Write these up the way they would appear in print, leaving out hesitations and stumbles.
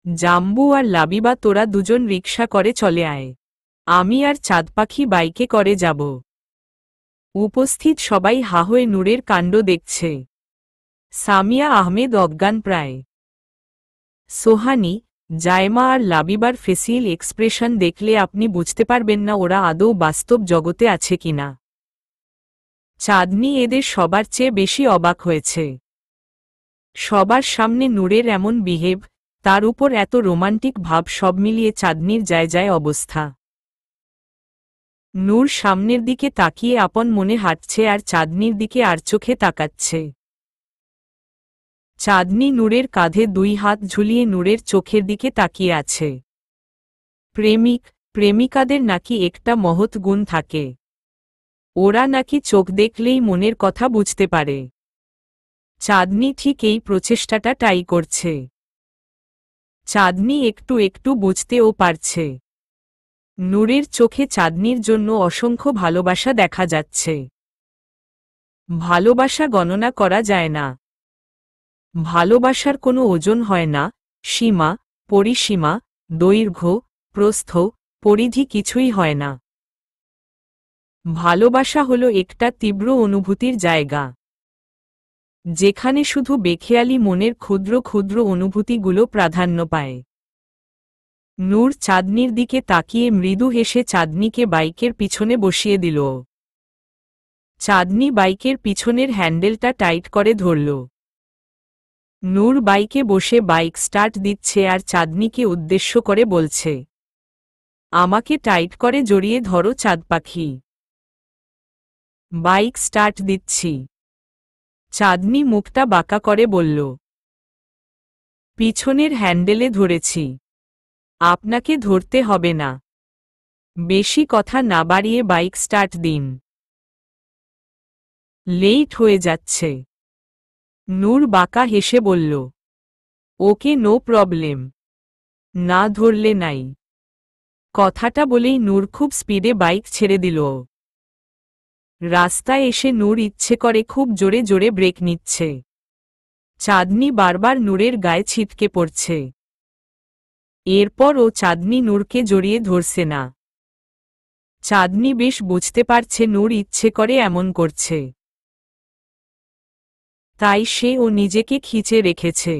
জাম্বু আর লাবিবা তোরা দুজন রিকশা করে চলে আয়, আমি আর চাঁদপাখি বাইকে করে যাব। উপস্থিত সবাই হা হয়ে নূরের কাণ্ড দেখছে। সামিয়া আহমেদ অজ্ঞান প্রায়। সোহানি, জায়মা আর লাবিবার ফেসিয়াল এক্সপ্রেশন দেখলে আপনি বুঝতে পারবেন না ওরা আদৌ বাস্তব জগতে আছে কিনা। চাঁদনি এদের সবার চেয়ে বেশি অবাক হয়েছে। সবার সামনে নূরের এমন বিহেভ, তার উপর এত রোমান্টিক ভাব, সব মিলিয়ে চাঁদনির যায় যায় অবস্থা। নূর সামনের দিকে তাকিয়ে আপন মনে হাঁটছে আর চাঁদনির দিকে আর চোখে তাকাচ্ছে। চাঁদনি নূরের কাঁধে দুই হাত ঝুলিয়ে নূরের চোখের দিকে তাকিয়ে আছে। প্রেমিক প্রেমিকাদের নাকি একটা মহৎ গুণ থাকে, ওরা নাকি চোখ দেখলেই মনের কথা বুঝতে পারে। চাঁদনি ঠিক এই প্রচেষ্টাটা ট্রাই করছে। চাঁদনি একটু একটু বুঝতেও পারছে। নূরের চোখে চাঁদনির জন্য অসংখ্য ভালোবাসা দেখা যাচ্ছে। ভালোবাসা গণনা করা যায় না। ভালোবাসার কোনো ওজন হয় না, সীমা, পরিসীমা, দৈর্ঘ্য, প্রস্থ, পরিধি কিছুই হয় না। ভালোবাসা হলো একটা তীব্র অনুভূতির জায়গা, যেখানে শুধু বেখেয়ালি মনের ক্ষুদ্র ক্ষুদ্র অনুভূতিগুলো প্রাধান্য পায়। নূর চাঁদনির দিকে তাকিয়ে মৃদু হেসে চাঁদনিকে বাইকের পিছনে বসিয়ে দিল। চাঁদনি বাইকের পিছনের হ্যান্ডেলটা টাইট করে ধরল। নূর বাইকে বসে বাইক স্টার্ট দিচ্ছে আর চাঁদনিকে উদ্দেশ্য করে বলছে, আমাকে টাইট করে জড়িয়ে ধরো চাঁদ পাখি। বাইক স্টার্ট দিচ্ছি। চাঁদনি মুখটা বাঁকা করে বলল, পিছনের হ্যান্ডেলে ধরেছি, আপনাকে ধরতে হবে না। বেশি কথা না বাড়িয়ে বাইক স্টার্ট দিন, লেট হয়ে যাচ্ছে। নূর বাঁকা হেসে বলল, ওকে, নো প্রবলেম, না ধরলে নাই। কথাটা বলেই নূর খুব স্পিডে বাইক ছেড়ে দিল। রাস্তায় এসে নূর ইচ্ছে করে খুব জোরে জোরে ব্রেক নিচ্ছে। চাঁদনি বারবার নূরের গায়ে ছিটকে পড়ছে। এরপর ও চাঁদনি নূরকে জড়িয়ে ধরছে না। চাঁদনি বেশ বুঝতে পারছে নূর ইচ্ছে করে এমন করছে, তাই সে ও নিজেকে খিঁচে রেখেছে।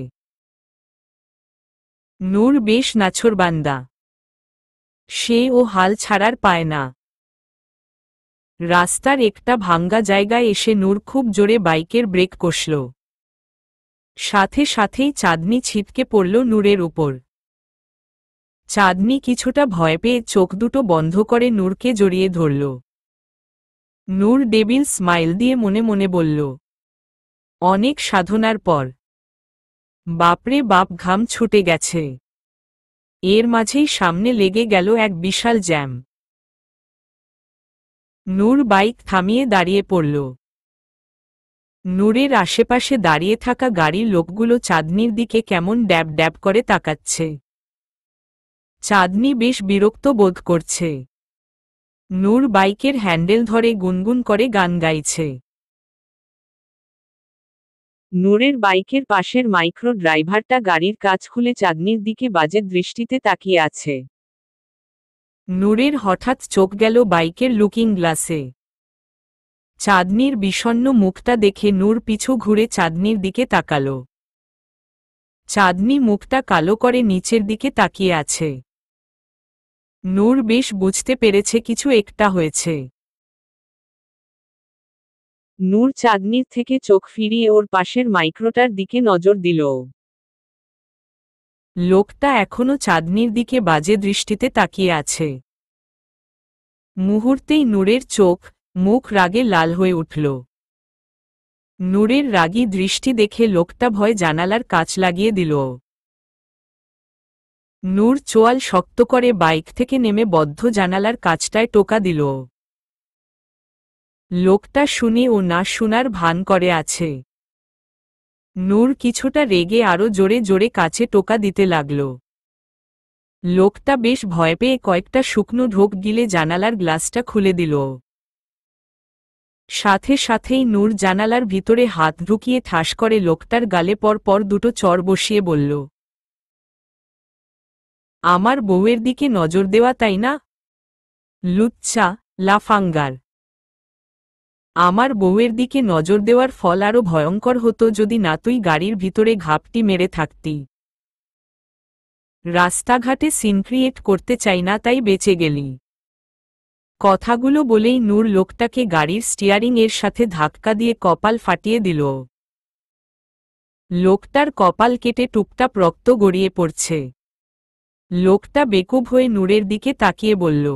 নূর বেশ নাছোড়বান্দা, সে ও হাল ছাড়ার পায় না। রাস্তার একটা ভাঙ্গা জায়গায় এসে নূর খুব জোরে বাইকের ব্রেক কষল। সাথে সাথেই চাঁদনি ছিটকে পড়ল নূরের উপর। চাঁদনি কিছুটা ভয় পেয়ে চোখ দুটো বন্ধ করে নূরকে জড়িয়ে ধরল। নূর ডেবিল স্মাইল দিয়ে মনে মনে বলল, অনেক সাধনার পর। বাপরে বাপ, ঘাম ছুটে গেছে। এর মাঝেই সামনে লেগে গেল এক বিশাল জ্যাম। নূর বাইক থামিয়ে দাঁড়িয়ে পড়ল। নূরের আশেপাশে দাঁড়িয়ে থাকা গাড়ির লোকগুলো চাঁদনির দিকে কেমন ড্যাব ড্যাব করে তাকাচ্ছে। চাঁদনি বেশ বিরক্ত বোধ করছে। নূর বাইকের হ্যান্ডেল ধরে গুনগুন করে গান গাইছে। নূরের বাইকের পাশের মাইক্রো ড্রাইভারটা গাড়ির কাঁচ খুলে চাঁদনির দিকে বাজে দৃষ্টিতে তাকিয়ে আছে। নূরের হঠাৎ চোখ গেল বাইকের লুকিং গ্লাসে। চাঁদনির বিষণ্ণ মুখটা দেখে নূর পিছু ঘুরে চাঁদনির দিকে তাকাল। চাঁদনি মুখটা কালো করে নিচের দিকে তাকিয়ে আছে। নূর বেশ বুঝতে পেরেছে কিছু একটা হয়েছে। নূর চাঁদনির থেকে চোখ ফিরিয়ে ওর পাশের মাইক্রোটার দিকে নজর দিল। লোকটা এখনো চাঁদনির দিকে বাজে দৃষ্টিতে তাকিয়ে আছে। মুহূর্তেই নূরের চোখ মুখ রাগে লাল হয়ে উঠল। নূরের রাগী দৃষ্টি দেখে লোকটা ভয় জানালার কাঁচ লাগিয়ে দিল। নূর চোয়াল শক্ত করে বাইক থেকে নেমে বদ্ধ জানালার কাঁচটায় টোকা দিল। লোকটা শুনে ও না শোনার ভান করে আছে। নূর কিছুটা রেগে আরো জোরে জোরে কাছে টোকা দিতে লাগল। লোকটা বেশ ভয় পেয়ে কয়েকটা শুকনো ঢোক গিলে জানালার গ্লাসটা খুলে দিল। সাথে সাথেই নূর জানালার ভিতরে হাত ঢুকিয়ে ঠাস করে লোকটার গালে পর পর দুটো চড় বসিয়ে বলল, আমার বউয়ের দিকে নজর দেওয়া, তাই না? লুচ্চা, লাফাঙ্গার। আমার বউয়ের দিকে নজর দেওয়ার ফল আরও ভয়ঙ্কর হতো যদি না তুই গাড়ির ভিতরে ঘাপটি মেরে থাকতি। রাস্তাঘাটে সিন ক্রিয়েট করতে চাই না, তাই বেঁচে গেলি। কথাগুলো বলেই নূর লোকটাকে গাড়ির স্টিয়ারিং এর সাথে ধাক্কা দিয়ে কপাল ফাটিয়ে দিল। লোকটার কপাল কেটে টুপটাপ রক্ত গড়িয়ে পড়ছে। লোকটা বেকুব হয়ে নূরের দিকে তাকিয়ে বলল,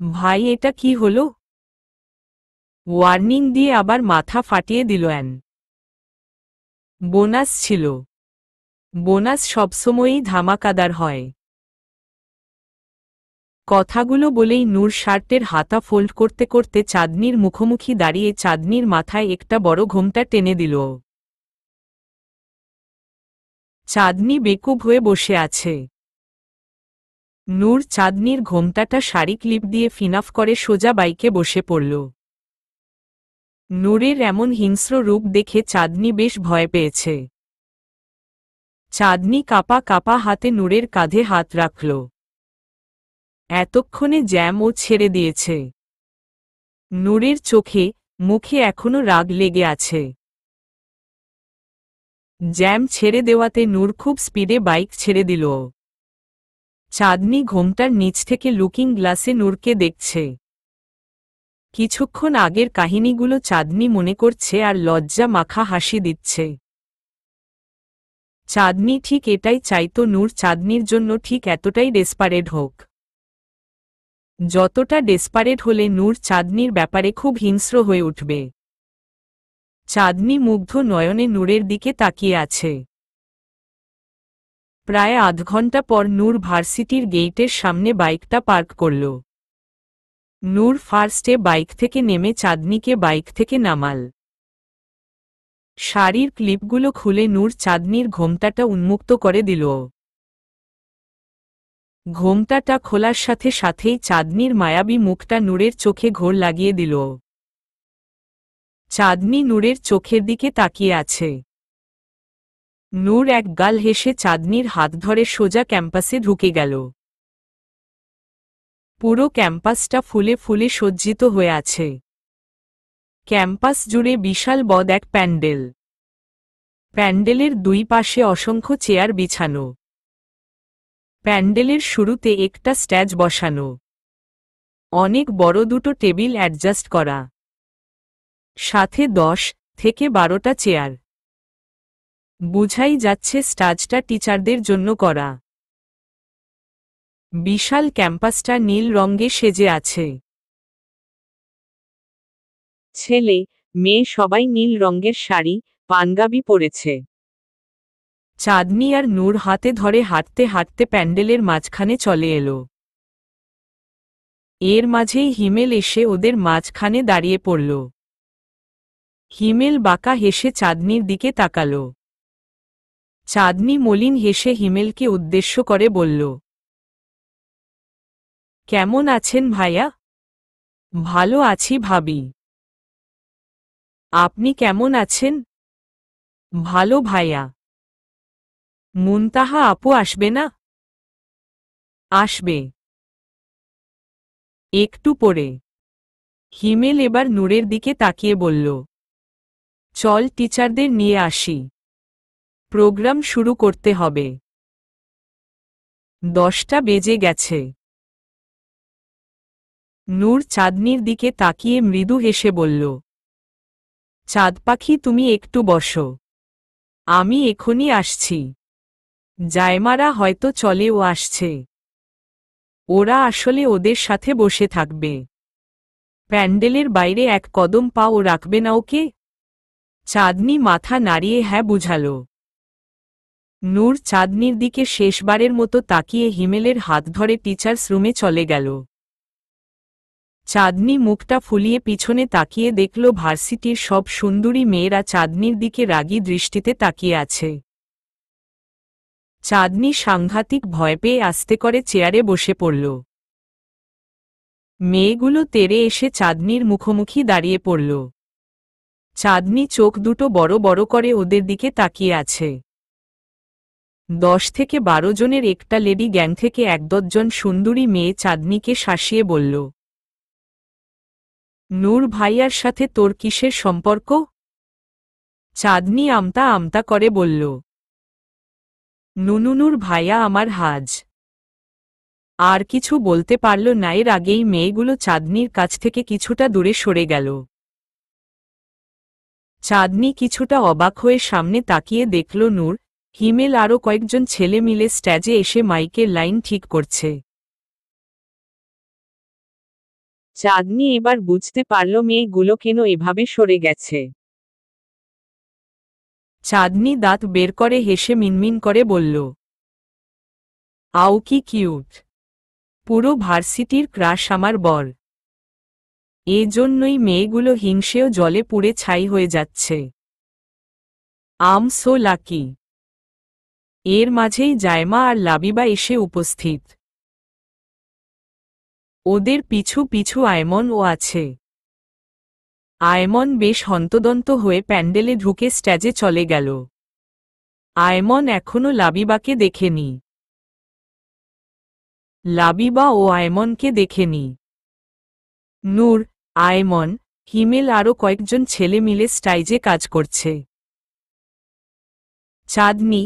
ভাই এটা কি হলো? ওয়ার্নিং দিয়ে আবার মাথা ফাটিয়ে দিল। বোনাস ছিল। বোনাস সবসময়ই ধামাকাদার হয়। কথাগুলো বলেই নূর শার্টের হাতা ফোল্ড করতে করতে চাঁদনির মুখোমুখি দাঁড়িয়ে চাঁদনির মাথায় একটা বড় ঘোমটা টেনে দিল। চাঁদনি বেকুব হয়ে বসে আছে। নূর চাঁদনির ঘোমটাটা শাড়ি ক্লিপ দিয়ে ফিনাফ করে সোজা বাইকে বসে পড়ল। নূরের এমন হিংস্র রূপ দেখে চাঁদনি বেশ ভয় পেয়েছে। চাঁদনি কাপা কাপা হাতে নূরের কাঁধে হাত রাখল। এতক্ষণে জ্যামও ছেড়ে দিয়েছে। নূরের চোখে মুখে এখনো রাগ লেগে আছে। জ্যাম ছেড়ে দেওয়াতে নূর খুব স্পিডে বাইক ছেড়ে দিল। চাঁদনি ঘোমটার নিচ থেকে লুকিং গ্লাসে নূরকে দেখছে। কিছুক্ষণ আগের কাহিনীগুলো চাঁদনি মনে করছে আর লজ্জা মাখা হাসি দিচ্ছে। চাঁদনি ঠিক এটাই চাইতো, নূর চাঁদনির জন্য ঠিক এতটাই ডেসপারেট হোক। যতটা ডেসপারেট হলে নূর চাঁদনির ব্যাপারে খুব হিংস্র হয়ে উঠবে। চাঁদনি মুগ্ধ নয়নে নূরের দিকে তাকিয়ে আছে। প্রায় আধ ঘন্টা পর নূর ভার্সিটির গেইটের সামনে বাইকটা পার্ক করল। নূর ফার্স্টে বাইক থেকে নেমে চাঁদনিকে বাইক থেকে নামাল। শাড়ির ক্লিপগুলো খুলে নূর চাঁদনির ঘোমটাটা উন্মুক্ত করে দিল। ঘোমটাটা খোলার সাথে সাথেই চাঁদনির মায়াবী মুখটা নূরের চোখে ঘোর লাগিয়ে দিল। চাঁদনি নূরের চোখের দিকে তাকিয়ে আছে। নূর এক গাল হেসে চাঁদনির হাত ধরে সোজা ক্যাম্পাসে ঢুকে গেল। পুরো ক্যাম্পাসটা ফুলে ফুলে সজ্জিত হয়ে আছে। ক্যাম্পাস জুড়ে বিশাল বড় এক প্যান্ডেল। প্যান্ডেলের দুই পাশে অসংখ্য চেয়ার বিছানো। প্যান্ডেলের শুরুতে একটা স্টেজ বসানো। অনেক বড় দুটো টেবিল অ্যাডজাস্ট করা। সাথে 10 থেকে 12টা চেয়ার। বুঝাই যাচ্ছে স্টেজটা টিচারদের জন্য করা। বিশাল ক্যাম্পাসটা নীল রঙে সেজে আছে। ছেলে মেয়ে সবাই নীল রঙের শাড়ি পাঞ্জাবি পরেছে। চাঁদনি আর নূর হাতে ধরে হাঁটতে হাঁটতে প্যান্ডেলের মাঝখানে চলে এলো। এর মাঝেই হিমেল এসে ওদের মাঝখানে দাঁড়িয়ে পড়ল। হিমেল বাঁকা হেসে চাঁদনির দিকে তাকাল। চাঁদনি মলিন হেসে হিমেলকে উদ্দেশ্য করে বলল, কেমন আছেন ভাইয়া? ভালো আছি ভাবি। আপনি কেমন আছেন? ভালো ভাইয়া। মুনতাহা আপু আসবে না? আসবে একটু পরে। হিমেল এবার নূরের দিকে তাকিয়ে বলল, চল টিচারদের নিয়ে আসি, প্রোগ্রাম শুরু করতে হবে। 10টা বেজে গেছে। নূর চাঁদনির দিকে তাকিয়ে মৃদু হেসে বলল, চাঁদ পাখি তুমি একটু বসো, আমি এখনই আসছি। জায়মারা হয়তো চলেও আসছে। ওরা আসলে ওদের সাথে বসে থাকবে। প্যান্ডেলের বাইরে এক কদম পাও রাখবে না ওকে? চাঁদনি মাথা নাড়িয়ে হ্যাঁ বুঝাল। নূর চাঁদনির দিকে শেষবারের মতো তাকিয়ে হিমেলের হাত ধরে টিচার্স রুমে চলে গেল। চাঁদনি মুখটা ফুলিয়ে পিছনে তাকিয়ে দেখল ভার্সিটির সব সুন্দরী মেয়েরা চাঁদনির দিকে রাগী দৃষ্টিতে তাকিয়ে আছে। চাঁদনি সাংঘাতিক ভয় পেয়ে আস্তে করে চেয়ারে বসে পড়ল। মেয়েগুলো তেড়ে এসে চাঁদনির মুখোমুখি দাঁড়িয়ে পড়ল। চাঁদনি চোখ দুটো বড় বড় করে ওদের দিকে তাকিয়ে আছে। 10 থেকে 12 জনের একটা লেডি গ্যাং থেকে 1-10 জন সুন্দরী মেয়ে চাঁদনিকে শাসিয়ে বলল, নূর ভাইয়ার সাথে তোর কিসের সম্পর্ক? চাঁদনি আমতা আমতা করে বলল, নুনুনুর ভাইয়া আমার হাজ। আর কিছু বলতে পারল না। এর আগেই মেয়েগুলো চাঁদনির কাছ থেকে কিছুটা দূরে সরে গেল। চাঁদনি কিছুটা অবাক হয়ে সামনে তাকিয়ে দেখল নূর, হিমেল আরও কয়েকজন ছেলে মিলে স্টেজে এসে মাইকের লাইন ঠিক করছে। চাঁদনি এবার বুঝতে পারল মেয়েগুলো কেন এভাবে সরে গেছে। চাঁদনি দাঁত বের করে হেসে মিনমিন করে বলল, আও কি কিউট! পুরো ভার্সিটির ক্রাশ আমার বর। এজন্যই মেয়েগুলো হিংসেও জলে পুড়ে ছাই হয়ে যাচ্ছে। আম সো লাকি। এর মাঝেই জায়মা আর লাবিবা এসে উপস্থিত। ওদের পিছু পিছু আয়মনও আছে। আয়মন বেশ হন্তদন্ত হয়ে প্যান্ডেলে ঢুকে স্টেজে চলে গেল। আয়মন এখনো লাবিবাকে দেখেনি। লাবিবা ও আয়মনকে দেখেনি। নূর, আয়মন, হিমেল আরও কয়েকজন ছেলে মিলে স্টেজে কাজ করছে। চাঁদনি,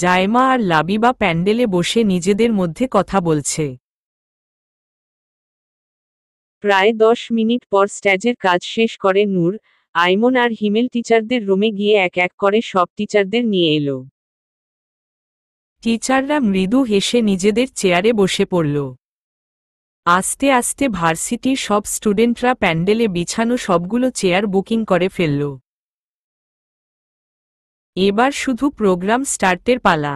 জায়মা আর লাবিবা প্যান্ডেলে বসে নিজেদের মধ্যে কথা বলছে। প্রায় 10 মিনিট পর স্টেজের কাজ শেষ করে নূর, আয়মন আর হিমেল টিচারদের রুমে গিয়ে এক এক করে সব টিচারদের নিয়ে এলো। টিচাররা মৃদু হেসে নিজেদের চেয়ারে বসে পড়ল। আস্তে আস্তে ভার্সিটির সব স্টুডেন্টরা প্যান্ডেলে বিছানো সবগুলো চেয়ার বুকিং করে ফেলল। এবার শুধু প্রোগ্রাম স্টার্টের পালা।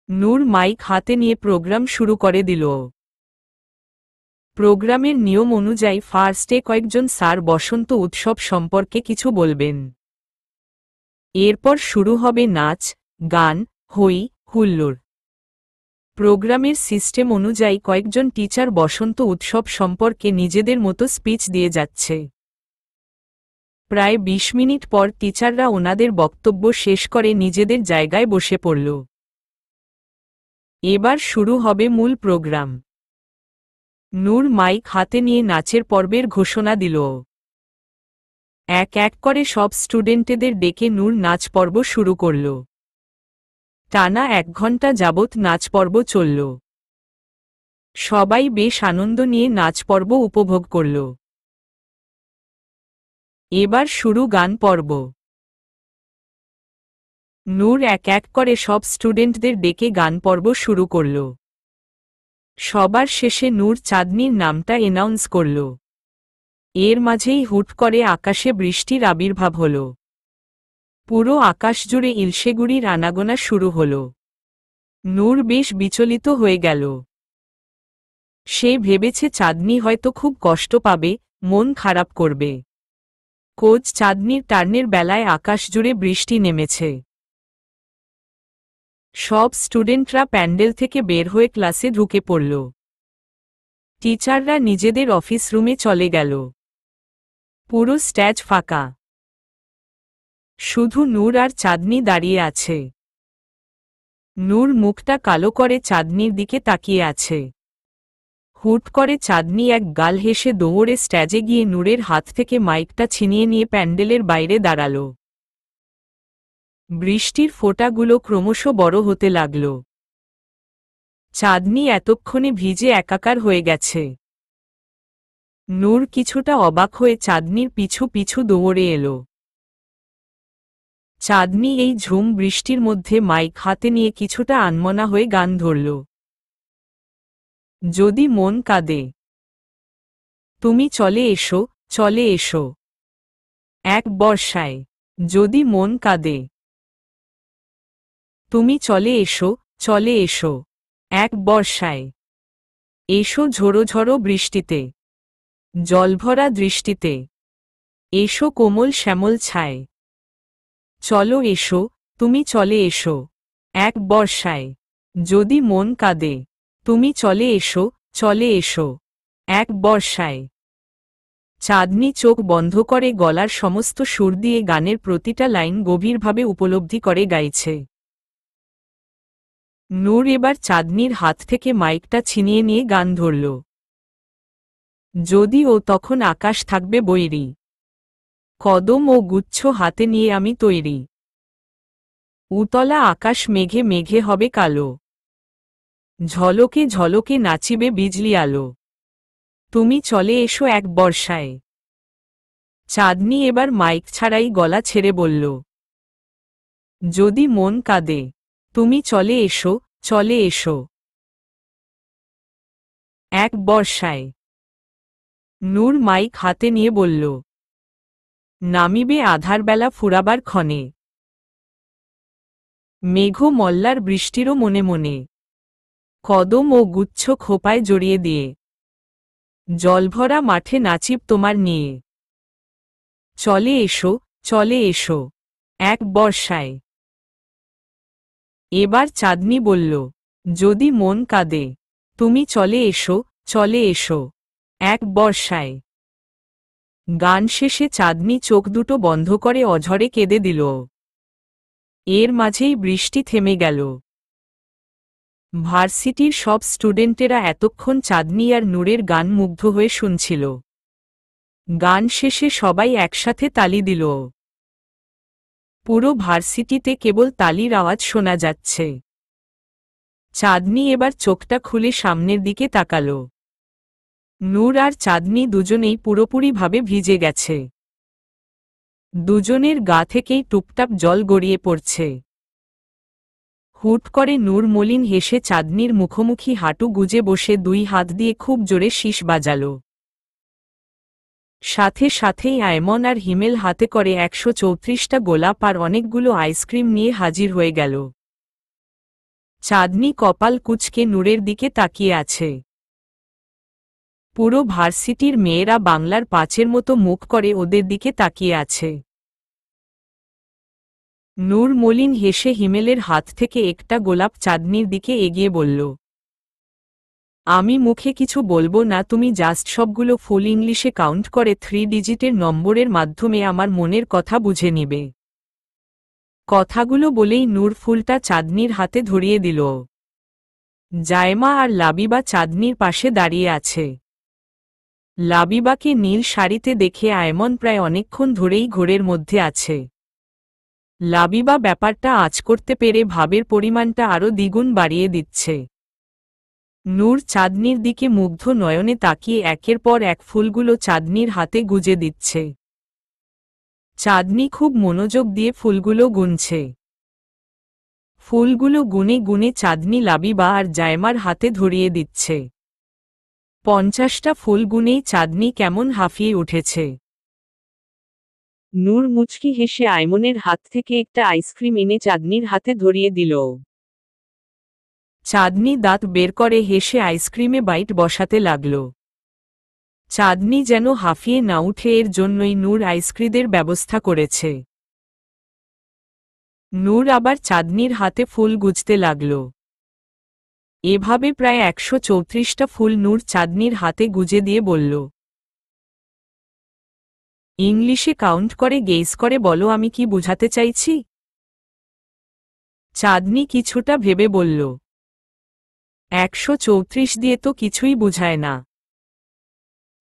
নূর মাইক হাতে নিয়ে প্রোগ্রাম শুরু করে দিল। প্রোগ্রামের নিয়ম অনুযায়ী ফার্স্টে কয়েকজন স্যার বসন্ত উৎসব সম্পর্কে কিছু বলবেন। এরপর শুরু হবে নাচ, গান, হই হুল্লোড়। প্রোগ্রামের সিস্টেম অনুযায়ী কয়েকজন টিচার বসন্ত উৎসব সম্পর্কে নিজেদের মতো স্পিচ দিয়ে যাচ্ছে। প্রায় 20 মিনিট পর টিচাররা ওনাদের বক্তব্য শেষ করে নিজেদের জায়গায় বসে পড়ল। এবার শুরু হবে মূল প্রোগ্রাম। নূর মাইক হাতে নিয়ে নাচের পর্বের ঘোষণা দিল। এক এক করে সব স্টুডেন্টদের ডেকে নূর নাচ পর্ব শুরু করল। টানা 1 ঘন্টা যাবৎ নাচ পর্ব চলল। সবাই বেশ আনন্দ নিয়ে নাচ পর্ব উপভোগ করল। এবার শুরু গান পর্ব। নূর এক এক করে সব স্টুডেন্টদের ডেকে গান পর্ব শুরু করল। সবার শেষে নূর চাঁদনির নামটা অ্যানাউন্স করল। এর মাঝেই হুট করে আকাশে বৃষ্টির আবির্ভাব হল। পুরো আকাশ জুড়ে ইলশেগুড়ির আনাগোনা শুরু হল। নূর বেশ বিচলিত হয়ে গেল। সে ভেবেছে চাঁদনি হয়তো খুব কষ্ট পাবে, মন খারাপ করবে। কোচ চাঁদনির টার্নের বেলায় আকাশ জুড়ে বৃষ্টি নেমেছে। সব স্টুডেন্টরা প্যান্ডেল থেকে বের হয়ে ক্লাসে ঢুকে পড়ল। টিচাররা নিজেদের অফিস রুমে চলে গেল। পুরো স্টেজ ফাঁকা। শুধু নূর আর চাঁদনি দাঁড়িয়ে আছে। নূর মুখটা কালো করে চাঁদনির দিকে তাকিয়ে আছে। হুট করে চাঁদনি এক গাল হেসে দৌড়ে স্টেজে গিয়ে নূরের হাত থেকে মাইকটা ছিনিয়ে নিয়ে প্যান্ডেলের বাইরে দাঁড়াল। বৃষ্টির ফোঁটাগুলো ক্রমশ বড় হতে লাগল। চাঁদনি এতক্ষণে ভিজে একাকার হয়ে গেছে। নূর কিছুটা অবাক হয়ে চাঁদনির পিছু পিছু দৌড়ে এলো। চাঁদনি এই ঝুম বৃষ্টির মধ্যে মাইক হাতে নিয়ে কিছুটা আনমনা হয়ে গান ধরল। যদি মন কাঁদে, তুমি চলে এসো, চলে এসো। এক বর্ষায়, যদি মন কাঁদে, তুমি চলে এসো, চলে এসো। এক বর্ষায়, এসো ঝোড়ো ঝড়ো বৃষ্টিতে, জলভরা দৃষ্টিতে, এসো কোমল শ্যামল ছায়। চলো এসো, তুমি চলে এসো। এক বর্ষায়, যদি মন কাঁদে, তুমি চলে এসো, চলে এসো। এক বর্ষায়। চাঁদনি চোখ বন্ধ করে গলার সমস্ত সুর দিয়ে গানের প্রতিটা লাইন গভীরভাবে উপলব্ধি করে গাইছে। নূর এবার চাঁদনির হাত থেকে মাইকটা ছিনিয়ে নিয়ে গান ধরল। যদি ও তখন আকাশ থাকবে বৈরী, কদম ও গুচ্ছ হাতে নিয়ে আমি তৈরি। উতলা আকাশ মেঘে মেঘে হবে কালো, ঝলকে ঝলকে নাচিবে বিজলি আলো। তুমি চলে এসো এক বর্ষায়। চাঁদনি এবার মাইক ছাড়াই গলা ছেড়ে বলল, যদি মন কাঁদে, তুমি চলে এসো, চলে এসো এক বর্ষায়। নূর মাইক হাতে নিয়ে বলল, নামিবে আধারবেলা ফুরাবার ক্ষণে, মেঘ মল্লার বৃষ্টিরও মনে মনে, কদম ও গুচ্ছ খোপায় জড়িয়ে দিয়ে, জলভরা মাঠে নাচিব তোমার নিয়ে। চলে এসো, চলে এসো এক বর্ষায়। এবার চাঁদনি বলল, যদি মন কাঁদে, তুমি চলে এসো, চলে এসো এক বর্ষায়। গান শেষে চাঁদনি চোখ দুটো বন্ধ করে অঝরে কেঁদে দিল। এর মাঝেই বৃষ্টি থেমে গেল। ভার্সিটির সব স্টুডেন্টেরা এতক্ষণ চাঁদনি আর নূরের গান মুগ্ধ হয়ে শুনছিল। গান শেষে সবাই একসাথে তালি দিল। পুরো ভার্সিটিতে কেবল তালির আওয়াজ শোনা যাচ্ছে। চাঁদনি এবার চোখটা খুলে সামনের দিকে তাকাল। নূর আর চাঁদনি দুজনেই পুরোপুরিভাবে ভিজে গেছে। দুজনের গা থেকেই টুপটাপ জল গড়িয়ে পড়ছে। হুট করে নূর মলিন হেসে চাঁদনির মুখোমুখি হাঁটু গুজে বসে দুই হাত দিয়ে খুব জোরে শীষ বাজাল। সাথে সাথেই আয়মন আর হিমেল হাতে করে 134টা গোলাপ আর অনেকগুলো আইসক্রিম নিয়ে হাজির হয়ে গেল। চাঁদনি কপাল কুঁচকে নূরের দিকে তাকিয়ে আছে। পুরো ভার্সিটির মেয়েরা বাংলার পাঁচের মতো মুখ করে ওদের দিকে তাকিয়ে আছে। নূর মলিন হেসে হিমেলের হাত থেকে একটা গোলাপ চাঁদনির দিকে এগিয়ে বলল, আমি মুখে কিছু বলবো না, তুমি জাস্ট সবগুলো ফুল ইংলিশে কাউন্ট করে 3 ডিজিটের নম্বরের মাধ্যমে আমার মনের কথা বুঝে নিবে। কথাগুলো বলেই নূর ফুলটা চাঁদনির হাতে ধরিয়ে দিল। জায়মা আর লাবিবা চাঁদনির পাশে দাঁড়িয়ে আছে। লাবিবাকে নীল শাড়িতে দেখে আয়মন প্রায় অনেকক্ষণ ধরেই ঘোরের মধ্যে আছে। লাবিবা ব্যাপারটা আঁচ করতে পেরে ভাবের পরিমাণটা আরও দ্বিগুণ বাড়িয়ে দিচ্ছে। নূর চাঁদনির দিকে মুগ্ধ নয়নে তাকিয়ে একের পর এক ফুলগুলো চাঁদনির হাতে গুজে দিচ্ছে। চাঁদনি খুব মনোযোগ দিয়ে ফুলগুলো গুনছে। ফুলগুলো গুনে গুনে চাঁদনি লাবিবা আর জায়মার হাতে ধরিয়ে দিচ্ছে। 50টা ফুল গুনেই চাঁদনি কেমন হাঁফিয়ে উঠেছে। নূর মুচকি হেসে আয়মনের হাত থেকে একটা আইসক্রিম এনে চাঁদনির হাতে ধরিয়ে দিল। চাঁদনি দাঁত বের করে হেসে আইসক্রিমে বাইট বসাতে লাগল। চাঁদনি যেন হাঁফিয়ে না উঠে, এর জন্যই নূর আইসক্রিমের ব্যবস্থা করেছে। নূর আবার চাঁদনির হাতে ফুল গুজতে লাগল। এভাবে প্রায় 134টা ফুল নূর চাঁদনির হাতে গুজে দিয়ে বলল, ইংলিশে কাউন্ট করে গেস করে বলো আমি কি বুঝাতে চাইছি। চাঁদনি কিছুটা ভেবে বলল, 134 দিয়ে তো কিছুই বুঝায় না।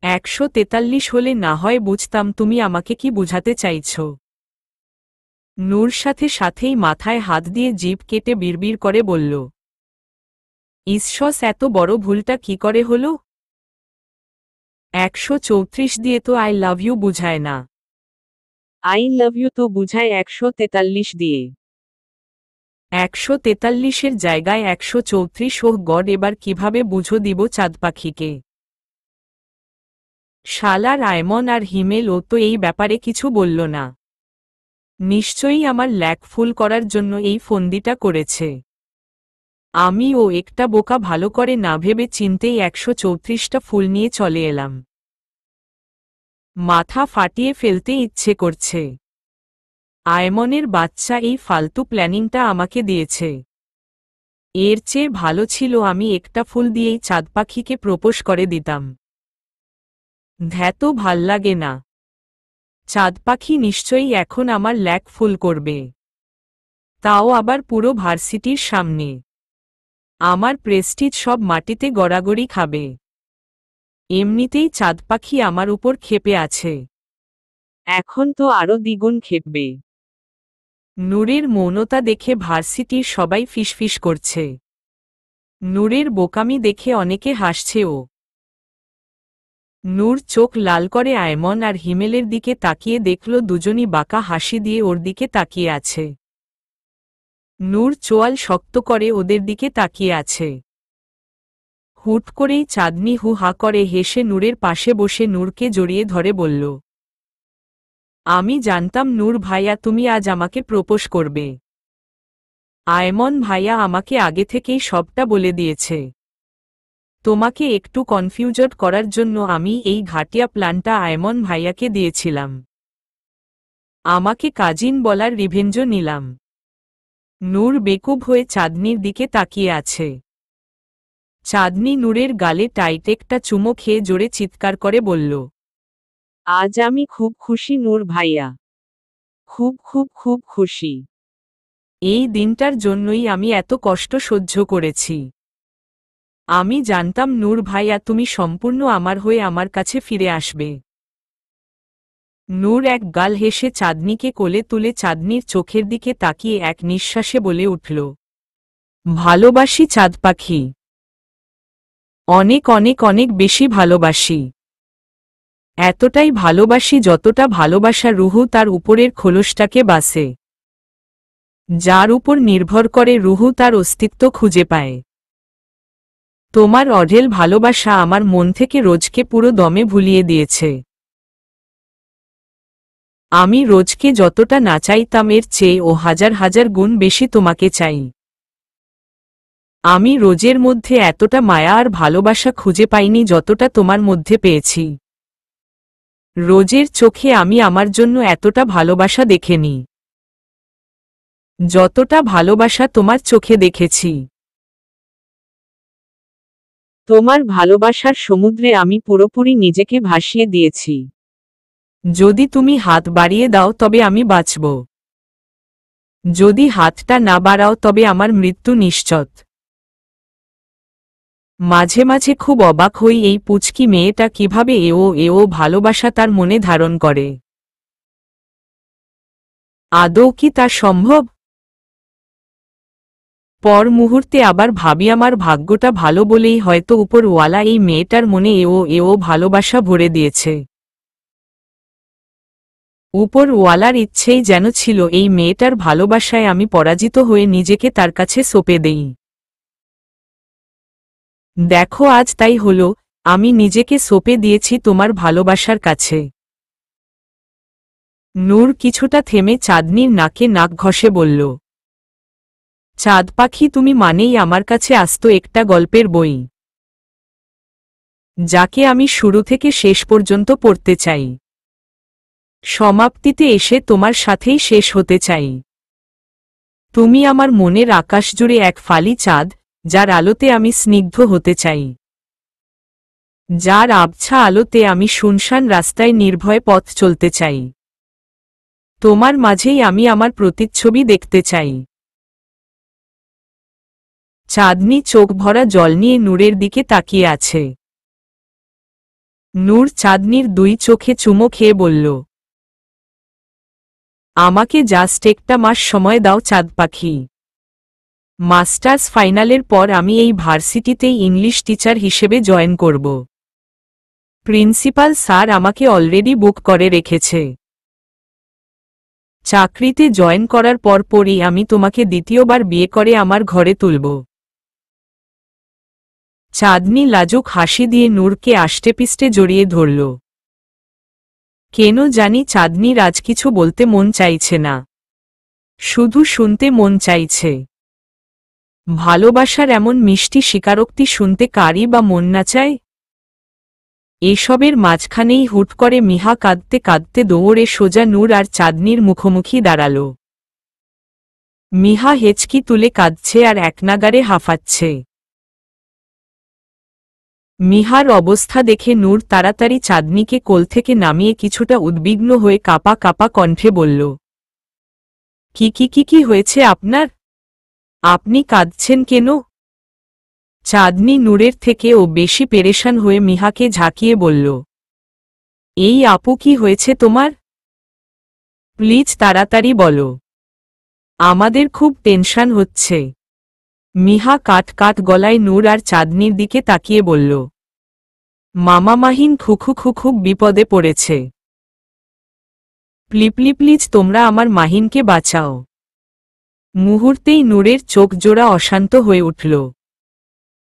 143 হলে না হয় বুঝতাম, তুমি আমাকে কি বুঝাতে চাইছ। নূর সাথে সাথেই মাথায় হাত দিয়ে জিভ কেটে বিড়বিড় করে বলল, ঈশ্বস, এত বড় ভুলটা কি করে হলো। 134 দিয়ে তো আই লাভ ইউ বুঝায় না। আই লাভ ইউ তো বুঝায় 143 দিয়ে। 143-এর জায়গায় 134। ওহ গড, এবার কিভাবে বুঝো দিব চাঁদ পাখিকে। শালার আয়মন আর হিমেল ও তো এই ব্যাপারে কিছু বলল না। নিশ্চয়ই আমার ল্যাক ফুল করার জন্য এই ফন্দিটা করেছে। আমি ও একটা বোকা ভালো করে না ভেবে চিন্তেই 134টা ফুল নিয়ে চলে এলাম। মাথা ফাটিয়ে ফেলতে ইচ্ছে করছে। আয়মনের বাচ্চা এই ফালতু প্ল্যানিংটা আমাকে দিয়েছে। এর চেয়ে ভালো ছিল আমি একটা ফুল দিয়েই চাঁদ পাখিকে প্রপোজ করে দিতাম। ধ্যাতো ভাল্লাগে না। চাঁদ পাখি নিশ্চয়ই এখন আমার ল্যাক ফুল করবে, তাও আবার পুরো ভার্সিটির সামনে। আমার প্রেস্টিজ সব মাটিতে গড়াগড়ি খাবে। এমনিতেই চাঁদ পাখি আমার উপর ক্ষেপে আছে, এখন তো আরো দ্বিগুণ ক্ষেপবে। নূরের মৌনতা দেখে ভার্সিটির সবাই ফিসফিস করছে। নূরের বোকামি দেখে অনেকে হাসছেও। নূর চোখ লাল করে আয়মন আর হিমেলের দিকে তাকিয়ে দেখল দুজনই বাঁকা হাসি দিয়ে ওর দিকে তাকিয়ে আছে। নূর চোয়াল শক্ত করে ওদের দিকে তাকিয়ে আছে। হুট করেই চাঁদনি হু হা করে হেসে নূরের পাশে বসে নূরকে জড়িয়ে ধরে বলল, আমি জানতাম নূর ভাইয়া তুমি আজ আমাকে প্রপোজ করবে। আয়মন ভাইয়া আমাকে আগে থেকেই সবটা বলে দিয়েছে। তোমাকে একটু কনফিউজড করার জন্য আমি এই ঘাটিয়া প্ল্যানটা আয়মন ভাইয়াকে দিয়েছিলাম। আমাকে কাজিন বলার রিভেঞ্জও নিলাম। নূর বেকুব হয়ে চাঁদনির দিকে তাকিয়ে আছে। চাঁদনি নূরের গালে টাইট একটা চুমো খেয়ে জোরে চিৎকার করে বলল, আজ আমি খুব খুশি নূর ভাইয়া, খুব খুব খুব খুশি। এই দিনটার জন্যই আমি এত কষ্ট সহ্য করেছি। আমি জানতাম নূর ভাইয়া তুমি সম্পূর্ণ আমার হয়ে আমার কাছে ফিরে আসবে। নূর এক গাল হেসে চাঁদনিকে কোলে তুলে চাঁদনির চোখের দিকে তাকিয়ে এক নিঃশ্বাসে বলে উঠল, ভালোবাসি চাঁদ পাখি, অনেক অনেক অনেক বেশি ভালোবাসি। এতটাই ভালোবাসি যতটা ভালোবাসা রুহু তার উপরের খোলসটাকে বাসে, যার উপর নির্ভর করে রুহু তার অস্তিত্ব খুঁজে পায়। তোমার অঢেল ভালোবাসা আমার মন থেকে রোজকে পুরো দমে ভুলিয়ে দিয়েছে। আমি রোজকে যতটা না চাইতাম এর চেয়ে ও হাজার হাজার গুণ বেশি তোমাকে চাই। আমি রোজের মধ্যে এতটা মায়া আর ভালোবাসা খুঁজে পাইনি যতটা তোমার মধ্যে পেয়েছি। রোজের চোখে আমি আমার জন্য এতটা ভালোবাসা দেখেনি যতটা ভালোবাসা তোমার চোখে দেখেছি। তোমার ভালোবাসার সমুদ্রে আমি পুরোপুরি নিজেকে ভাসিয়ে দিয়েছি। যদি তুমি হাত বাড়িয়ে দাও তবে আমি বাঁচব, যদি হাতটা না বাড়াও তবে আমার মৃত্যু নিশ্চিত। মাঝে মাঝে খুব অবাক হই এই পুচকি মেয়েটা কিভাবে এও ভালোবাসা তার মনে ধারণ করে। আদৌ কি তা সম্ভব? পর মুহূর্তে আবার ভাবি আমার ভাগ্যটা ভালো বলেই হয়তো উপরওয়ালা এই মেয়েটার মনে এও ভালোবাসা ভরে দিয়েছে। উপরওয়ালার ইচ্ছেই যেন ছিল এই মেয়েটার ভালোবাসায় আমি পরাজিত হয়ে নিজেকে তার কাছে সঁপে দেই। দেখো আজ তাই হলো, আমি নিজেকে সঁপে দিয়েছি তোমার ভালোবাসার কাছে। নূর কিছুটা থেমে চাঁদনির নাকে নাক ঘষে বলল, চাঁদ পাখি তুমি মানেই আমার কাছে আস্ত একটা গল্পের বই, যাকে আমি শুরু থেকে শেষ পর্যন্ত পড়তে চাই। সমাপ্তিতে এসে তোমার সাথেই শেষ হতে চাই। তুমি আমার মনের আকাশ জুড়ে এক ফালি চাঁদ, যার আলোতে আমি স্নিগ্ধ হতে চাই, যার আবছা আলোতে আমি শুনশান রাস্তায় নির্ভয়ে পথ চলতে চাই। তোমার মাঝেই আমি আমার প্রতিচ্ছবি দেখতে চাই। চাঁদনি চোখ ভরা জল নিয়ে নূরের দিকে তাকিয়ে আছে। নূর চাঁদনির দুই চোখে চুমো খেয়ে বলল, আমাকে জাস্ট একটা মাস সময় দাও চাঁদ পাখি। মাস্টার্স ফাইনালের পর আমি এই ভার্সিটিতেই ইংলিশ টিচার হিসেবে জয়েন করব। প্রিন্সিপাল স্যার আমাকে অলরেডি বুক করে রেখেছে। চাকরিতে জয়েন করার পরই আমি তোমাকে দ্বিতীয়বার বিয়ে করে আমার ঘরে তুলব। চাঁদনি লাজুক হাসি দিয়ে নূরকে আষ্টেপিষ্টে জড়িয়ে ধরল। কেন জানি চাঁদনির আজ কিছু বলতে মন চাইছে না, শুধু শুনতে মন চাইছে। ভালোবাসার এমন মিষ্টি স্বীকারোক্তি শুনতে কারই বা মন না চায়? এসবের মাঝখানেই হুট করে মিহা কাঁদতে কাঁদতে দৌড়ে সোজা নূর আর চাঁদনির মুখোমুখি দাঁড়াল। মিহা হেঁচকি তুলে কাঁদছে আর একনাগাড়ে হাঁফাচ্ছে। মিহার অবস্থা দেখে নূর তাড়াতাড়ি চাঁদনিকে কোল থেকে নামিয়ে কিছুটা উদ্বিগ্ন হয়ে কাঁপা কাঁপা কণ্ঠে বলল, কি হয়েছে আপনার? আপনি কাঁদছেন কেন? চাঁদনি নূরের থেকে ও বেশি পেরেশান হয়ে মিহাকে ঝাঁকিয়ে বলল, এই আপু কি হয়েছে তোমার? প্লিজ তাড়াতাড়ি বলো, আমাদের খুব টেনশন হচ্ছে। মিহা কাট কাট গলায় নূর আর চাঁদনির দিকে তাকিয়ে বলল, মামা মাহিন খুব বিপদে পড়েছে। প্লিজ তোমরা আমার মাহিনকে বাঁচাও। মুহূর্তেই নূরের চোখ জোড়া অশান্ত হয়ে উঠল।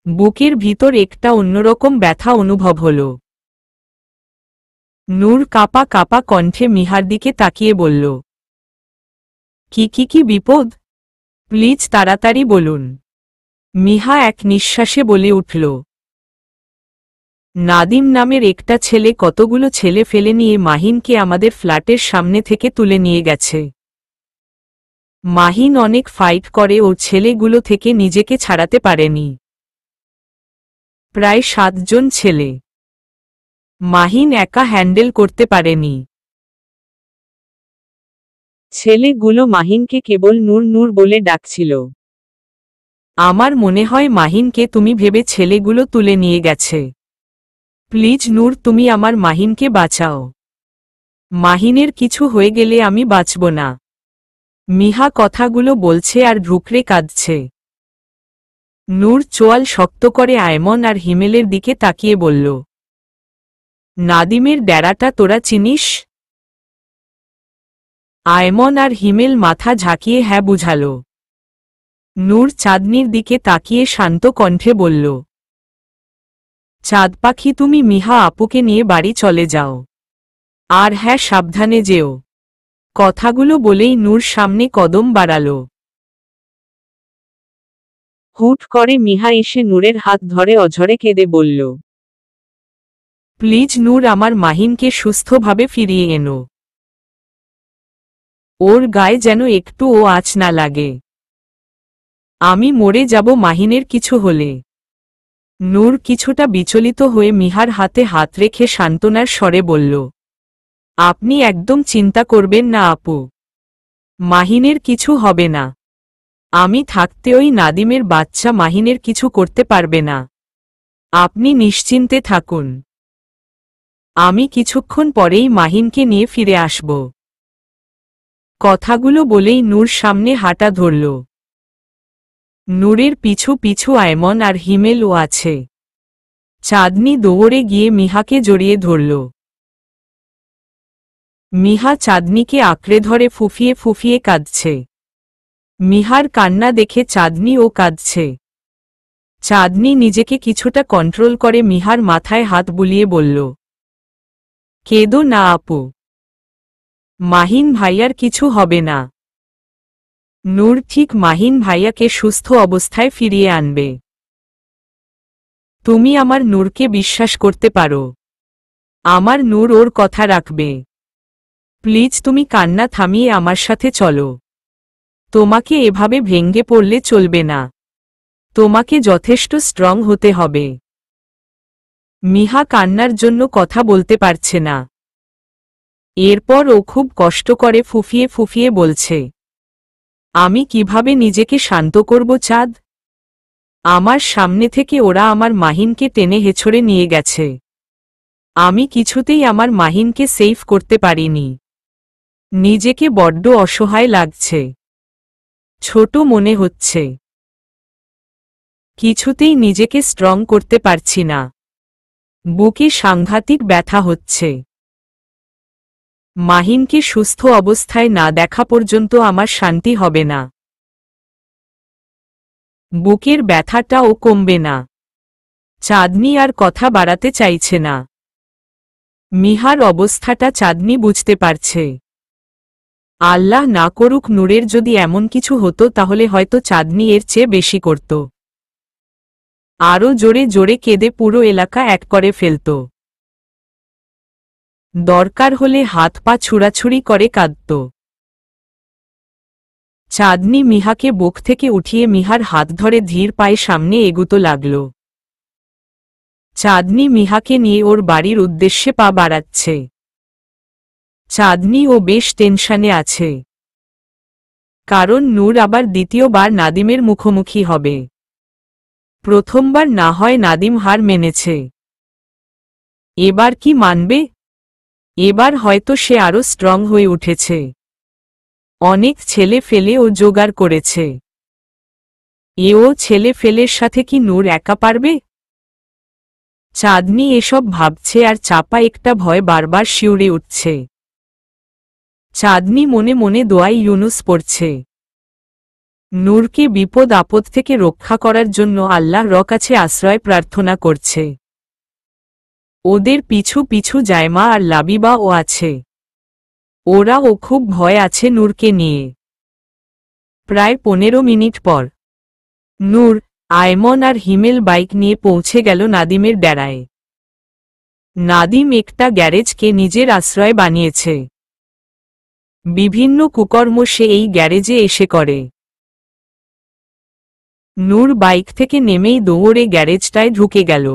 বুকের ভিতর একটা অন্যরকম ব্যথা অনুভব হল। নূর কাপা কাপা কণ্ঠে মিহার দিকে তাকিয়ে বলল, কি বিপদ? প্লিজ তাড়াতাড়ি বলুন। মিহা এক নিঃশ্বাসে বলে উঠল, নাদিম নামের একটা ছেলে কতগুলো ছেলে ফেলে নিয়ে মাহিনকে আমাদের ফ্ল্যাটের সামনে থেকে তুলে নিয়ে গেছে। মাহিন অনেক ফাইট করে ও ছেলেগুলো থেকে নিজেকে ছাড়াতে পারেনি। প্রায় 7 জন ছেলে। মাহিন একা হ্যান্ডেল করতে পারেনি। ছেলেগুলো মাহিনকে কেবল নূর নূর বলে ডাকছিল। আমার মনে হয় মাহিনকে তুমি ভেবে ছেলেগুলো তুলে নিয়ে গেছে। প্লিজ নূর, তুমি আমার মাহিনকে বাঁচাও। মাহিনের কিছু হয়ে গেলে আমি বাঁচব না। মিহা কথাগুলো বলছে আর ঢুকরে কাঁদছে। নূর চোয়াল শক্ত করে আয়মন আর হিমেলের দিকে তাকিয়ে বলল, নাদিমের ডেরাটা তোরা চিনিস? আয়মন আর হিমেল মাথা ঝাঁকিয়ে হ্যাঁ বুঝাল। নূর চাঁদনির দিকে তাকিয়ে শান্ত কণ্ঠে বলল, চাঁদ পাখি, তুমি মিহা আপুকে নিয়ে বাড়ি চলে যাও। আর হ্যাঁ, সাবধানে যেও। কথাগুলো বলেই নূর সামনে কদম বাড়াল। হুট করে মিহা এসে নূরের হাত ধরে অঝরে কেঁদে বলল, প্লিজ নূর, আমার মাহিনকে সুস্থভাবে ফিরিয়ে এনো। ওর গায়ে যেন একটুও আঁচ না লাগে। আমি মরে যাব মাহিনের কিছু হলে। নূর কিছুটা বিচলিত হয়ে মিহার হাতে হাত রেখে সান্ত্বনার স্বরে বলল, আপনি একদম চিন্তা করবেন না আপু। মাহিনের কিছু হবে না। আমি থাকতে ওই নাদিমের বাচ্চা মাহিনের কিছু করতে পারবে না। আপনি নিশ্চিন্তে থাকুন। আমি কিছুক্ষণ পরেই মাহিনকে নিয়ে ফিরে আসব। কথাগুলো বলেই নূর সামনে হাঁটা ধরল। নূরের পিছু পিছু আয়মন আর হিমেলও আছে। চাঁদনি দৌড়ে গিয়ে মিহাকে জড়িয়ে ধরল। মিহা চাঁদনিকে আঁকড়ে ধরে ফুফিয়ে ফুফিয়ে কাঁদছে। মিহার কান্না দেখে চাঁদনিও কাঁদছে। চাঁদনি নিজেকে কিছুটা কন্ট্রোল করে মিহার মাথায় হাত বুলিয়ে বলল, কেঁদো না আপু। মাহিন ভাইয়ার কিছু হবে না। নূর ঠিক মাহিন ভাইয়াকে সুস্থ অবস্থায় ফিরিয়ে আনবে। তুমি আমার নূরকে বিশ্বাস করতে পারো। আমার নূর ওর কথা রাখবে। প্লিজ তুমি কান্না থামিয়ে আমার সাথে চলো। তোমাকে এভাবে ভেঙ্গে পড়লে চলবে না। তোমাকে যথেষ্ট স্ট্রং হতে হবে। মিহা কান্নার জন্য কথা বলতে পারছে না। এরপর ও খুব কষ্ট করে ফুফিয়ে ফুফিয়ে বলছে, আমি কিভাবে নিজেকে শান্ত করব চাঁদ? আমার সামনে থেকে ওরা আমার মাহিনকে টেনে হেছড়ে নিয়ে গেছে। আমি কিছুতেই আমার মাহিনকে সেভ করতে পারিনি। নিজেকে বড্ড অসহায় লাগছে। ছোট মনে হচ্ছে। কিছুতেই নিজেকে স্ট্রং করতে পারছি না। বুকে সাংঘাতিক ব্যথা হচ্ছে। মাহিনকে সুস্থ অবস্থায় না দেখা পর্যন্ত আমার শান্তি হবে না। বুকের ব্যথাটাও কমবে না। চাঁদনি আর কথা বাড়াতে চাইছে না। মিহার অবস্থাটা চাঁদনি বুঝতে পারছে। আল্লাহ না করুক, নূরের যদি এমন কিছু হতো তাহলে হয়তো চাঁদনি এর চেয়ে বেশি করত। আরও জোরে জোরে কেঁদে পুরো এলাকা এক করে ফেলত। দরকার হলে হাত পা ছুড়াছুড়ি করে কাঁদত। চাঁদনি মিহাকে বুক থেকে উঠিয়ে মিহার হাত ধরে ধীর পায়ে সামনে এগুতো লাগল। চাঁদনি মিহাকে নিয়ে ওর বাড়ির উদ্দেশ্যে পা বাড়াচ্ছে। চাঁদনি ও বেশ টেনশনে আছে। কারণ নূর আবার দ্বিতীয়বার নাদিমের মুখোমুখি হবে। প্রথমবার না হয় নাদিম হার মেনেছে, এবার কি মানবে? এবার হয়তো সে আরো স্ট্রং হয়ে উঠেছে, অনেক ছেলে ফেলে ও জোগাড় করেছে। এও ছেলে ফেলের সাথে কি নূর একা পারবে? চাঁদনি এসব ভাবছে আর চাপা একটা ভয় বারবার শিউরে উঠছে। চাঁদনি মনে মনে দোয়াই ইউনুস পড়ছে, নূরকে বিপদ আপদ থেকে রক্ষা করার জন্য আল্লাহর কাছে আশ্রয় প্রার্থনা করছে। ওদের পিছু পিছু জায়মা আর লাবিবাও আছে, ওরাও খুব ভয় আছে নূরকে নিয়ে। প্রায় 15 মিনিট পর নূর, আয়মন আর হিমেল বাইক নিয়ে পৌঁছে গেল নাদিমের ডেরায়। নাদিম একটা গ্যারেজকে নিজের আশ্রয় বানিয়েছে। বিভিন্ন কুকর্ম সে এই গ্যারেজে এসে করে। নূর বাইক থেকে নেমেই দৌড়ে গ্যারেজটায় ঢুকে গেল।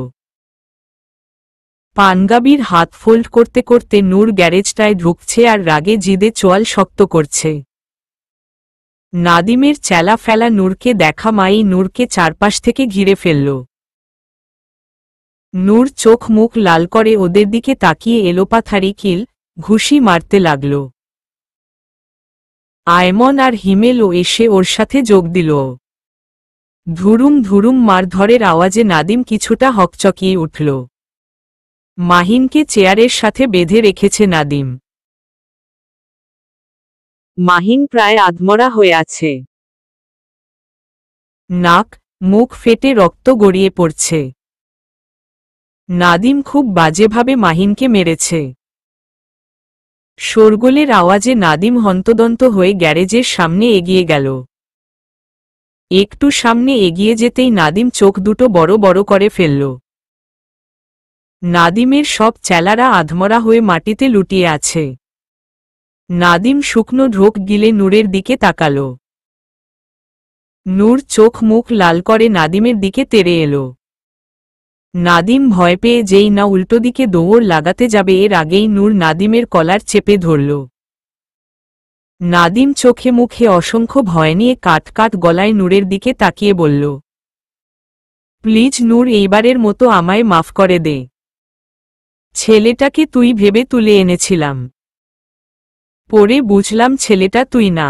পাঞ্জাবির হাত ফোল্ড করতে করতে নূর গ্যারেজটায় ঢুকছে আর রাগে জিদে চোয়াল শক্ত করছে। নাদিমের চেলা ফেলা নূরকে দেখা মাই নূরকে চারপাশ থেকে ঘিরে ফেলল। নূর চোখ মুখ লাল করে ওদের দিকে তাকিয়ে এলোপাথারি কিল ঘুষি মারতে লাগল। আয়মন আর হিমেলও এসে ওর সাথে যোগ দিল। ধুরুম ধুরুম মারধরের আওয়াজে নাদিম কিছুটা হকচকিয়ে উঠল। মাহিনকে চেয়ারের সাথে বেঁধে রেখেছে নাদিম। মাহিন প্রায় আধমরা হয়ে আছে, নাক মুখ ফেটে রক্ত গড়িয়ে পড়ছে। নাদিম খুব বাজেভাবে মাহিনকে মেরেছে। শোরগোলের আওয়াজে নাদিম হন্তদন্ত হয়ে গ্যারেজের সামনে এগিয়ে গেল। একটু সামনে এগিয়ে যেতেই নাদিম চোখ দুটো বড় বড় করে ফেলল। নাদিমের সব চেলারা আধমরা হয়ে মাটিতে লুটিয়ে আছে। নাদিম শুকনো ঢোক গিলে নূরের দিকে তাকাল। নূর চোখ মুখ লাল করে নাদিমের দিকে তেড়ে এলো। নাদিম ভয় পেয়ে যেই না উল্টো দিকে দৌড় লাগাতে যাবে এর আগেই নূর নাদিমের কলার চেপে ধরল। নাদিম চোখে মুখে অসংখ্য ভয় নিয়ে কাট কাট গলায় নূরের দিকে তাকিয়ে বলল, প্লিজ নূর, এইবারের মতো আমায় মাফ করে দে। ছেলেটাকে তুই ভেবে তুলে এনেছিলাম, পরে বুঝলাম ছেলেটা তুই না।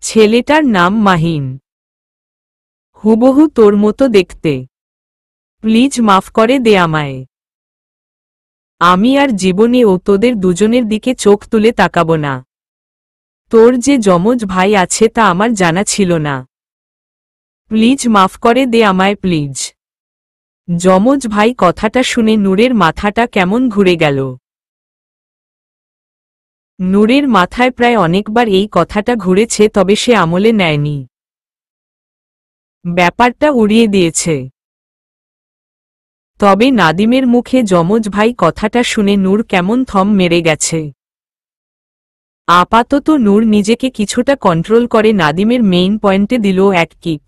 ছেলেটার নাম মাহিন, হুবহু তোর মতো দেখতে। প্লিজ মাফ করে দে আমায়। আমি আর জীবনে ও তোদের দুজনের দিকে চোখ তুলে তাকাবো না। তোর যে যমজ ভাই আছে তা আমার জানা ছিল না। প্লিজ মাফ করে দে আমায়, প্লিজ। যমজ ভাই কথাটা শুনে নূরের মাথাটা কেমন ঘুরে গেল। নূরের মাথায় প্রায় অনেকবার এই কথাটা ঘুরেছে, তবে সে আমলে নেয়নি। ব্যাপারটা উড়িয়ে দিয়েছে। তবে নাদিমের মুখে যমজ ভাই কথাটা শুনে নূর কেমন থম মেরে গেছে। আপাতত নূর নিজেকে কিছুটা কন্ট্রোল করে নাদিমের মেইন পয়েন্টে দিল এক কিক।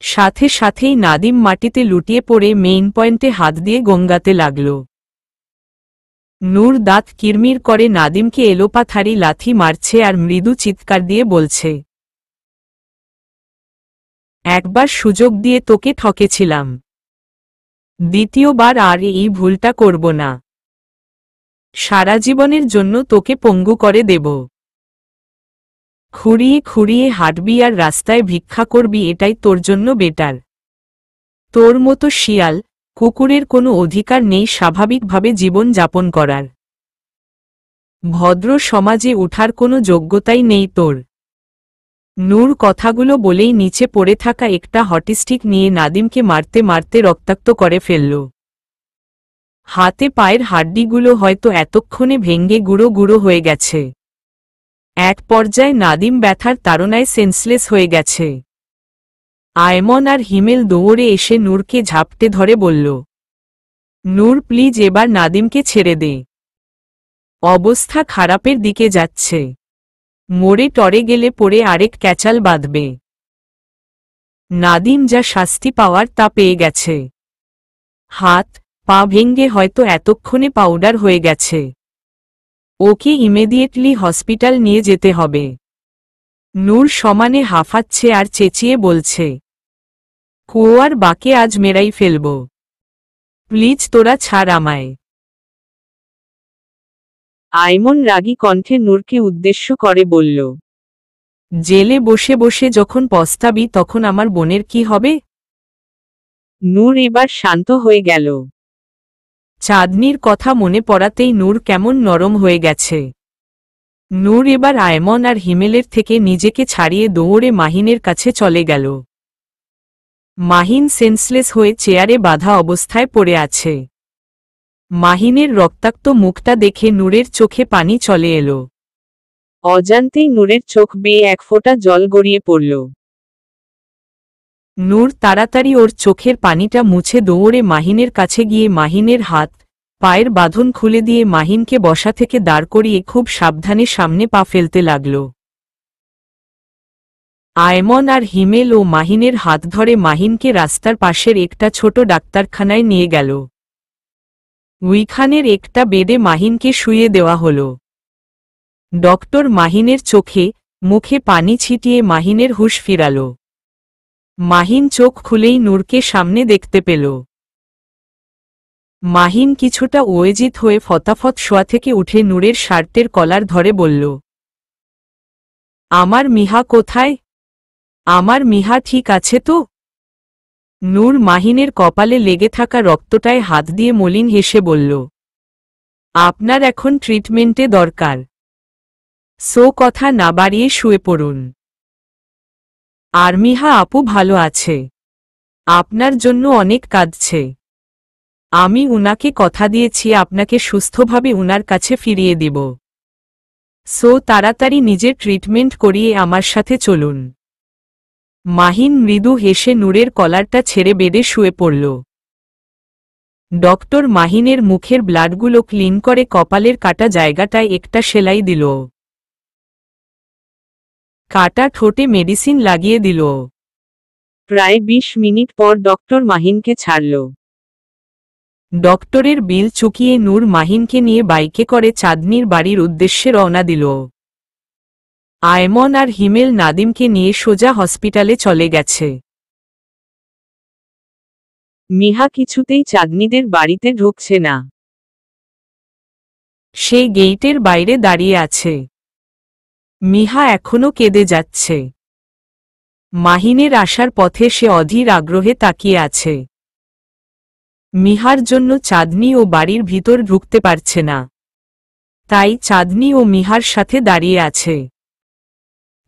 সাথে সাথেই নাদিম মাটিতে লুটিয়ে পড়ে মেইন পয়েন্টে হাত দিয়ে গঙ্গাতে লাগল। নূর দাঁত কিরমির করে নাদিমকে এলোপাথারি লাথি মারছে আর মৃদু চিৎকার দিয়ে বলছে, একবার সুযোগ দিয়ে তোকে ঠকেছিলাম, দ্বিতীয়বার আর এই ভুলটা করব না। সারা জীবনের জন্য তোকে পঙ্গু করে দেব। খুঁড়িয়ে খুঁড়িয়ে হাঁটবি আর রাস্তায় ভিক্ষা করবি, এটাই তোর জন্য বেটার। তোর মতো শিয়াল কুকুরের কোনো অধিকার নেই স্বাভাবিকভাবে জীবন যাপন করার। ভদ্র সমাজে ওঠার কোনো যোগ্যতাই নেই তোর। নূর কথাগুলো বলেই নিচে পড়ে থাকা একটা হটিস্টিক নিয়ে নাদিমকে মারতে মারতে রক্তাক্ত করে ফেলল। হাতে পায়ের হাড্ডিগুলো হয়তো এতক্ষণে ভেঙ্গে গুঁড়ো গুঁড়ো হয়ে গেছে। এক পর্যায়ে নাদিম ব্যথার তাড়নায় সেন্সলেস হয়ে গেছে। আয়মন আর হিমেল দৌড়ে এসে নূরকে ঝাপটে ধরে বলল, নূর প্লিজ এবার নাদিমকে ছেড়ে দে, অবস্থা খারাপের দিকে যাচ্ছে, মরে টরে গেলে পড়ে আরেক ক্যাচাল বাঁধবে। নাদিম যা শাস্তি পাওয়ার তা পেয়ে গেছে। হাত পা ভেঙ্গে হয়তো এতক্ষণে পাউডার হয়ে গেছে। ওকে ইমিডিয়েটলি হসপিটাল নিয়ে যেতে হবে। নূর সমানে হাঁফাচ্ছে আর চেঁচিয়ে বলছে, কুয়োর বাকে আজ মেরাই ফেলব। প্লিজ তোরা ছাড় আমায়। আয়মন রাগী কণ্ঠে নূরকে উদ্দেশ্য করে বলল, জেলে বসে বসে যখন পস্তাবি তখন আমার বোনের কি হবে? নূর এবার শান্ত হয়ে গেল। চাঁদনির কথা মনে পড়াতেই নূর কেমন নরম হয়ে গেছে। নূর এবার আয়মন আর হিমেলের থেকে নিজেকে ছাড়িয়ে দৌড়ে মাহিনের কাছে চলে গেল। মাহিন সেন্সলেস হয়ে চেয়ারে বাঁধা অবস্থায় পড়ে আছে। মাহিনের রক্তাক্ত মুখটা দেখে নূরের চোখে পানি চলে এলো। অজান্তেই নূরের চোখ বেয়ে এক ফোঁটা জল গড়িয়ে পড়ল। নূর তাড়াতাড়ি ওর চোখের পানিটা মুছে দৌড়ে মাহিনের কাছে গিয়ে মাহিনের হাত পায়ের বাঁধন খুলে দিয়ে মাহিনকে বসা থেকে দাঁড় করিয়ে খুব সাবধানে সামনে পা ফেলতে লাগল। আয়মন আর হিমেল ও মাহিনের হাত ধরে মাহিনকে রাস্তার পাশের একটা ছোট ডাক্তারখানায় নিয়ে গেল। উইখানের একটা বেডে মাহিনকে শুইয়ে দেওয়া হল। ডক্টর মাহিনের চোখে মুখে পানি ছিটিয়ে মাহিনের হুঁশ ফিরাল। মাহিন চোখ খুলেই নূরকে সামনে দেখতে পেল। মাহিন কিছুটা ওয়েজিত হয়ে ফতাফত শোয়া থেকে উঠে নূরের শার্টের কলার ধরে বলল, আমার মিহা কোথায়? আমার মিহা ঠিক আছে তো? নূর মাহিনের কপালে লেগে থাকা রক্তটায় হাত দিয়ে মলিন হেসে বলল, আপনার এখন ট্রিটমেন্টে দরকার। সো কথা না বাড়িয়ে শুয়ে পড়ুন। আর মিহা আপু ভালো আছে, আপনার জন্য অনেক কাঁদছে। আমি উনাকে কথা দিয়েছি আপনাকে সুস্থভাবে উনার কাছে ফিরিয়ে দিব। সো তাড়াতাড়ি নিজের ট্রিটমেন্ট করিয়ে আমার সাথে চলুন। মাহিন মৃদু হেসে নূরের কলারটা ছেড়ে বেডে শুয়ে পড়ল। ডক্টর মাহিনের মুখের ব্লাডগুলো ক্লিন করে কপালের কাটা জায়গাটায় একটা সেলাই দিল। কাটা ঠোঁটে মেডিসিন লাগিয়ে দিল। প্রায় 20 মিনিট পর ডক্টর মাহিনকে ছাড়ল। ডক্টরের বিল চুকিয়ে নূর মাহিনকে নিয়ে বাইকে করে চাঁদনির বাড়ির উদ্দেশ্যে রওনা দিল। আয়মন আর হিমেল নাদিমকে নিয়ে সোজা হসপিটালে চলে গেছে। মিহা কিছুতেই চাঁদনিদের বাড়িতে ঢুকছে না। সে গেইটের বাইরে দাঁড়িয়ে আছে। মিহা এখনো কেঁদে যাচ্ছে। মাহিনের আসার পথে সে অধীর আগ্রহে তাকিয়ে আছে। মিহার জন্য চাঁদনি ও বাড়ির ভিতর ঢুকতে পারছে না, তাই চাঁদনি ও মিহার সাথে দাঁড়িয়ে আছে।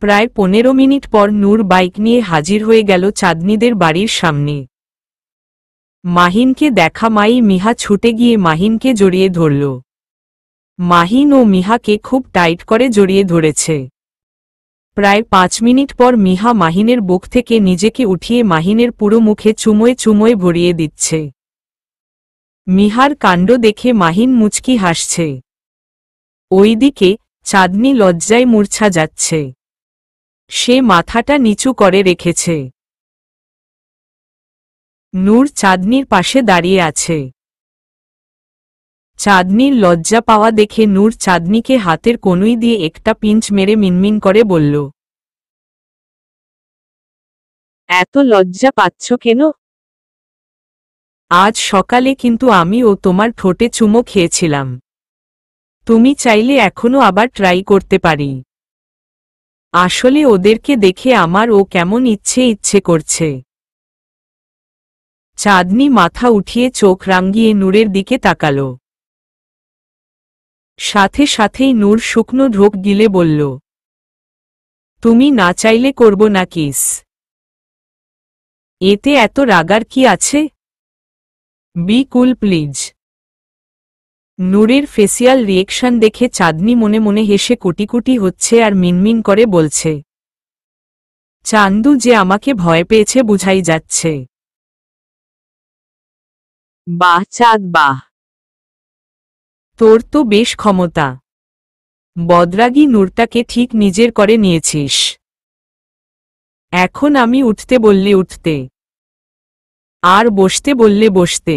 প্রায় 15 মিনিট পর নূর বাইক নিয়ে হাজির হয়ে গেল চাঁদনিদের বাড়ির সামনে। মাহিনকে দেখা মাই মিহা ছুটে গিয়ে মাহিনকে জড়িয়ে ধরল। মাহিন ও মিহাকে খুব টাইট করে জড়িয়ে ধরেছে। প্রায় 5 মিনিট পর মিহা মাহিনের বুক থেকে নিজেকে উঠিয়ে মাহিনের পুরো মুখে চুমোয় চুমোয় ভরিয়ে দিচ্ছে। মিহার কাণ্ড দেখে মাহিন মুচকি হাসছে। ওইদিকে চাঁদনি লজ্জায় মূর্ছা যাচ্ছে। সে মাথাটা নিচু করে রেখেছে। নূর চাঁদনির পাশে দাঁড়িয়ে আছে। চাঁদনির লজ্জা পাওয়া দেখে নূর চাঁদনিকে হাতের কনুই দিয়ে একটা পিঞ্চ মেরে মিনমিন করে বলল, এত লজ্জা পাচ্ছ কেন? আজ সকালে কিন্তু আমি ও তোমার ঠোঁটে চুমো খেয়েছিলাম। তুমি চাইলে এখনো আবার ট্রাই করতে পারি। আসলে ওদেরকে দেখে আমার ও কেমন ইচ্ছে ইচ্ছে করছে। চাঁদনি মাথা উঠিয়ে চোখ রাঙিয়ে নূরের দিকে তাকাল। সাথে সাথেই নূর শুকনো ঢোক গিলে বলল, তুমি না চাইলে করব না কিস। এতে এত রাগার কি আছে? B cool please. নূরের ফেসিয়াল রিয়েকশন দেখে চাঁদনি মনে মনে হেসে কুটি হচ্ছে আর মিনমিন করে বলছে, চান্দু যে আমাকে ভয় পেয়েছে বুঝাই যাচ্ছে। বাহ চাঁদ বাহ, তোর তো বেশ ক্ষমতা। বদরাগী নূরটাকে ঠিক নিজের করে নিয়েছিস। এখন আমি উঠতে বললে উঠতে, আর বসতে বললে বসতে।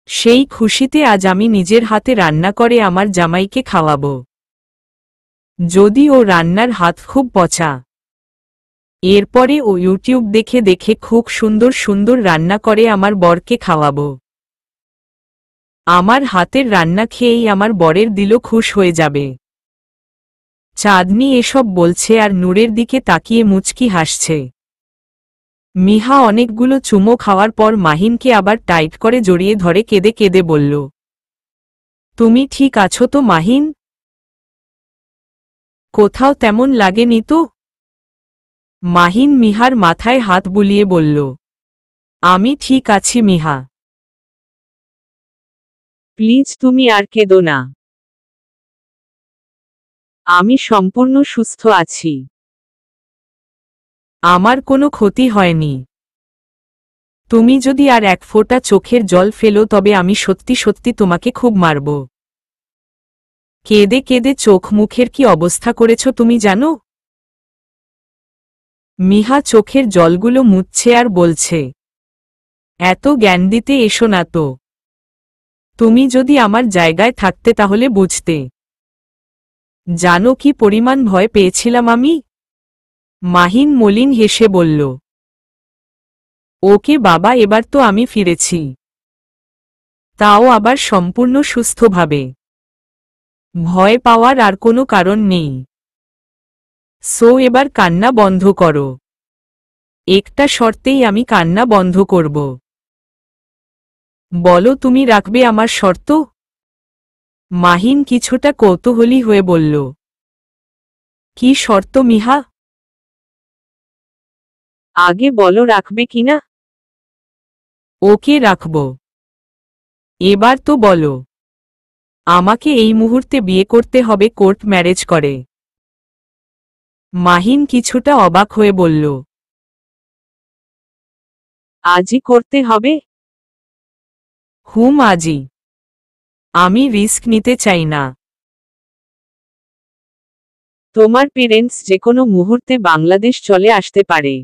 সেই খুশিতে আজ আমি নিজের হাতে রান্না করে আমার জামাইকে খাওয়াবো। যদি ও রান্নার হাত খুব পচা। এরপরে ও ইউটিউব দেখে দেখে খুব সুন্দর সুন্দর রান্না করে আমার বরকে খাওয়াবো। আমার হাতের রান্না খেয়েই আমার বরের দিলও খুশ হয়ে যাবে। চাঁদনি এসব বলছে আর নূরের দিকে তাকিয়ে মুচকি হাসছে। মিহা অনেকগুলো চুমো খাওয়ার পর মাহিনকে আবার টাইট করে জড়িয়ে ধরে কেঁদে কেঁদে বলল, তুমি ঠিক আছো তো মাহিন? কোথাও তেমন লাগেনি তো? মাহিন মিহার মাথায় হাত বুলিয়ে বলল, আমি ঠিক আছি মিহা। প্লিজ তুমি আর কেঁদো না। আমি সম্পূর্ণ সুস্থ আছি। আমার কোনো ক্ষতি হয়নি। তুমি যদি আর এক ফোঁটা চোখের জল ফেলো তবে আমি সত্যি সত্যি তোমাকে খুব মারব। কেঁদে কেঁদে চোখ মুখের কি অবস্থা করেছ তুমি জানো? মিহা চোখের জলগুলো মুছছে আর বলছে, এত জ্ঞান দিতে এসো না তো। তুমি যদি আমার জায়গায় থাকতে তাহলে বুঝতে। জানো কি পরিমাণ ভয় পেয়েছিলাম আমি? মাহিন মলিন হেসে বলল, ওকে বাবা, এবার তো আমি ফিরেছি, তাও আবার সম্পূর্ণ সুস্থভাবে। ভয় পাওয়ার আর কোনো কারণ নেই। সো এবার কান্না বন্ধ করো। একটা শর্তেই আমি কান্না বন্ধ করব। বলো তুমি রাখবে আমার শর্ত? মাহিন কিছুটা কৌতূহলী হয়ে বলল, কি শর্ত মিহা? আগে বলো রাখবে কিনা। ওকে রাখব। এবার তো বলো। আমাকে এই মুহূর্তে বিয়ে করতে হবে, কোর্ট ম্যারেজ করে। মাহিন কিছুটা অবাক হয়ে বলল, আজই করতে হবে? হুম আজই। আমি রিস্ক নিতে চাই না। তোমার পেরেন্টস যে কোনো মুহূর্তে বাংলাদেশ চলে আসতে পারে।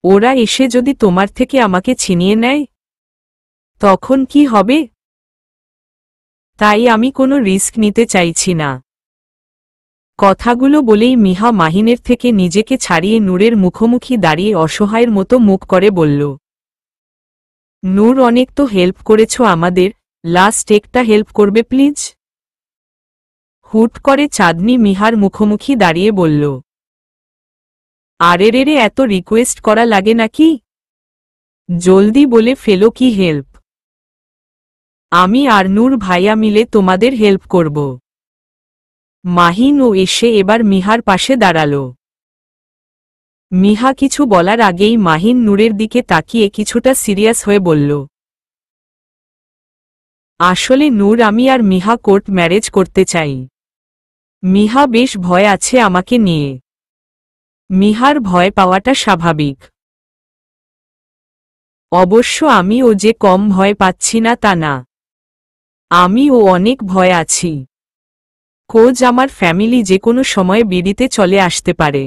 ওরা এসে যদি তোমার থেকে আমাকে ছিনিয়ে নেয় তখন কি হবে? তাই আমি কোনো রিস্ক নিতে চাইছি না। কথাগুলো বলেই মিহা মাহিনের থেকে নিজেকে ছাড়িয়ে নূরের মুখোমুখি দাঁড়িয়ে অসহায়ের মতো মুখ করে বলল, নূর, অনেক তো হেল্প করেছ আমাদের, লাস্ট একটা হেল্প করবে প্লিজ? হুট করে চাঁদনি মিহার মুখোমুখি দাঁড়িয়ে বলল, আরে রে রে, এত রিকোয়েস্ট করা লাগে নাকি? জলদি বলে ফেলো কি হেল্প। আমি আর নূর ভাইয়া মিলে তোমাদের হেল্প করব। মাহিন ও এসে এবার মিহার পাশে দাঁড়াল। মিহা কিছু বলার আগেই মাহিন নূরের দিকে তাকিয়ে কিছুটা সিরিয়াস হয়ে বলল, আসলে নূর, আমি আর মিহা কোর্ট ম্যারেজ করতে চাই। মিহা বেশ ভয় আছে আমাকে নিয়ে। মিহার ভয় পাওয়াটা স্বাভাবিক। অবশ্য আমি ও যে কম ভয় পাচ্ছি না তা না। আমি ও অনেক ভয় আছি। কোজ আমার ফ্যামিলি যে কোনো সময় বিড়িতে চলে আসতে পারে।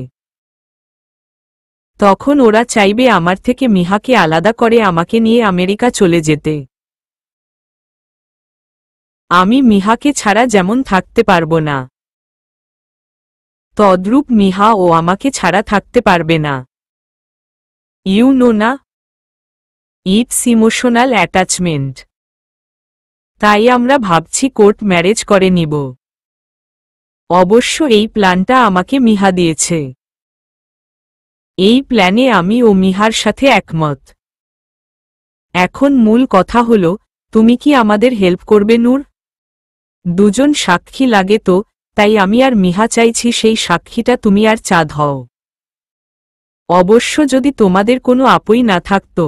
তখন ওরা চাইবে আমার থেকে মিহাকে আলাদা করে আমাকে নিয়ে আমেরিকা চলে যেতে। আমি মিহাকে ছাড়া যেমন থাকতে পারবো না, তদ্রূপ মিহা ও আমাকে ছাড়া থাকতে পারবে না। ইউ নো না, ইটস ইমোশনাল অ্যাটাচমেন্ট। তাই আমরা ভাবছি কোর্ট ম্যারেজ করে নিব। অবশ্য এই প্ল্যানটা আমাকে মিহা দিয়েছে। এই প্ল্যানে আমি ও মিহার সাথে একমত। এখন মূল কথা হল, তুমি কি আমাদের হেল্প করবে নূর? দুজন সাক্ষী লাগে তো, তাই আমি আর মিহা চাইছি সেই সাক্ষীটা তুমি আর চাঁদ হও। অবশ্য যদি তোমাদের কোনো আপই না থাকত।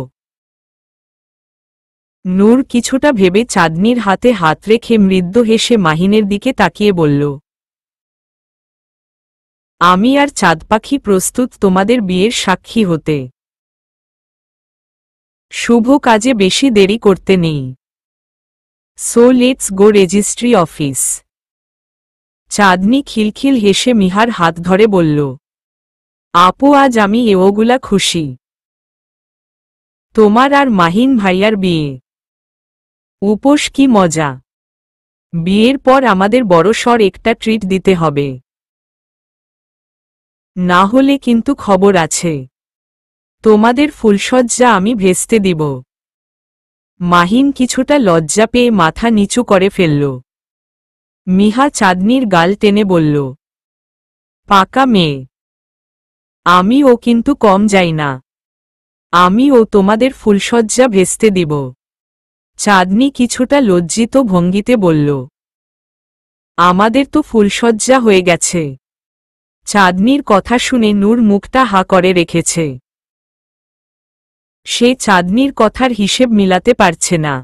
নূর কিছুটা ভেবে চাঁদনির হাতে হাত রেখে মৃদু হেসে মাহিনের দিকে তাকিয়ে বলল, আমি আর চাঁদ পাখি প্রস্তুত তোমাদের বিয়ের সাক্ষী হতে। শুভ কাজে বেশি দেরি করতে নেই। So let's go registry office. Chandni খিলখিল হেসে মিহার হাত ধরে বলল, আপু, আজ আমি ওগুলা খুশি। তোমার আর মাহিন ভাইয়ার বিয়ে। উপোস, কি মজা। বিয়ের পর আমাদের বড়সড় একটা ট্রিট দিতে হবে। না হলে কিন্তু খবর আছে। তোমাদের ফুলসজ্জা আমি ভেস্তে দিব। মাহিন কিছুটা লজ্জা পেয়ে মাথা নিচু করে ফেলল। মিহা চাঁদনির গাল টেনে বলল, পাকা মেয়ে। আমি ও কিন্তু কম যাই না। আমি ও তোমাদের ফুলসজ্জা ভেস্তে দিব। চাঁদনি কিছুটা লজ্জিত ভঙ্গিতে বলল, আমাদের তো ফুলসজ্জা হয়ে গেছে। চাঁদনির কথা শুনে নূর মুখটা হা করে রেখেছে। সে চাঁদনির কথার হিসেব মিলাতে পারছে না।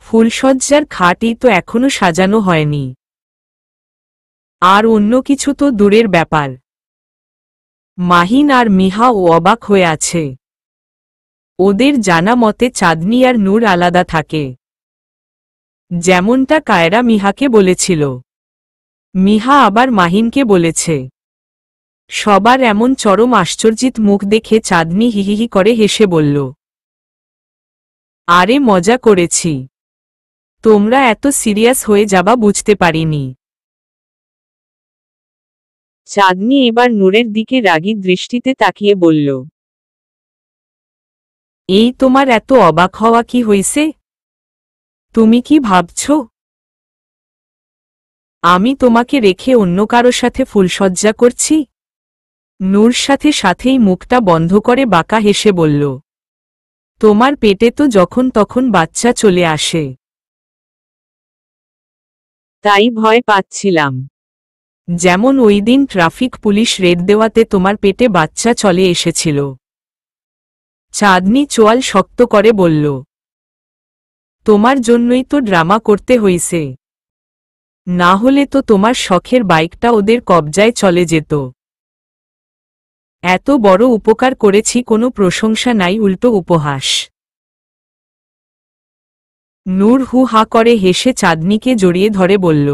ফুলসজ্জার খাটই তো এখনো সাজানো হয়নি, আর অন্য কিছু তো দূরের ব্যাপার। মাহিন আর মিহাও অবাক হয়ে আছে। ওদের জানা মতে চাঁদনি আর নূর আলাদা থাকে, যেমনটা কায়রা মিহাকে বলেছিল। মিহা আবার মাহিনকে বলেছে। সবার এমন চরম আশ্চর্যিত মুখ দেখে চাঁদনি হিহিহি করে হেসে বলল, আরে মজা করেছি, তোমরা এত সিরিয়াস হয়ে যাবা বুঝতে পারিনি। চাঁদনি এবার নূরের দিকে রাগী দৃষ্টিতে তাকিয়ে বলল, এই তোমার এত অবাক হওয়া কি হইছে? তুমি কি ভাবছ আমি তোমাকে রেখে অন্য কারো সাথে ফুলসজ্জা করছি? নূর সাথেই মুখটা বন্ধ করে বাঁকা হেসে বলল, তোমার পেটে তো যখন তখন বাচ্চা চলে আসে। তাই ভয় পাচ্ছিলাম। যেমন ওই দিন ট্রাফিক পুলিশ রেড দেওয়াতে তোমার পেটে বাচ্চা চলে এসেছিল। চাঁদনি চোয়াল শক্ত করে বলল, তোমার জন্যই তো ড্রামা করতে হইছে, না হলে তো তোমার শখের বাইকটা ওদের কবজায় চলে যেত। এত বড় উপকার করেছি, কোনো প্রশংসা নাই, উল্টো উপহাস। নূর হু হা করে হেসে চাঁদনিকে জড়িয়ে ধরে বলল,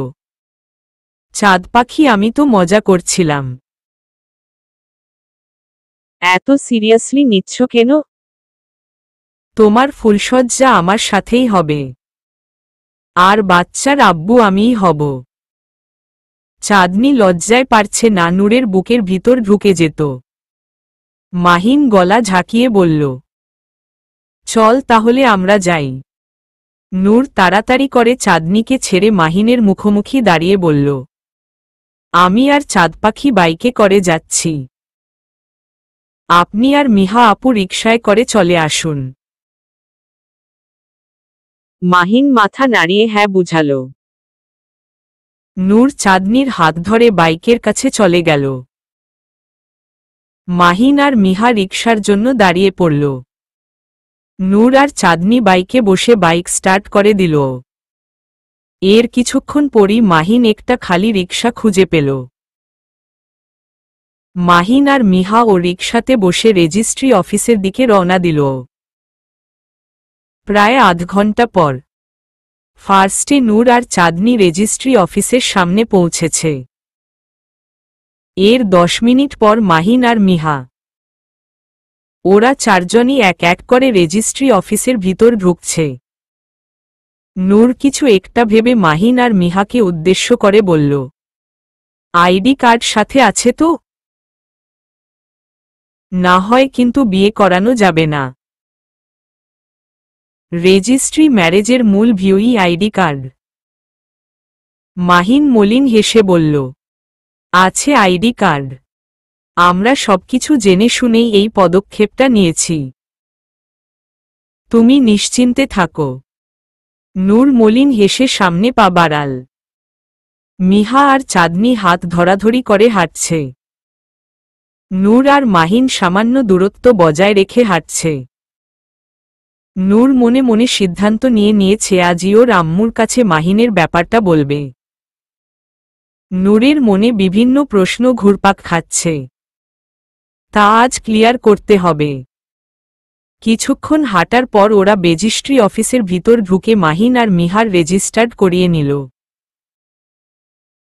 চাঁদ পাখি আমি তো মজা করছিলাম। এত সিরিয়াসলি নিচ্ছ কেন? তোমার ফুলসজ্জা আমার সাথেই হবে, আর বাচ্চার আব্বু আমিই হব। চাঁদনি লজ্জায় পারছে না নূরের বুকের ভিতর ঢুকে যেত। মাহিন গলা ঝাঁকিয়ে বলল, চল তাহলে আমরা যাই। নূর তাড়াতাড়ি করে চাঁদনিকে ছেড়ে মাহিনের মুখোমুখি দাঁড়িয়ে বলল, আমি আর চাঁদ পাখি বাইকে করে যাচ্ছি, আপনি আর মিহা আপু রিকশায় করে চলে আসুন। মাহিন মাথা নাড়িয়ে হ্যাঁ বুঝাল। নূর চাঁদনির হাত ধরে বাইকের কাছে চলে গেল। মাহিন আর মিহা রিকশার জন্য দাঁড়িয়ে পড়ল। নূর আর চাঁদনি বাইকে বসে বাইক স্টার্ট করে দিল। এর কিছুক্ষণ পরই মাহিন একটা খালি রিকশা খুঁজে পেল। মাহিন আর মিহা ও রিকশাতে বসে রেজিস্ট্রি অফিসের দিকে রওনা দিল। প্রায় আধ ঘন্টা পর ফার্স্টে নূর আর চাঁদনি রেজিস্ট্রি অফিসের সামনে পৌঁছেছে। এর 10 মিনিট পর মাহিন আর মিহা। ওরা চারজনই এক এক করে রেজিস্ট্রি অফিসের ভিতর ঢুকছে। নূর কিছু একটা ভেবে মাহিন আর মিহাকে উদ্দেশ্য করে বলল, আইডি কার্ড সাথে আছে তো? না হয় কিন্তু বিয়ে করানো যাবে না। রেজিস্ট্রি ম্যারেজের মূল ভিউই আইডি কার্ড। মাহিন মলিন হেসে বলল, আছে আইডি কার্ড। আমরা সবকিছু জেনে শুনেই এই পদক্ষেপটা নিয়েছি। তুমি নিশ্চিন্তে থাকো। নূর মলিন হেসে সামনে পা বাড়াল। মিহা আর চাঁদনি হাত ধরাধরি করে হাঁটছে। নূর আর মাহিন সামান্য দূরত্ব বজায় রেখে হাঁটছে। নূর মনে মনে সিদ্ধান্ত নিয়েছে আজই ওর আম্মুর কাছে মাহিনের ব্যাপারটা বলবে। নূরের মনে বিভিন্ন প্রশ্ন ঘুরপাক খাচ্ছে, তা আজ ক্লিয়ার করতে হবে। কিছুক্ষণ হাঁটার পর ওরা রেজিস্ট্রি অফিসের ভিতর ঢুকে মাহিন আর মিহার রেজিস্টার্ড করিয়ে নিল।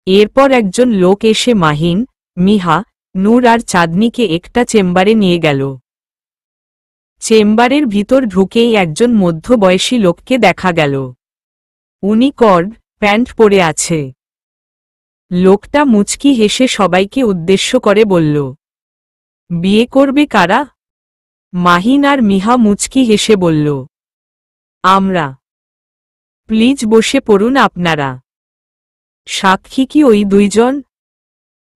এরপর একজন লোক এসে মাহিন, মিহা, নূর আর চাঁদনিকে একটা চেম্বারে নিয়ে গেল। চেম্বারের ভিতর ঢুকেই একজন মধ্যবয়সী লোককে দেখা গেল। উনি কর্ড প্যান্ট পরে আছে। লোকটা মুচকি হেসে সবাইকে উদ্দেশ্য করে বলল, বিয়ে করবে কারা? মাহিন আর মিহা মুচকি হেসে বলল, আমরা। প্লিজ বসে পড়ুন আপনারা। সাক্ষী কি ওই দুইজন?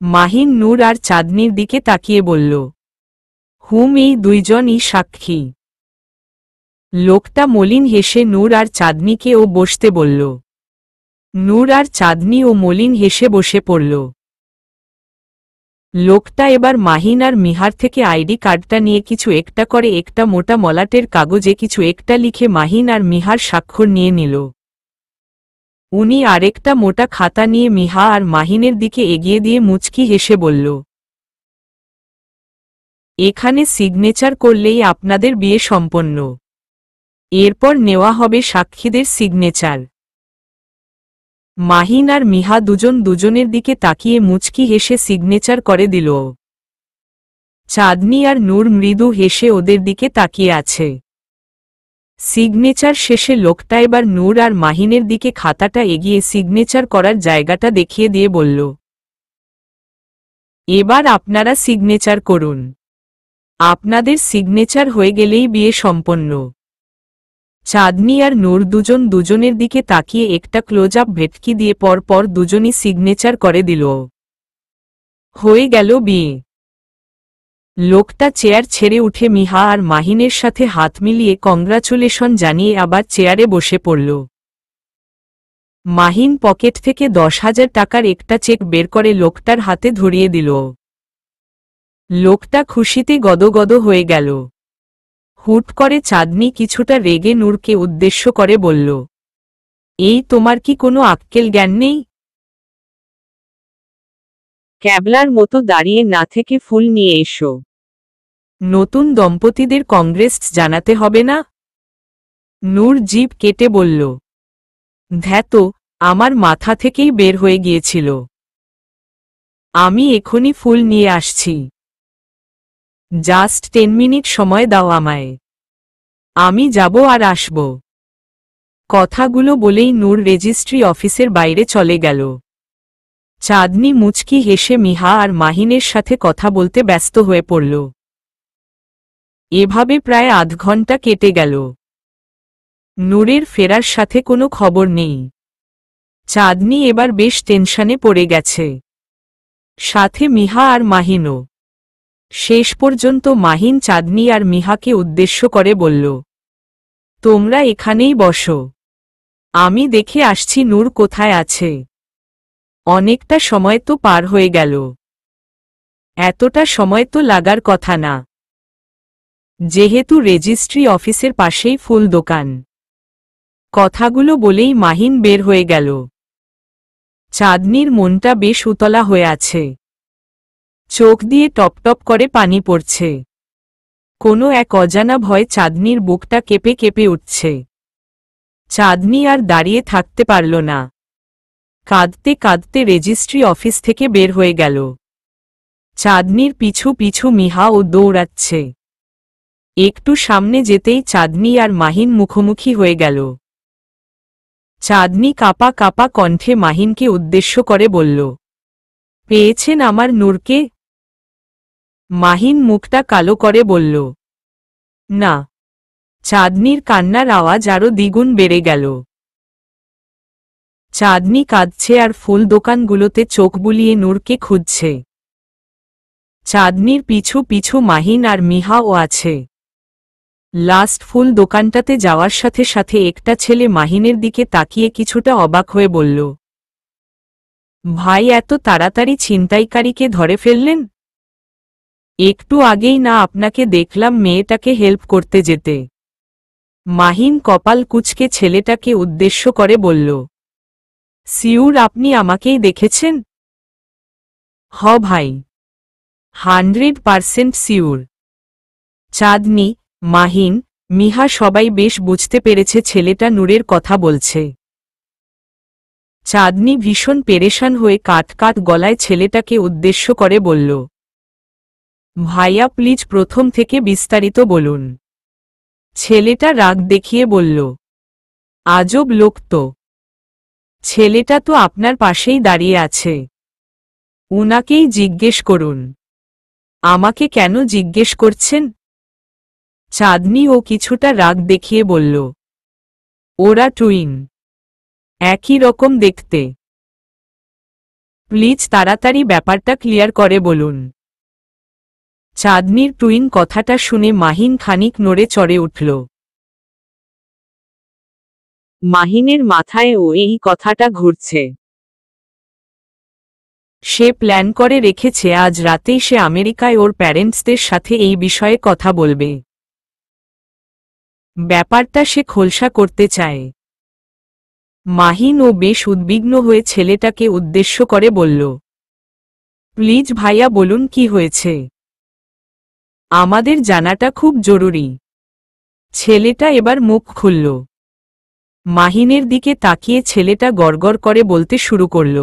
মাহিন নূর আর চাঁদনির দিকে তাকিয়ে বলল, এই দুইজনই সাক্ষী। লোকটা মলিন হেসে নূর আর চাঁদনিকে ও বসতে বলল। নূর আর চাঁদনি ও মলিন হেসে বসে পড়ল। লোকটা এবার মাহিন আর মিহার থেকে আইডি কার্ডটা নিয়ে কিছু একটা করে একটা মোটা মলাটের কাগজে কিছু একটা লিখে মাহিন আর মিহার স্বাক্ষর নিয়ে নিল। উনি আরেকটা মোটা খাতা নিয়ে মিহা আর মাহিনের দিকে এগিয়ে দিয়ে মুচকি হেসে বলল, এখানে সিগনেচার করলেই আপনাদের বিয়ে সম্পন্ন। এরপর নেওয়া হবে সাক্ষীদের সিগনেচার। মাহিন আর মিহা দুজন দুজনের দিকে তাকিয়ে মুচকি হেসে সিগনেচার করে দিল। চাঁদনি আর নূর মৃদু হেসে ওদের দিকে তাকিয়ে আছে। সিগনেচার শেষে লোকটা এবার নূর আর মাহিনের দিকে খাতাটা এগিয়ে সিগনেচার করার জায়গাটা দেখিয়ে দিয়ে বলল, এবার আপনারা সিগনেচার করুন। আপনাদের সিগনেচার হয়ে গেলেই বিয়ে সম্পন্ন। চাঁদনি আর নূর দুজন দুজনের দিকে তাকিয়ে একটা ক্লোজ আপ ভেটকি দিয়ে পরপর দুজনই সিগনেচার করে দিল। হয়ে গেল বিয়ে। লোকটা চেয়ার ছেড়ে উঠে মিহা আর মাহিনের সাথে হাত মিলিয়ে কংগ্রাচুলেশন জানিয়ে আবার চেয়ারে বসে পড়ল। মাহিন পকেট থেকে 10,000 টাকার একটা চেক বের করে লোকটার হাতে ধরিয়ে দিল। লোকটা খুশিতে গদগদ হয়ে গেল। হুট করে চাঁদনি কিছুটা রেগে নূরকে উদ্দেশ্য করে বলল, এই তোমার কি কোনো আক্কেল জ্ঞান নেই? ক্যাবলার মতো দাঁড়িয়ে না থেকে ফুল নিয়ে এসো। নতুন দম্পতিদের কংগ্রেস জানাতে হবে না? নূর জিভ কেটে বলল, ধ্যাতো, আমার মাথা থেকেই বের হয়ে গিয়েছিল। আমি এখনই ফুল নিয়ে আসছি। জাস্ট 10 মিনিট সময় দাও আমায়। আমি যাব আর আসব। কথাগুলো বলেই নূর রেজিস্ট্রি অফিসের বাইরে চলে গেল। চাঁদনি মুচকি হেসে মিহা আর মাহিনের সাথে কথা বলতে ব্যস্ত হয়ে পড়ল। এভাবে প্রায় আধ ঘন্টা কেটে গেল। নূরের ফেরার সাথে কোনো খবর নেই। চাঁদনি এবার বেশ টেনশনে পড়ে গেছে। সাথে মিহা আর মাহিনও। শেষ পর্যন্ত মাহিন চাঁদনি আর মিহাকে উদ্দেশ্য করে বলল, তোমরা এখানেই বসো। আমি দেখে আসছি নূর কোথায় আছে। অনেকটা সময় তো পার হয়ে গেল। এতটা সময় তো লাগার কথা না, যেহেতু রেজিস্ট্রি অফিসের পাশেই ফুল দোকান। কথাগুলো বলেই মাহিন বের হয়ে গেল। চাঁদনির মনটা বেশ উতলা হয়ে আছে। চোখ দিয়ে টপটপ করে পানি পড়ছে। কোনো এক অজানা ভয় চাঁদনির বুকটা কেঁপে কেঁপে উঠছে। চাঁদনি আর দাঁড়িয়ে থাকতে পারল না। কাঁদতে কাঁদতে রেজিস্ট্রি অফিস থেকে বের হয়ে গেল। চাঁদনির পিছু পিছু মিহাও দৌড়াচ্ছে। একটু সামনে যেতেই চাঁদনি আর মাহিন মুখোমুখি হয়ে গেল। চাঁদনি কাঁপা কাঁপা কণ্ঠে মাহিনকে উদ্দেশ্য করে বলল, পেয়েছেন আমার নূরকে? মাহিন মুখটা কালো করে বলল, না। চাঁদনির কান্নার আওয়াজ আরো দ্বিগুণ বেড়ে গেল। চাঁদনি কাঁদছে আর ফুল দোকানগুলোতে চোখ বুলিয়ে নূরকে খুঁজছে। চাঁদনির পিছু পিছু মাহিন আর মিহাও আছে। লাস্ট ফুল দোকানটাতে যাওয়ার সাথে সাথে একটা ছেলে মাহিনের দিকে তাকিয়ে কিছুটা অবাক হয়ে বলল, ভাই এত তাড়াতাড়ি ছিনতাইকারীকে ধরে ফেললেন? একটু আগেই না আপনাকে দেখলাম মেয়েটাকে হেল্প করতে যেতে। মাহিন কপাল কুঁচকে ছেলেটাকে উদ্দেশ্য করে বলল, সিউর আপনি আমাকেই দেখেছেন? হ ভাই, 100% সিউর। চাঁদনি, মাহিন, মিহা সবাই বেশ বুঝতে পেরেছে ছেলেটা নূরের কথা বলছে। চাঁদনি ভীষণ পেরেশান হয়ে কাট কাট গলায় ছেলেটাকে উদ্দেশ্য করে বলল, ভাইয়া প্লিজ প্রথম থেকে বিস্তারিত বলুন। ছেলেটা রাগ দেখিয়ে বলল, আজব লোক তো। ছেলেটা তো আপনার পাশেই দাঁড়িয়ে আছে। উনাকেই জিজ্ঞেস করুন। আমাকে কেন জিজ্ঞেস করছেন? চাঁদনি ও কিছুটা রাগ দেখিয়ে বলল, ওরা টুইন, একই রকম দেখতে। প্লিজ তাড়াতাড়ি ব্যাপারটা ক্লিয়ার করে বলুন। চাঁদনির টুইন কথাটা শুনে মাহিন খানিক নড়ে চড়ে উঠল। মাহিনের মাথায় ও এই কথাটা ঘুরছে। সে প্ল্যান করে রেখেছে আজ রাতেই সে আমেরিকায় ওর প্যারেন্টসদের সাথে এই বিষয়ে কথা বলবে। ব্যাপারটা সে খোলসা করতে চায়। মাহিন ও বেশ উদ্বিগ্ন হয়ে ছেলেটাকে উদ্দেশ্য করে বলল, প্লিজ ভাইয়া বলুন কি হয়েছে। আমাদের জানাটা খুব জরুরি। ছেলেটা এবার মুখ খুলল। মাহিনের দিকে তাকিয়ে ছেলেটা গড়গড় করে বলতে শুরু করল,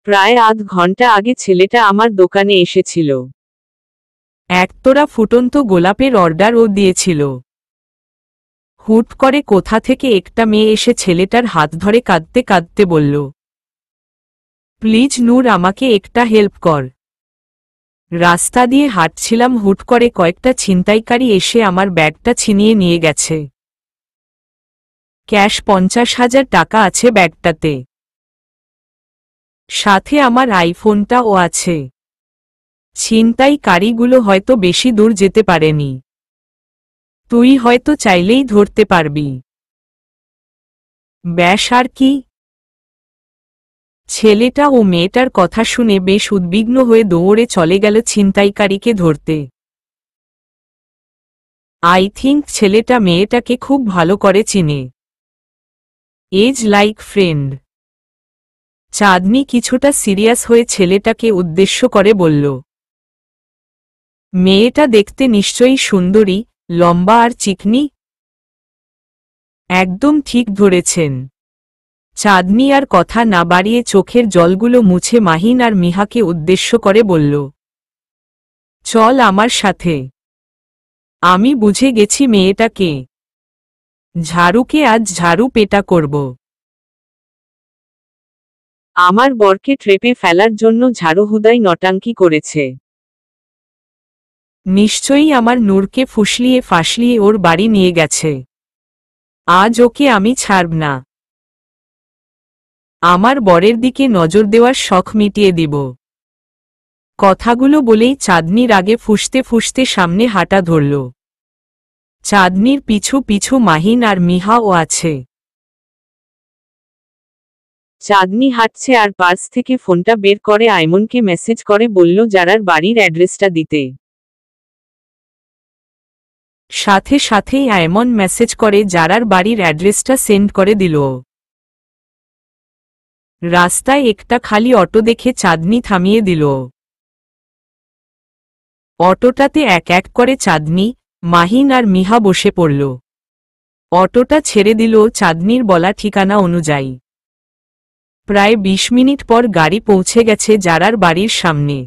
প্রায় আধ ঘন্টা আগে ছেলেটা আমার দোকানে এসেছিল। একতোড়া ফুটন্ত গোলাপের অর্ডারও দিয়েছিল। হুট করে কোথা থেকে একটা মেয়ে এসে ছেলেটার হাত ধরে কাঁদতে কাঁদতে বলল, প্লিজ নূর আমাকে একটা হেল্প কর। রাস্তা দিয়ে হাঁটছিলাম, হুট করে কয়েকটা ছিনতাইকারী এসে আমার ব্যাগটা ছিনিয়ে নিয়ে গেছে। ক্যাশ 50,000 টাকা আছে ব্যাগটাতে। সাথে আমার আইফোনটাও আছে। ছিনতাইকারীগুলো হয়তো বেশি দূর যেতে পারেনি। তুই হয়তো চাইলেই ধরতে পারবি। ব্যাস আর কি? ছেলেটা ও মেয়েটার কথা শুনে বেশ উদ্বিগ্ন হয়ে দৌড়ে চলে গেল ছিনতাইকারীকে ধরতে। আই থিঙ্ক ছেলেটা মেয়েটাকে খুব ভালো করে চিনে। As like friend. চাঁদনি কিছুটা সিরিয়াস হয়ে ছেলেটাকে উদ্দেশ্য করে বলল, মেয়েটা দেখতে নিশ্চয়ই সুন্দরী, লম্বা আর চিকনি। একদম ঠিক ধরেছেন। চাঁদনি আর কথা না বাড়িয়ে চোখের জলগুলো মুছে মাহিন আর মিহাকে উদ্দেশ্য করে বলল, চল আমার সাথে। আমি বুঝে গেছি মেয়েটাকে। ঝাড়ুকে আজ ঝাড়ু পেটা করব। আমার বরকে ট্রেপে ফেলার জন্য ঝাড়ুহুদাই নটাঙ্কি করেছে। নিশ্চয়ই আমার নূরকে ফুসলিয়ে ফাসলিয়ে ওর বাড়ি নিয়ে গেছে। আজ ওকে আমি ছাড়ব না। আমার বরের দিকে নজর দেওয়ার শখ মিটিয়ে দিব। কথাগুলো বলেই চাঁদনির আগে ফুসতে ফুসতে সামনে হাঁটা ধরল। চাঁদনির পিছু পিছু মাহিন আর মিহাও আছে। চাঁদনি হাঁটছে আর পার্স থেকে ফোনটা বের করে আইমনকে মেসেজ করে বলল যারার বাড়ির অ্যাড্রেসটা দিতে। সাথে সাথেই আয়মন মেসেজ করে যারার বাড়ির অ্যাড্রেসটা সেন্ড করে দিল। রাস্তায় একটা খালি অটো দেখে চাঁদনি থামিয়ে দিল। অটোটাতে এক এক করে চাঁদনি, মাহিন আর মিহা বসে পড়ল। অটোটা ছেড়ে দিল চাঁদনির বলা ঠিকানা অনুযায়ী। প্রায় 20 মিনিট পর গাড়ি পৌঁছে গেছে যারার বাড়ির সামনে।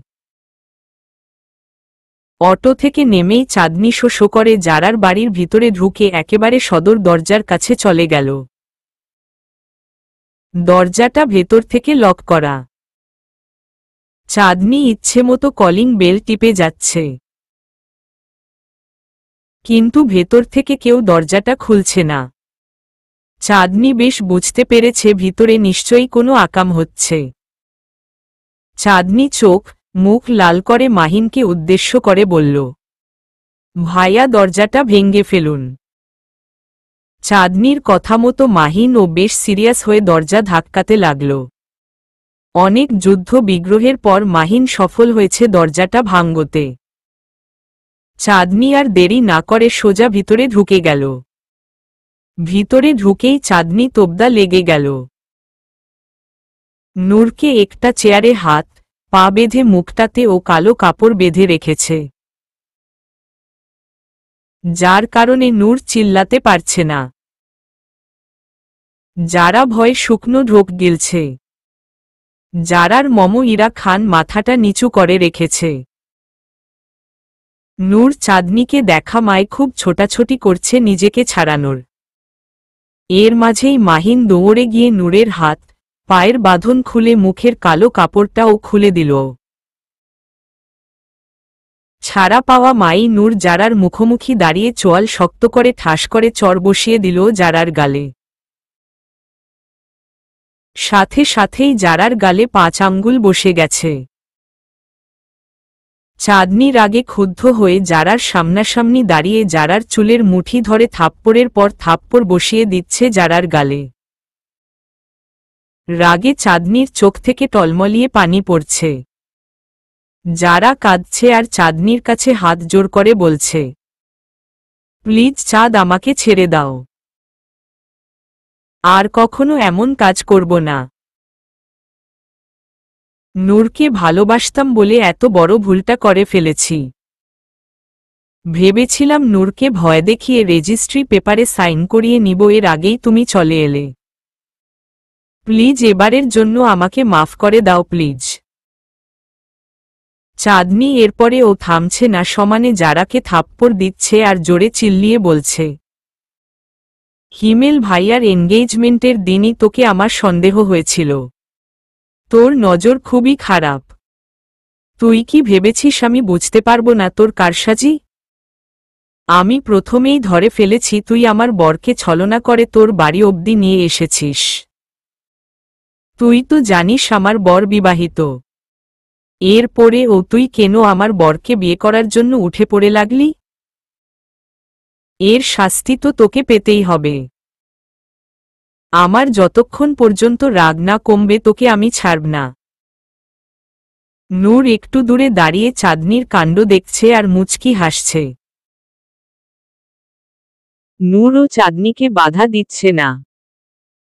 অটো থেকে নেমেই চাঁদনি শো করে যারার বাড়ির ভিতরে ঢুকে একেবারে সদর দরজার কাছে চলে গেল। দরজাটা ভেতর থেকে লক করা। চাঁদনি ইচ্ছেমতো কলিং বেল টিপে যাচ্ছে, কিন্তু ভেতর থেকে কেউ দরজাটা খুলছে না। চাঁদনি বেশ বুঝতে পেরেছে ভিতরে নিশ্চয়ই কোনো আকাম হচ্ছে। চাঁদনি চোখ মুখ লাল করে মাহিনকে উদ্দেশ্য করে বলল, ভাইয়া দরজাটা ভেঙে ফেলুন। চাঁদনির কথা মতো মাহিন ও বেশ সিরিয়াস হয়ে দরজা ধাক্কাতে লাগল। অনেক যুদ্ধ বিগ্রহের পর মাহিন সফল হয়েছে দরজাটা ভাঙতে। চাঁদনি আর দেরি না করে সোজা ভিতরে ঢুকে গেল। ভিতরে ঢুকেই চাঁদনি তোবদা লেগে গেল। নূরকে একটা চেয়ারে হাত পা বেঁধে মুখটাতে ও কালো কাপড় বেঁধে রেখেছে, যার কারণে নূর চিল্লাতে পারছে না। যারা ভয়ে শুকনো ঢোক গিলছে। যারার মম ইরা খান মাথাটা নিচু করে রেখেছে। নূর চাঁদনিকে দেখা মায় খুব ছোটাছুটি করছে নিজেকে ছাড়ানোর। এর মাঝেই মাহিন দৌড়ে গিয়ে নূরের হাত পায়ের বাঁধন খুলে মুখের কালো কাপড়টাও খুলে দিল। ছাড়া পাওয়া মাই নূর জারার মুখোমুখি দাঁড়িয়ে চোয়াল শক্ত করে ঠাস করে চর বসিয়ে দিল জারার গালে। সাথে সাথেই জারার গালে 5 আঙ্গুল বসে গেছে। চাঁদনি রাগে ক্ষুব্ধ হয়ে জারার সামনাসামনি দাঁড়িয়ে জারার চুলের মুঠি ধরে থাপ্পড়ের পর থাপ্পড় বসিয়ে দিচ্ছে জারার গালে। রাগে চাঁদনির চোখ থেকে টলমলিয়ে পানি পড়ছে। জারা কাঁদছে আর চাঁদনির কাছে হাত জোর করে বলছে, প্লিজ চাঁদ, আমাকে ছেড়ে দাও। আর কখনো এমন কাজ করব না। নূরকে ভালোবাসতাম বলে এত বড় ভুলটা করে ফেলেছি। ভেবেছিলাম নূরকে ভয় দেখিয়ে রেজিস্ট্রি পেপারে সাইন করিয়ে নিব, এর আগেই তুমি চলে এলে। প্লিজ এবারের জন্য আমাকে মাফ করে দাও প্লিজ। চাঁদনি এরপরে ও থামছে না, সমানে জারাকে থাপ্পড় দিচ্ছে আর জোরে চিল্লিয়ে বলছে, হিমেল ভাইয়ার এনগেজমেন্টের দিনই তোকে আমার সন্দেহ হয়েছিল। তোর নজর খুবই খারাপ। তুই কি ভেবেছিস আমি বুঝতে পারবো না তোর কারসাজি? আমি প্রথমেই ধরে ফেলেছি তুই আমার বরকে ছলনা করে তোর বাড়ি অবধি নিয়ে এসেছিস। তুই তো জানিস আমার বর বিবাহিত। এরপরে ও তুই কেন আমার বরকে বিয়ে করার জন্য উঠে পড়ে লাগলি? এর শাস্তি তো তোকে পেতেই হবে। আমার যতক্ষণ পর্যন্ত রাগ না কমবে তোকে আমি ছাড়ব না। নূর একটু দূরে দাঁড়িয়ে চাঁদনির কাণ্ড দেখছে আর মুচকি হাসছে। নূরও চাঁদনিকে বাধা দিচ্ছে না।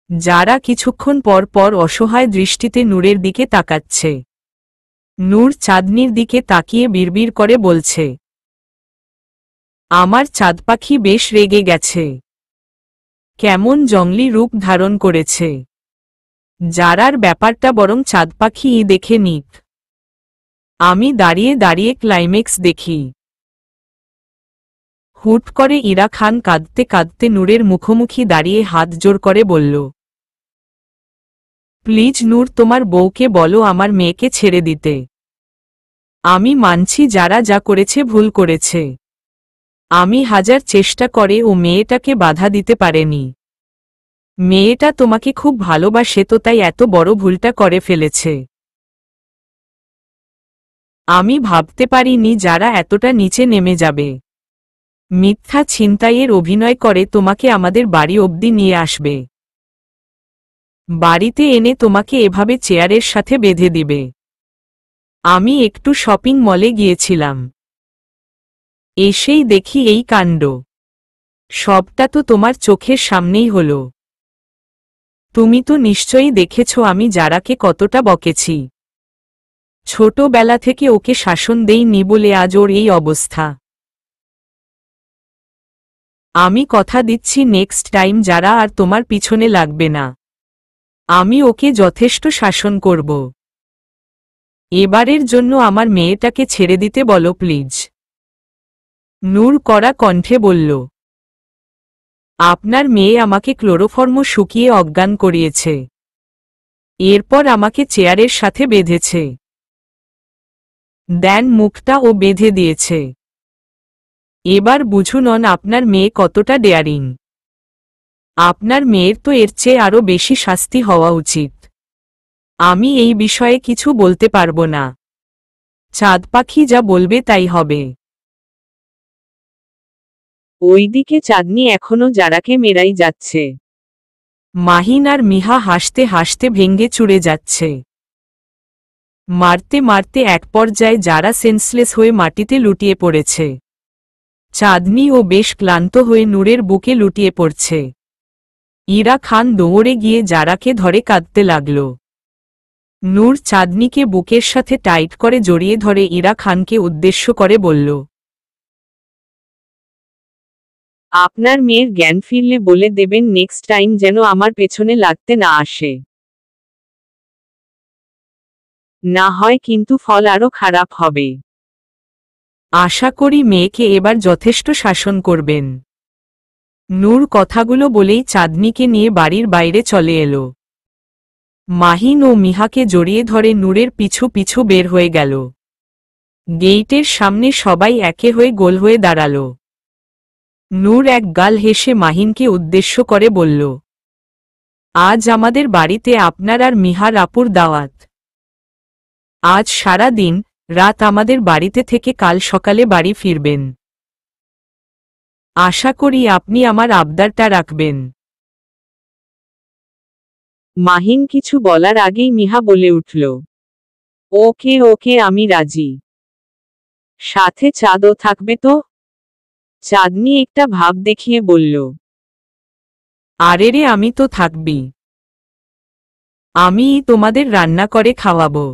যারা কিছুক্ষণ পর পর অসহায় দৃষ্টিতে নূরের দিকে তাকাচ্ছে। নূর চাঁদনির দিকে তাকিয়ে বিড়বিড় করে বলছে, আমার চাঁদ পাখি বেশ রেগে গেছে। কেমন জংলি রূপ ধারণ করেছে। জারার ব্যাপারটা বরং চাঁদ পাখিই দেখে নিক। আমি দাঁড়িয়ে দাঁড়িয়ে ক্লাইম্যাক্স দেখি। হুট করে ইরা খান কাঁদতে কাঁদতে নূরের মুখোমুখি দাঁড়িয়ে হাত জোর করে বলল, প্লিজ নূর, তোমার বউকে বলো আমার মেয়েকে ছেড়ে দিতে। আমি মানছি যারা যা করেছে ভুল করেছে। আমি হাজার চেষ্টা করে ও মেয়েটাকে বাধা দিতে পারেনি। মেয়েটা তোমাকে খুব ভালোবাসে তো, তাই এত বড় ভুলটা করে ফেলেছে। আমি ভাবতে পারিনি যারা এতটা নিচে নেমে যাবে। মিথ্যা ছিনতাইয়ের অভিনয় করে তোমাকে আমাদের বাড়ি অবধি নিয়ে আসবে। বাড়িতে এনে তোমাকে এভাবে চেয়ারের সাথে বেঁধে দিবে। আমি একটু শপিং মলে গিয়েছিলাম, এসেই দেখি এই কাণ্ড। সবটা তো তোমার চোখের সামনেই হলো। তুমি তো নিশ্চয়ই দেখেছ আমি যারাকে কতটা বকেছি। ছোটবেলা থেকে ওকে শাসন দেইনি বলে আজ ওর এই অবস্থা। আমি কথা দিচ্ছি নেক্সট টাইম যারা আর তোমার পিছনে লাগবে না। আমি ওকে যথেষ্ট শাসন করব। এবারের জন্য আমার মেয়েটাকে ছেড়ে দিতে বলো প্লিজ। নূর কড়া কণ্ঠে বলল, আপনার মেয়ে আমাকে ক্লোরোফর্ম শুকিয়ে অজ্ঞান করিয়েছে। এরপর আমাকে চেয়ারের সাথে বেঁধেছে। দেন মুখটা ও বেঁধে দিয়েছে। এবার বুঝুন আপনার মেয়ে কতটা ডেয়ারিং। আপনার মেয়ের তো এর চেয়ে আরও বেশি শাস্তি হওয়া উচিত। আমি এই বিষয়ে কিছু বলতে পারবো না। চাঁদ পাখি যা বলবে তাই হবে। ওইদিকে চাঁদনি এখনো যারাকে মেরাই যাচ্ছে। মাহিন আর মিহা হাসতে হাসতে ভেঙ্গে চুরে যাচ্ছে। মারতে মারতে এক পর্যায়ে যারা সেন্সলেস হয়ে মাটিতে লুটিয়ে পড়েছে। চাঁদনি ও বেশ ক্লান্ত হয়ে নূরের বুকে লুটিয়ে পড়ছে। ইরা খান দৌড়ে গিয়ে যারাকে ধরে কাঁদতে লাগল। নূর চাঁদনিকে বুকের সাথে টাইট করে জড়িয়ে ধরে ইরা খানকে উদ্দেশ্য করে বলল, আপনার মেয়ের জ্ঞান ফিরলে বলে দেবেন নেক্সট টাইম যেন আমার পেছনে লাগতে না আসে। না হয় কিন্তু ফল আরো খারাপ হবে। আশা করি মেয়েকে এবার যথেষ্ট শাসন করবেন। নূর কথাগুলো বলেই চাঁদনিকে নিয়ে বাড়ির বাইরে চলে এলো। মাহিন ও মিহাকে জড়িয়ে ধরে নূরের পিছু পিছু বের হয়ে গেল। গেইটের সামনে সবাই একে হয়ে গোল হয়ে দাঁড়াল। নূর এক গাল হেসে মাহিনকে উদ্দেশ্য করে বলল, আজ আমাদের বাড়িতে আপনার আর মিহার আপুর দাওয়াত। আজ সারা দিন রাত আমাদের বাড়িতে থেকে কাল সকালে বাড়ি ফিরবেন। আশা করি আপনি আমার আবদারটা রাখবেন। মাহিন কিছু বলার আগেই মিহা বলে উঠল, ওকে ওকে, আমি রাজি। সাথে চাঁদও থাকবে তো? চাঁদনি একটা ভাব দেখিয়ে বলল, আরে রে, আমি তো থাকবি। আমিই তোমাদের রান্না করে খাওয়াবো।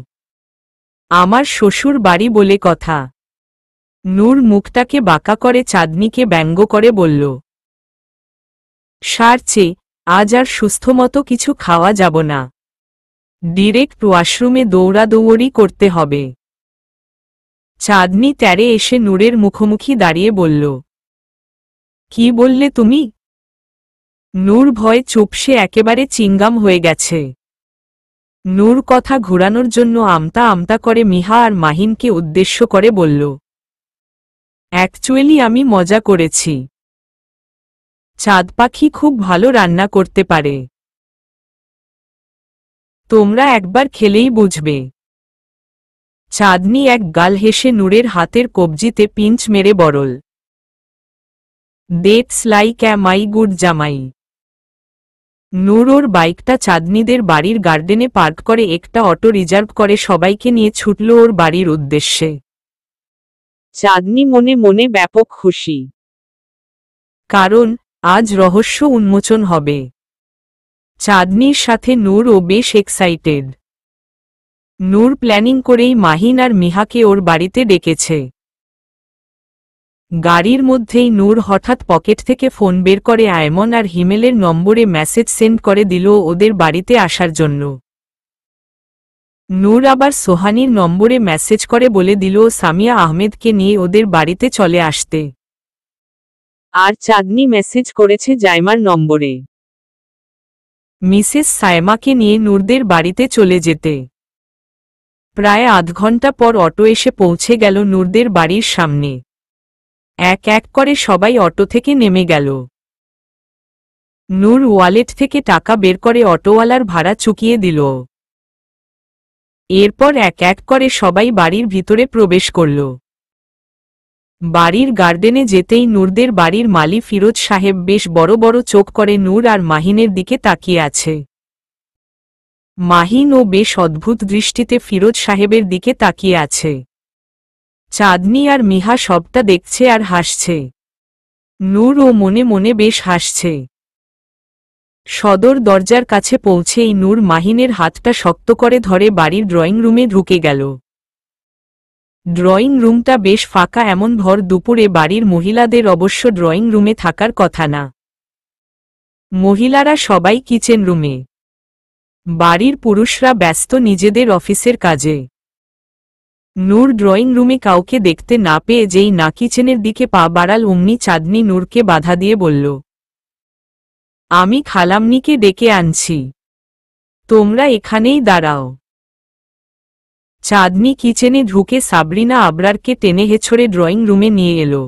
আমার শ্বশুর বাড়ি বলে কথা। নূর মুখটাকে বাঁকা করে চাঁদনিকে ব্যঙ্গ করে বলল, সারছে, আজ আর সুস্থমতো কিছু খাওয়া যাব না। ডিরেক্ট ওয়াশরুমে দৌড়াদৌড়ি করতে হবে। চাঁদনি তেড়ে এসে নূরের মুখোমুখি দাঁড়িয়ে বলল, কি বললে তুমি? নূর ভয়ে চুপসে একেবারে চিংগাম হয়ে গেছে। নূর কথা ঘুরানোর জন্য আমতা আমতা করে মিহা আর মাহিনকে উদ্দেশ্য করে বলল, অ্যাকচুয়ালি আমি মজা করেছি। চাঁদ পাখি খুব ভালো রান্না করতে পারে। তোমরা একবার খেলেই বুঝবে। চাঁদনি এক গাল হেসে নূরের হাতের কবজিতে পিঞ্চ মেরে বরল, that's like a my good jamai. Noor ওর বাইকটা চাঁদনিদের বাড়ির গার্ডেনে পার্ক করে একটা অটো রিজার্ভ করে সবাইকে নিয়ে ছুটল ওর বাড়ির উদ্দেশ্যে। চাঁদনি মনে মনে ব্যাপক খুশি। কারণ আজ রহস্য উন্মোচন হবে। চাঁদনির সাথে নূরও বেশ এক্সাইটেড। নূর প্ল্যানিং করেই মাহিন আর মিহাকে ওর বাড়িতে ডেকেছে। গাড়ির মধ্যেই নূর হঠাৎ পকেট থেকে ফোন বের করে আয়মন আর হিমেলের নম্বরে মেসেজ সেন্ড করে দিল ওদের বাড়িতে আসার জন্য। নূর আবার সোহানির নম্বরে মেসেজ করে বলে দিল সামিয়া আহমেদকে নিয়ে ওদের বাড়িতে চলে আসতে। আর চাঁদনি মেসেজ করেছে জাইমার নম্বরে মিসেস সায়মাকে নিয়ে নূরদের বাড়িতে চলে যেতে। প্রায় আধ ঘন্টা পর অটো এসে পৌঁছে গেল নূরদের বাড়ির সামনে। এক এক করে সবাই অটো থেকে নেমে গেল। নূর ওয়ালেট থেকে টাকা বের করে অটোওয়ালার ভাড়া চুকিয়ে দিল। এরপর এক এক করে সবাই বাড়ির ভিতরে প্রবেশ করল। বাড়ির গার্ডেনে যেতেই নূরদের বাড়ির মালি ফিরোজ সাহেব বেশ বড় বড় চোখ করে নূর আর মাহিনের দিকে তাকিয়ে আছে। মাহিনও বেশ অদ্ভুত দৃষ্টিতে ফিরোজ সাহেবের দিকে তাকিয়ে আছে। চাঁদনি আর মিহা সবটা দেখছে আর হাসছে। নূরও মনে মনে বেশ হাসছে। সদর দরজার কাছে পৌঁছেই নূর মাহিনের হাতটা শক্ত করে ধরে বাড়ির ড্রয়িং রুমে ঢুকে গেল। ড্রয়িং রুমটা বেশ ফাঁকা, এমন ভর দুপুরে বাড়ির মহিলাদের অবশ্য ড্রয়িং রুমে থাকার কথা না। মহিলারা সবাই কিচেন রুমে। বাড়ির পুরুষরা ব্যস্ত নিজেদের অফিসের কাজে। নূর ড্রয়িং রুমে কাউকে দেখতে না পেয়ে যেই না কিচেনের দিকে পা বাড়াল অমনি চাঁদনি নূরকে বাধা দিয়ে বলল, আমি খালামনিকে ডেকে আনছি, তোমরা এখানেই দাঁড়াও। চাঁদনি কিচেনে ঢুকে সাবরিনা আবরারকে টেনে হেছড়ে ড্রয়িং রুমে নিয়ে এলো।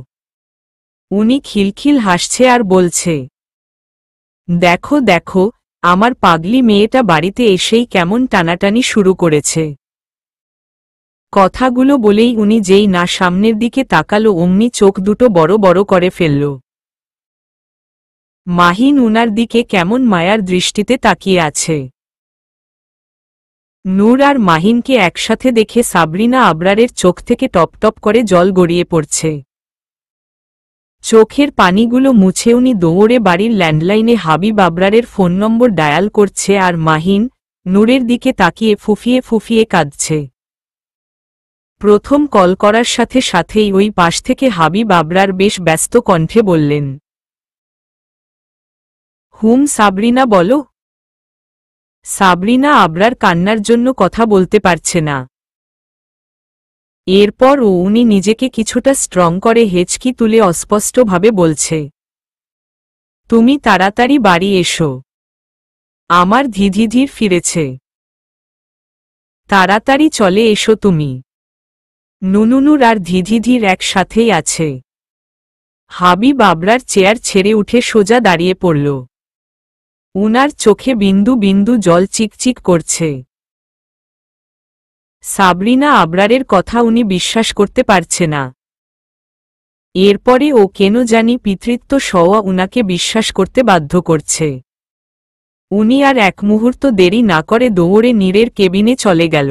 উনি খিলখিল হাসছে আর বলছে, দেখো দেখো, আমার পাগলি মেয়েটা বাড়িতে এসেই কেমন টানাটানি শুরু করেছে। কথাগুলো বলেই উনি যেই না সামনের দিকে তাকালো অমনি চোখ দুটো বড় বড় করে ফেলল। মাহিন উনার দিকে কেমন মায়ার দৃষ্টিতে তাকিয়ে আছে। নূর আর মাহিনকে একসাথে দেখে সাবরিনা আবরারের চোখ থেকে টপ টপ করে জল গড়িয়ে পড়ছে। চোখের পানিগুলো মুছে উনি দৌড়ে বাড়ির ল্যান্ডলাইনে হাবিব আবরারের ফোন নম্বর ডায়াল করছে আর মাহিন নূরের দিকে তাকিয়ে ফুফিয়ে ফুফিয়ে কাঁদছে। প্রথম কল করার সাথে সাথেই ওই পাশ থেকে হাবিব আবরার বেশ ব্যস্ত কণ্ঠে বললেন, হুম সাবরিনা বলো। সাবরিনা আবরার কান্নার জন্য কথা বলতে পারছে না। এরপর উনি নিজেকে কিছুটা স্ট্রং করে হেঁচকি তুলে অস্পষ্টভাবে বলছে, তুমি তাড়াতাড়ি বাড়ি এসো, আমার ধিধিধির ফিরেছে। তাড়াতাড়ি চলে এসো তুমি। নুনুনুর আর ধিধিধির একসাথেই আছে। হাবিব আবরার চেয়ার ছেড়ে উঠে সোজা দাঁড়িয়ে পড়ল। উনার চোখে বিন্দু বিন্দু জল চিকচিক করছে। সাবরিনা আবরারের কথা উনি বিশ্বাস করতে পারছে না। এরপরে ও কেন জানি পিতৃত্ব সওয়া উনাকে বিশ্বাস করতে বাধ্য করছে। উনি আর এক মুহূর্ত দেরি না করে দৌড়ে নীরের কেবিনে চলে গেল।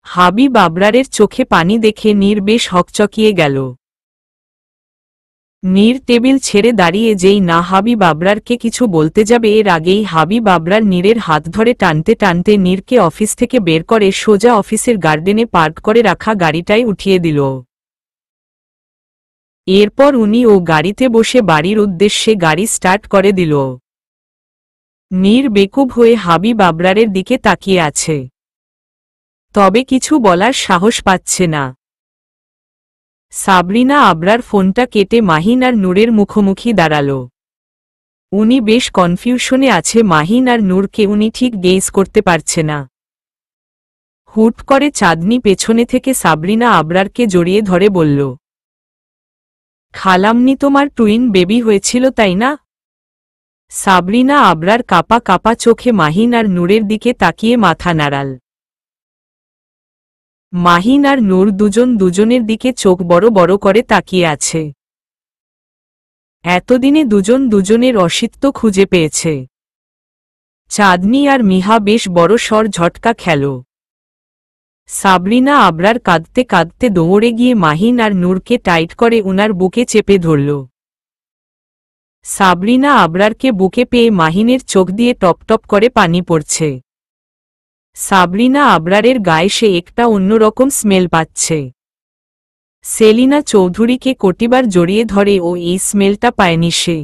হাবিব আবরারের চোখে পানি দেখে নীর বেশ হকচকিয়ে গেল। নীর টেবিল ছেড়ে দাঁড়িয়ে যেই না হাবিব আবরারকে কিছু বলতে যাবে এর আগেই হাবিব আবরার নীরের হাত ধরে টানতে টানতে নীরকে অফিস থেকে বের করে সোজা অফিসের গার্ডেনে পার্ক করে রাখা গাড়িটায় উঠিয়ে দিল। এরপর উনি ও গাড়িতে বসে বাড়ির উদ্দেশ্যে গাড়ি স্টার্ট করে দিল। নীর বেকুব হয়ে হাবিব আবরারের দিকে তাকিয়ে আছে, তবে কিছু বলার সাহস পাচ্ছে না। সাবরিনা আবরার ফোনটা কেটে মাহিন আর নূরের মুখোমুখি দাঁড়াল। উনি বেশ কনফিউশনে আছে, মাহিন আর নূরকে উনি ঠিক গেস করতে পারছে না। হুট করে চাঁদনি পেছনে থেকে সাবরিনা আবরারকে জড়িয়ে ধরে বলল, খালামনি তোমার টুইন বেবি হয়েছিল তাই না? সাবরিনা আবরার কাপা কাপা চোখে মাহিন আর নূরের দিকে তাকিয়ে মাথা নাড়াল। মাহিন আর নূর দুজন দুজনের দিকে চোখ বড় বড় করে তাকিয়ে আছে। এতদিনে দুজন দুজনের অস্তিত্ব খুঁজে পেয়েছে। চাঁদনি আর মিহা বেশ বড় সর ঝটকা খেল। সাবরিনা আবরার কাঁদতে কাঁদতে দৌড়ে গিয়ে মাহিন আর নূরকে টাইট করে উনার বুকে চেপে ধরল। সাবরিনা আবরারকে বুকে পেয়ে মাহিনের চোখ দিয়ে টপটপ করে পানি পড়ছে। সাবরিনা আবরারের গায়ে সে একটা অন্যরকম স্মেল পাচ্ছে। সেলিনা চৌধুরীকে কটিবার জড়িয়ে ধরে ও এই স্মেলটা পায়নি সে।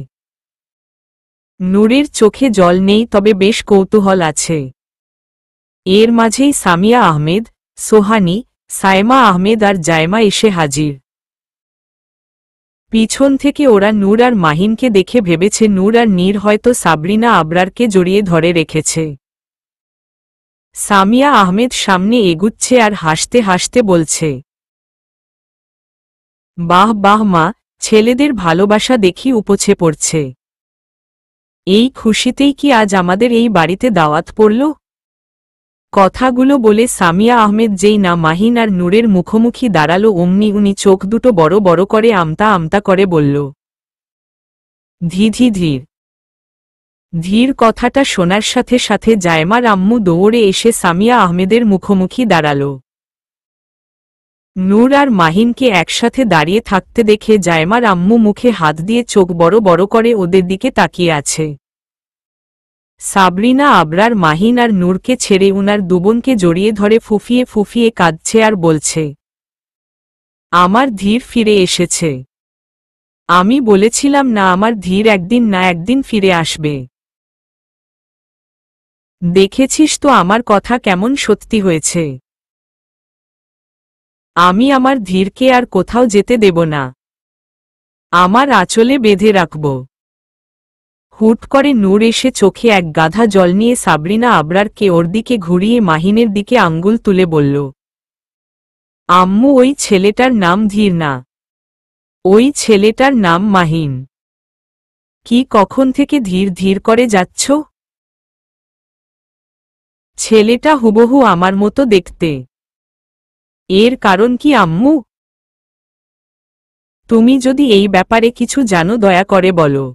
নূরের চোখে জল নেই, তবে বেশ কৌতূহল আছে। এর মাঝেই সামিয়া আহমেদ, সোহানি, সায়মা আহমেদ আর জায়মা এসে হাজির। পিছন থেকে ওরা নূর আর মাহিনকে দেখে ভেবেছে নূর আর নীর হয়তো সাবরিনা আবরারকে জড়িয়ে ধরে রেখেছে। সামিয়া আহমেদ সামনে এগুচ্ছে আর হাসতে হাসতে বলছে, বাহ বাহ মা, ছেলেদের ভালোবাসা দেখি উপচে পড়ছে। এই খুশিতেই কি আজ আমাদের এই বাড়িতে দাওয়াত পড়ল? কথাগুলো বলে সামিয়া আহমেদ যেই না মাহিন আর নূরের মুখোমুখি দাঁড়ালো অমনি উনি চোখ দুটো বড় বড় করে আমতা আমতা করে বলল, ধীর। ধীর কথাটা শোনার সাথে সাথে জায়মার আম্মু দৌড়ে এসে সামিয়া আহমেদের মুখোমুখি দাঁড়াল। নূর আর মাহিনকে একসাথে দাঁড়িয়ে থাকতে দেখে জায়মার আম্মু মুখে হাত দিয়ে চোখ বড় বড় করে ওদের দিকে তাকিয়ে আছে। সাবরিনা আবরার মাহিন আর নূরকে ছেড়ে উনার দুবোনকে জড়িয়ে ধরে ফুফিয়ে ফুফিয়ে কাঁদছে আর বলছে, আমার ধীর ফিরে এসেছে। আমি বলেছিলাম না আমার ধীর একদিন না একদিন ফিরে আসবে। দেখেছিস তো আমার কথা কেমন সত্যি হয়েছে। আমি আমার ধীরকে আর কোথাও যেতে দেব না, আমার আঁচলে বেঁধে রাখব। হুট করে নূর এসে চোখে এক গাধা জল নিয়ে সাবরিনা আবরারকে ওর দিকে ঘুরিয়ে মাহিনের দিকে আঙ্গুল তুলে বলল, আম্মু ওই ছেলেটার নাম ধীর না, ওই ছেলেটার নাম মাহিন। কি কখন থেকে ধীর ধীর করে যাচ্ছ? ছেলেটা হুবহু আমার মতো দেখতে। এর কারণ কি আম্মু? তুমি যদি এই ব্যাপারে কিছু জানো দয়া করে বলো।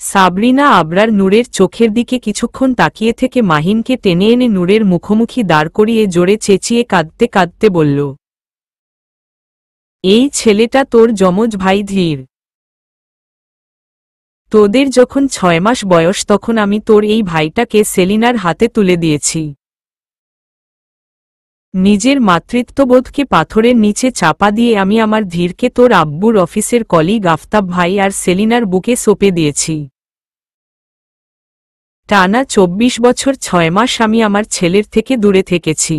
সাবরিনা আবরার নূরের চোখের দিকে কিছুক্ষণ তাকিয়ে থেকে মাহিনকে টেনে এনে নূরের মুখোমুখি দাঁড় করিয়ে জোরে চেঁচিয়ে কাঁদতে কাঁদতে বলল, এই ছেলেটা তোর যমজ ভাই ধীর। তোদের যখন 6 মাস বয়স তখন আমি তোর এই ভাইটাকে সেলিনার হাতে তুলে দিয়েছি। নিজের মাতৃত্ববোধকে পাথরের নিচে চাপা দিয়ে আমি আমার ধীরকে তোর আব্বুর অফিসের কলিগ আফতাব ভাই আর সেলিনার বুকে সঁপে দিয়েছি। টানা 24 বছর 6 মাস আমি আমার ছেলের থেকে দূরে থেকেছি।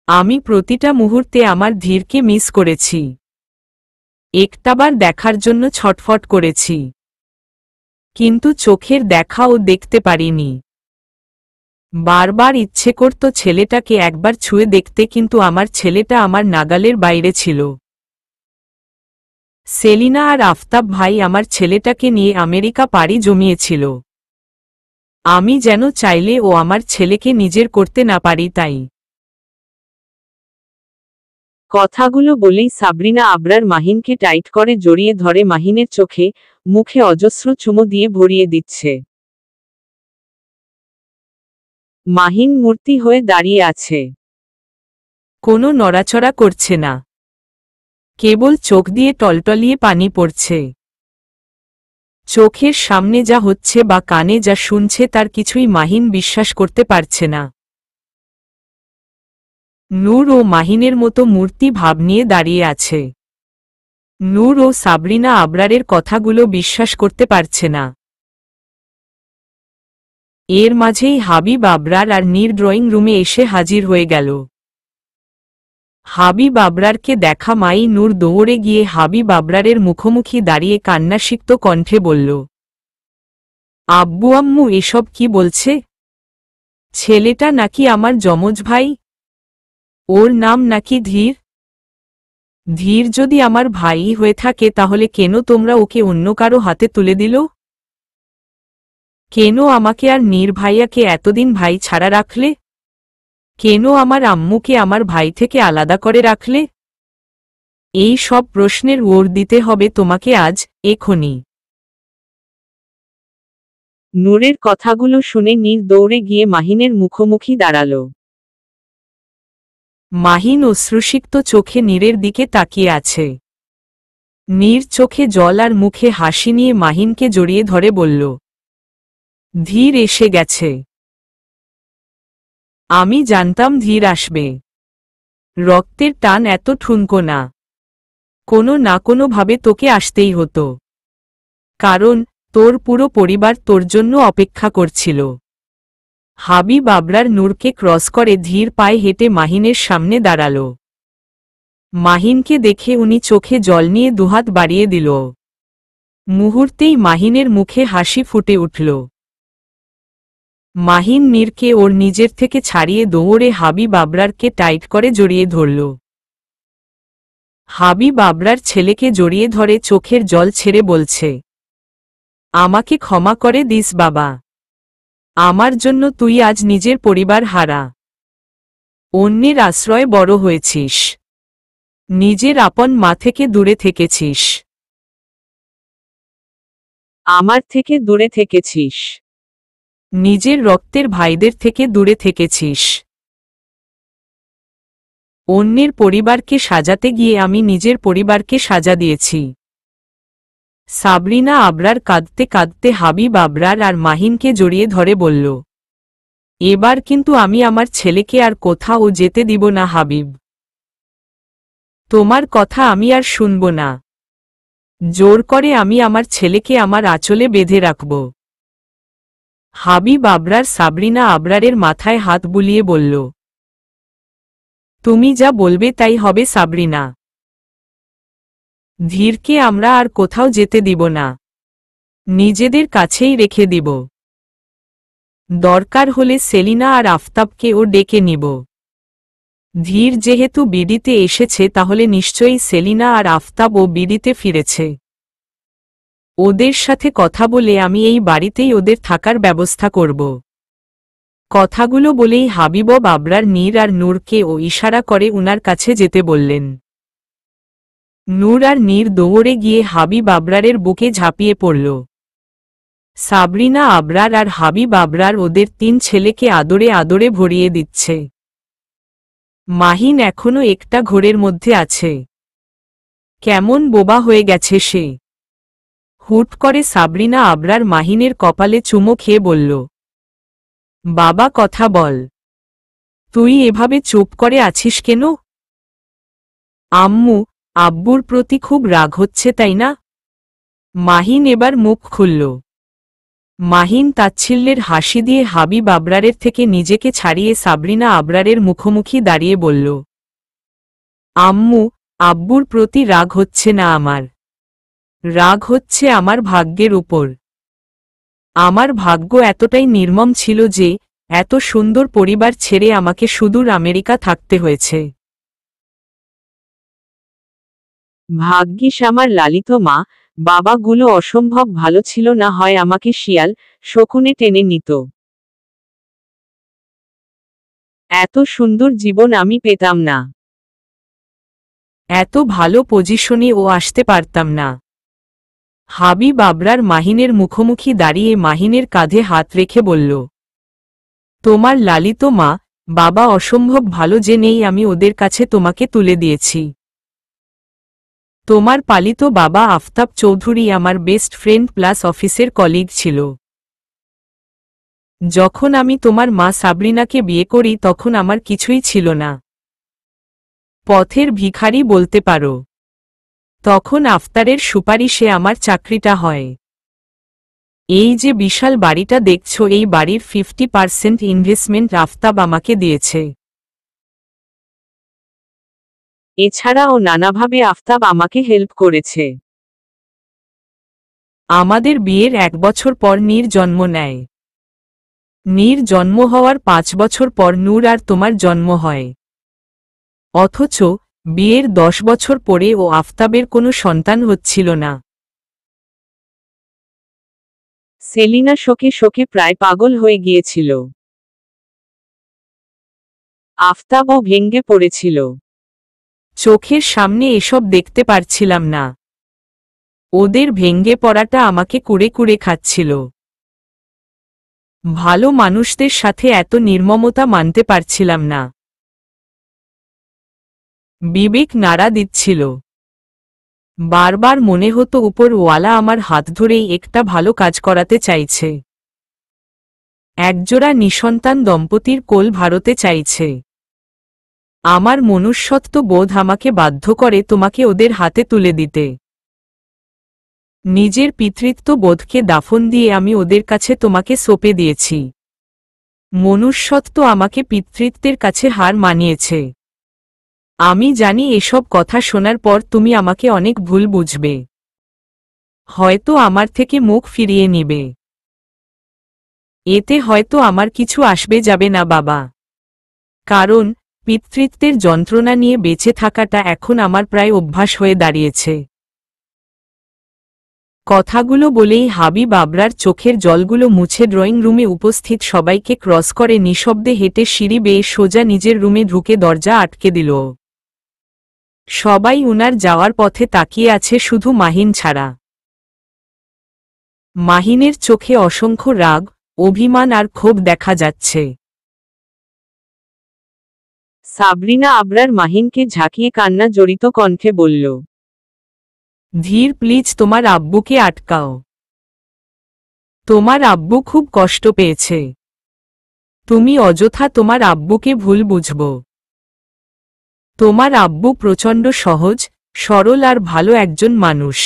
আমি প্রতিটা মুহূর্তে আমার ধীরকে মিস করেছি। একটাবার দেখার জন্য ছটফট করেছি, কিন্তু চোখের দেখাও দেখতে পারিনি। বারবার ইচ্ছে করত ছেলেটাকে একবার ছুঁয়ে দেখতে, কিন্তু আমার ছেলেটা আমার নাগালের বাইরে ছিল। সেলিনা আর আফতাব ভাই আমার ছেলেটাকে নিয়ে আমেরিকা পাড়ি জমিয়েছিল। আমি যেন চাইলে ও আমার ছেলেকে নিজের করতে না পারি তাই। কথাগুলো বলেই সাবরিনা আবরার মাহিনকে টাইট করে জড়িয়ে ধরে মাহিনের চোখে মুখে অজস্র চুমো দিয়ে ভরিয়ে দিচ্ছে। মাহিন মূর্তি হয়ে দাঁড়িয়ে আছে। কোনো নড়াচড়া করছে না, কেবল চোখ দিয়ে টলটলিয়ে পানি পড়ছে। চোখের সামনে যা হচ্ছে বা কানে যা শুনছে তার কিছুই মাহিন বিশ্বাস করতে পারছে না। নূর ও মাহিনের মতো মূর্তি ভাব নিয়ে দাঁড়িয়ে আছে। নূর ও সাবরিনা আবরারের কথাগুলো বিশ্বাস করতে পারছে না। এর মাঝেই হাবিব আবরার আর নীর ড্রয়িং রুমে এসে হাজির হয়ে গেল। হাবিব আবরারকে দেখা মাই নূর দৌড়ে গিয়ে হাবিব আবরারের মুখোমুখি দাঁড়িয়ে কান্নাসিক্ত কণ্ঠে বলল, আব্বু আম্মু এসব কি বলছে? ছেলেটা নাকি আমার যমজ ভাই? ওর নাম নাকি ধীর? ধীর যদি আমার ভাই হয়ে থাকে তাহলে কেন তোমরা ওকে অন্য কারো হাতে তুলে দিল? কেন আমাকে আর নীর ভাইয়াকে এতদিন ভাই ছাড়া রাখলে? কেন আমার আম্মুকে আমার ভাই থেকে আলাদা করে রাখলে? এই সব প্রশ্নের উত্তর দিতে হবে তোমাকে আজ, এখনই। নূরের কথাগুলো শুনে নীর দৌড়ে গিয়ে মাহিনের মুখোমুখি দাঁড়াল। মাহিন অশ্রুসিক্ত চোখে নীরের দিকে তাকিয়ে আছে। নীর চোখে জল আর মুখে হাসি নিয়ে মাহিনকে জড়িয়ে ধরে বলল, ধীর এসে গেছে। আমি জানতাম ধীর আসবে। রক্তের টান এত ঠুনকো না, কোনো না কোনোভাবে তোকে আসতেই হতো, কারণ তোর পুরো পরিবার তোর জন্য অপেক্ষা করছিল। হাবিব আবরার নূরকে ক্রস করে ধীর পায়ে হেঁটে মাহিনের সামনে দাঁড়াল। মাহিনকে দেখে উনি চোখে জল নিয়ে দুহাত বাড়িয়ে দিল। মুহূর্তেই মাহিনের মুখে হাসি ফুটে উঠল। মাহিন নীরকে ওর নিজের থেকে ছাড়িয়ে দৌড়ে হাবিব আবরারকে টাইট করে জড়িয়ে ধরল। হাবিব আবরার ছেলেকে জড়িয়ে ধরে চোখের জল ছেড়ে বলছে, আমাকে ক্ষমা করে দিস বাবা। আমার জন্য তুই আজ নিজের পরিবার হারা। অন্যের আশ্রয়ে বড় হয়েছিস, নিজের আপন মা থেকে দূরে থেকেছিস। আমার থেকে দূরে থেকেছিস। নিজের রক্তের ভাইদের থেকে দূরে থেকেছিস। অন্যের পরিবারকে সাজাতে গিয়ে আমি নিজের পরিবারকে সাজা দিয়েছি। সাবরিনা আবরার কাঁদতে কাঁদতে হাবিব আবরার আর মাহিনকে জড়িয়ে ধরে বলল, এবার কিন্তু আমি আমার ছেলেকে আর কোথাও যেতে দিব না হাবিব। তোমার কথা আমি আর শুনব না। জোর করে আমি আমার ছেলেকে আমার আঁচলে বেঁধে রাখব। হাবিব আবরার সাবরিনা আবরারের মাথায় হাত বুলিয়ে বলল, তুমি যা বলবে তাই হবে সাবরিনা। ধীরকে আমরা আর কোথাও যেতে দিব না, নিজেদের কাছেই রেখে দিব। দরকার হলে সেলিনা আর আফতাবকে ও ডেকে নিব। ধীর যেহেতু বিডিতে এসেছে তাহলে নিশ্চয়ই সেলিনা আর আফতাব ও বিডিতে ফিরেছে। ওদের সাথে কথা বলে আমি এই বাড়িতেই ওদের থাকার ব্যবস্থা করব। কথাগুলো বলেই হাবিব আবরার নীর আর নূরকে ও ইশারা করে উনার কাছে যেতে বললেন। নূর আর নীর দৌড়ে গিয়ে হাবিব আবরারের বুকে ঝাঁপিয়ে পড়ল। সাবরিনা আবরার আর হাবিব আবরার ওদের 3 ছেলেকে আদরে আদরে ভরিয়ে দিচ্ছে। মাহিন এখনো একটা ঘোরের মধ্যে আছে। কেমন বোবা হয়ে গেছে সে। হুট করে সাবরিনা আবরার মাহিনের কপালে চুমো খেয়ে বলল, বাবা কথা বল, তুই এভাবে চুপ করে আছিস কেন? আম্মু, আব্বুর প্রতি খুব রাগ হচ্ছে তাই না? মাহিন এবার মুখ খুলল। মাহিন তাচ্ছিল্যের হাসি দিয়ে হাবিব আবরারের থেকে নিজেকে ছাড়িয়ে সাবরিনা আবরারের মুখোমুখি দাঁড়িয়ে বলল, আম্মু, আব্বুর প্রতি রাগ হচ্ছে না আমার। রাগ হচ্ছে আমার ভাগ্যের উপর। আমার ভাগ্য এতটাই নির্মম ছিল যে এত সুন্দর পরিবার ছেড়ে আমাকে সুদূর আমেরিকা থাকতে হয়েছে। ভাগ্যিস আমার লালিত মা বাবাগুলো অসম্ভব ভালো ছিল, না হয় আমাকে শিয়াল শকুনে টেনে নিত। এত সুন্দর জীবন আমি পেতাম না। এত ভালো পজিশনে ও আসতে পারতাম না। হাবিব আবরার মাহিনের মুখোমুখি দাঁড়িয়ে মাহিনের কাঁধে হাত রেখে বলল, তোমার লালিত মা বাবা অসম্ভব ভালো যে নেই আমি ওদের কাছে তোমাকে তুলে দিয়েছি। তোমার পালিত বাবা আফতাব চৌধুরী আমার বেস্ট ফ্রেন্ড প্লাস অফিসের কলিগ ছিল। যখন আমি তোমার মা সাবরিনাকে বিয়ে করি তখন আমার কিছুই ছিল না, পথের ভিখারি বলতে পারো। তখন আফতারের সুপারিশে আমার চাকরিটা হয়। এই যে বিশাল বাড়িটা দেখছো, এই বাড়ির 50% ইনভেস্টমেন্ট আফতাব আমাকে দিয়েছে। এছাড়াও নানাভাবে আফতাব আমাকে হেল্প করেছে। আমাদের বিয়ের 1 বছর পর নীর জন্ম নেয়। নীর জন্ম হওয়ার 5 বছর পর নূর আর তোমার জন্ম হয়। অথচ বিয়ের 10 বছর পরে ও আফতাবের কোনো সন্তান হচ্ছিল না। সেলিনা শোকে শোকে প্রায় পাগল হয়ে গিয়েছিল। আফতাবও ভেঙে পড়েছিল। চোখের সামনে এসব দেখতে পারছিলাম না। ওদের ভেঙে পড়াটা আমাকে কুড়ে কুড়ে খাচ্ছিল। ভালো মানুষদের সাথে এত নির্মমতা মানতে পারছিলাম না। বিবেক নাড়া দিচ্ছিল। বারবার মনে হতো উপরওয়ালা আমার হাত ধরেই একটা ভালো কাজ করাতে চাইছে। একজোড়া নিঃসন্তান দম্পতির কোল ভারতে চাইছে। আমার মনুষ্যত্ব বোধ আমাকে বাধ্য করে তোমাকে ওদের হাতে তুলে দিতে। নিজের পিতৃত্ব বোধকে দাফন দিয়ে আমি ওদের কাছে তোমাকে সঁপে দিয়েছি। মনুষ্যত্ব আমাকে পিতৃত্বের কাছে হার মানিয়েছে। আমি জানি এসব কথা শোনার পর তুমি আমাকে অনেক ভুল বুঝবে, হয়তো আমার থেকে মুখ ফিরিয়ে নিবে। এতে হয়তো আমার কিছু আসবে যাবে না বাবা, কারণ পিতৃত্বের যন্ত্রণা নিয়ে বেঁচে থাকাটা এখন আমার প্রায় অভ্যাস হয়ে দাঁড়িয়েছে। কথাগুলো বলেই হাবিব আবরার চোখের জলগুলো মুছে ড্রয়িং রুমে উপস্থিত সবাইকে ক্রস করে নিঃশব্দে হেঁটে সিঁড়ি বেয়ে সোজা নিজের রুমে ঢুকে দরজা আটকে দিল। সবাই উনার যাওয়ার পথে তাকিয়ে আছে, শুধু মাহিন ছাড়া। মাহিনের চোখে অসংখ্য রাগ, অভিমান আর ক্ষোভ দেখা যাচ্ছে। সাবরিনা আবরার মাহিনকে ঝাঁকিয়ে কান্না জড়িত কণ্ঠে বলল, ধীর, প্লিজ তোমার আব্বুকে আটকাও। তোমার আব্বু খুব কষ্ট পেয়েছে। তুমি অযথা তোমার আব্বুকে ভুল বুঝব। তোমার আব্বু প্রচণ্ড সহজ সরল আর ভালো একজন মানুষ।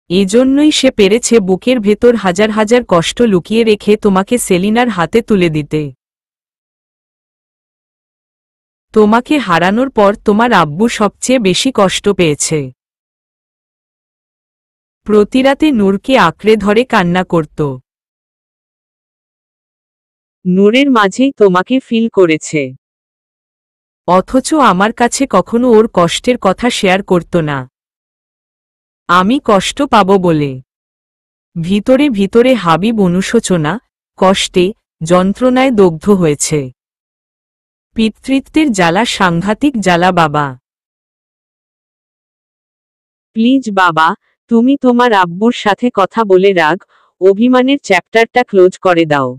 এজন্যই সে পেরেছে বুকের ভেতর হাজার হাজার কষ্ট লুকিয়ে রেখে তোমাকে সেলিনার হাতে তুলে দিতে। তোমাকে হারানোর পর তোমার আব্বু সবচেয়ে বেশি কষ্ট পেয়েছে। প্রতিরাতে নূরকে আঁকড়ে ধরে কান্না করত। নূরের মাঝেই তোমাকে ফিল করেছে। অথচ আমার কাছে কখনো ওর কষ্টের কথা শেয়ার করত না। আমি কষ্ট পাব বলে। ভিতরে ভিতরে হাবিব অনুশোচনা, কষ্টে, যন্ত্রণায় দগ্ধ হয়েছে। পিতৃত্বের জ্বালা সাংঘাতিক জ্বালা বাবা। প্লিজ বাবা, তুমি তোমার আব্বুর সাথে কথা বলে রাগ অভিমানের চ্যাপ্টারটা ক্লোজ করে দাও।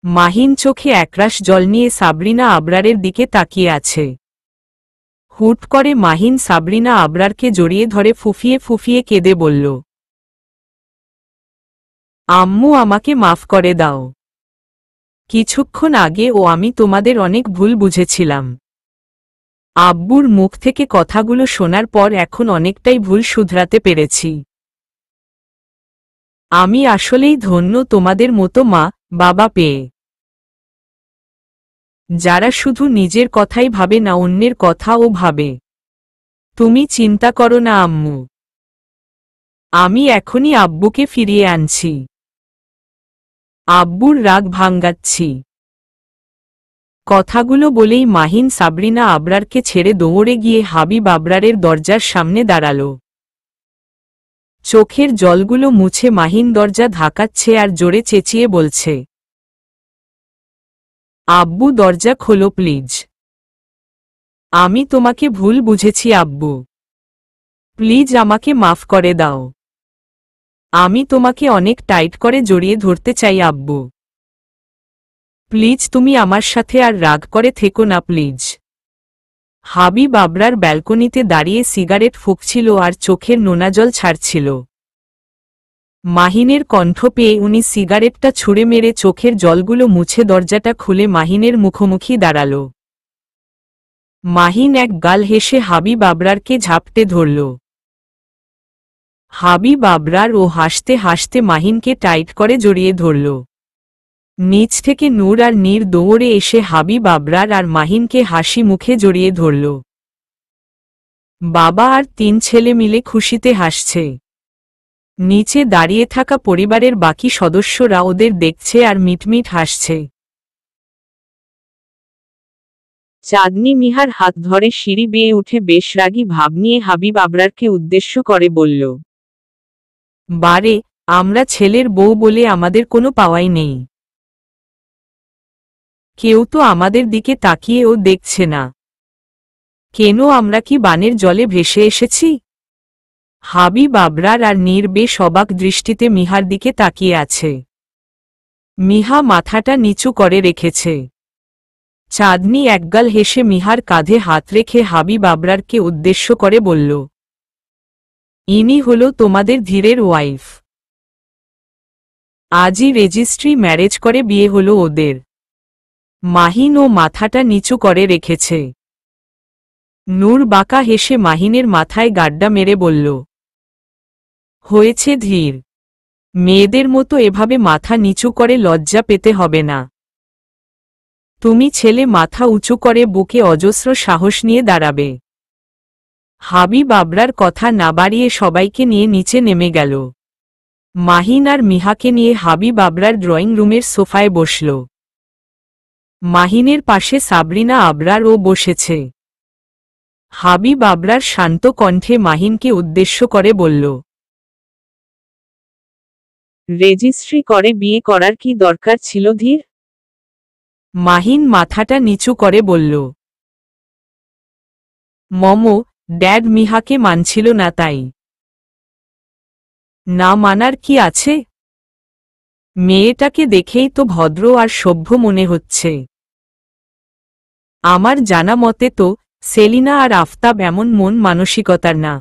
মাহিন চোখে একরাশ জল নিয়ে সাবরিনা আবরারের দিকে তাকিয়ে আছে। হুট করে মাহিন সাবরিনা আবরারকে জড়িয়ে ধরে ফুফিয়ে ফুফিয়ে কেঁদে বলল, আম্মু আমাকে মাফ করে দাও। কিছুক্ষণ আগে ও আমি তোমাদের অনেক ভুল বুঝেছিলাম। আব্বুর মুখ থেকে কথাগুলো শোনার পর এখন অনেকটাই ভুল শুধরাতে পেরেছি। আমি আসলেই ধন্য তোমাদের মতো মা বাবা পেয়ে, যারা শুধু নিজের কথাই ভাবে না, অন্যের কথাও ভাবে। তুমি চিন্তা করো না আম্মু, আমি এখনই আব্বুকে ফিরিয়ে আনছি। আব্বুর রাগ ভাঙ্গাচ্ছি। কথাগুলো বলেই মাহিন সাবরিনা আবরারকে ছেড়ে দৌড়ে গিয়ে হাবিব আবরারের দরজার সামনে দাঁড়াল। চোখের জলগুলো মুছে মাহিন দরজা ধাকাচ্ছে আর জোরে চেঁচিয়ে বলছে, আব্বু দরজা খোলো প্লিজ। আমি তোমাকে ভুল বুঝেছি আব্বু। প্লিজ আমাকে মাফ করে দাও। আমি তোমাকে অনেক টাইট করে জড়িয়ে ধরতে চাই আব্বু। প্লিজ তুমি আমার সাথে আর রাগ করে থেকো না প্লিজ। হাবিব আবরার ব্যালকনিতে দাঁড়িয়ে সিগারেট ফুঁকছিল আর চোখের নোনা জল ছাড়ছিল। মাহিনের কণ্ঠ পেয়ে উনি সিগারেটটা ছুঁড়ে মেরে চোখের জলগুলো মুছে দরজাটা খুলে মাহিনের মুখোমুখি দাঁড়াল। মাহিন এক গাল হেসে হাবিব আবরারকে ঝাপটে ধরল। হাবিব আবরার ও হাসতে হাসতে মাহিনকে টাইট করে জড়িয়ে ধরল। নিচ থেকে নূর আর নীর দৌড়ে এসে হাবিব আবরার আর মাহিনকে হাসি মুখে জড়িয়ে ধরল। বাবা আর 3 ছেলে মিলে খুশিতে হাসছে। নিচে দাঁড়িয়ে থাকা পরিবারের বাকি সদস্যরা ওদের দেখছে আর মিটমিট হাসছে। চাঁদনি মিহার হাত ধরে সিঁড়ি বেয়ে উঠে বেশ রাগী ভাব নিয়ে হাবিব আবরারকে উদ্দেশ্য করে বলল, বারে, আমরা ছেলের বউ বলে আমাদের কোনো পাওয়াই নেই। কেউ তো আমাদের দিকে তাকিয়েও দেখছে না। কেন আমরা কি বানের জলে ভেসে এসেছি? হাবিব আবরার আর নীর বেশ অবাক দৃষ্টিতে মিহার দিকে তাকিয়ে আছে। মিহা মাথাটা নিচু করে রেখেছে। চাঁদনি একগাল হেসে মিহার কাঁধে হাত রেখে হাবিব আবরারকে উদ্দেশ্য করে বলল, ইনি হল তোমাদের ধীরের ওয়াইফ। আজই রেজিস্ট্রি ম্যারেজ করে বিয়ে হলো ওদের। মাহিন ও মাথাটা নিচু করে রেখেছে। নূর বাঁকা হেসে মাহিনের মাথায় গাড্ডা মেরে বলল, হয়েছে ধীর, মেয়েদের মতো এভাবে মাথা নিচু করে লজ্জা পেতে হবে না। তুমি ছেলে মাথা উঁচু করে বুকে অজস্র সাহস নিয়ে দাঁড়াবে। হাবিব আবরার কথা না বাড়িয়ে সবাইকে নিয়ে নিচে নেমে গেল। মাহিন আর মিহাকে নিয়ে হাবিব আবরার ড্রয়িং রুমের সোফায় বসল। মাহিনের পাশে সাবরিনা আবরারও বসেছে। হাবিব আবরার শান্ত কণ্ঠে মাহিনকে উদ্দেশ্য করে বলল, রেজিস্ট্রি করে বিয়ে করার কি দরকার ছিল ধীর? মাহিন মাথাটা নিচু করে বলল, মমো, ড্যাড মিহাকে মানছিল না তাই। না মানার কি আছে? মেয়েটাকে দেখেই তো ভদ্র আর সভ্য মনে হচ্ছে। আমার জানা মতে তো সেলিনা আর আফতাব এমন মন মানসিকতার না।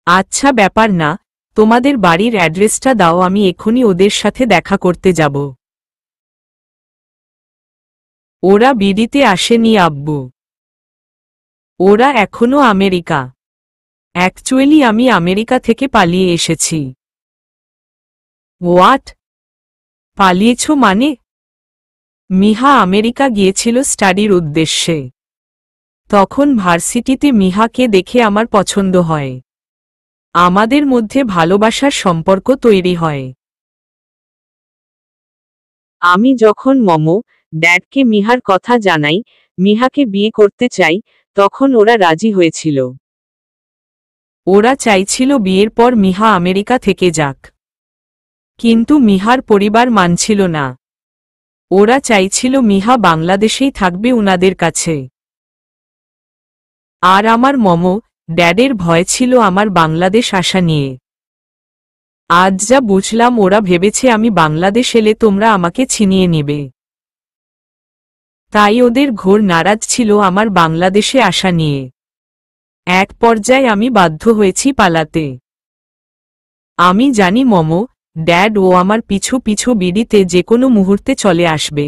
আচ্ছা ব্যাপার না, তোমাদের বাড়ির অ্যাড্রেসটা দাও, আমি এখনই ওদের সাথে দেখা করতে যাব। ওরা বিডিতে আসেনি আব্বু। ওরা এখনো আমেরিকা। অ্যাকচুয়ালি আমি আমেরিকা থেকে পালিয়ে এসেছি। হোয়াট? পালিয়েছ মানে? মিহা আমেরিকা গিয়েছিল স্টাডির উদ্দেশ্যে। তখন ভার্সিটিতে মিহাকে দেখে আমার পছন্দ হয়। আমাদের মধ্যে ভালোবাসার সম্পর্ক তৈরি হয়। আমি যখন মমো, ড্যাডকে মিহার কথা জানাই, মিহাকে বিয়ে করতে চাই, তখন ওরা রাজি হয়েছিল। ওরা চাইছিল বিয়ের পর মিহা আমেরিকা থেকে যাক। কিন্তু মিহার পরিবার মানছিল না। ওরা চাইছিল মিহা বাংলাদেশেই থাকবে উনাদের কাছে। আর আমার মমো, ড্যাডের ভয় ছিল আমার বাংলাদেশ আসা নিয়ে। আজ যা বুঝলাম ওরা ভেবেছে আমি বাংলাদেশ এলে তোমরা আমাকে ছিনিয়ে নিবে। তাই ওদের ঘোর নারাজ ছিল আমার বাংলাদেশে আসা নিয়ে। এক পর্যায়ে আমি বাধ্য হয়েছি পালাতে। আমি জানি মমো, ড্যাড ও আমার পিছু পিছু বিডিতে যে কোনো মুহূর্তে চলে আসবে।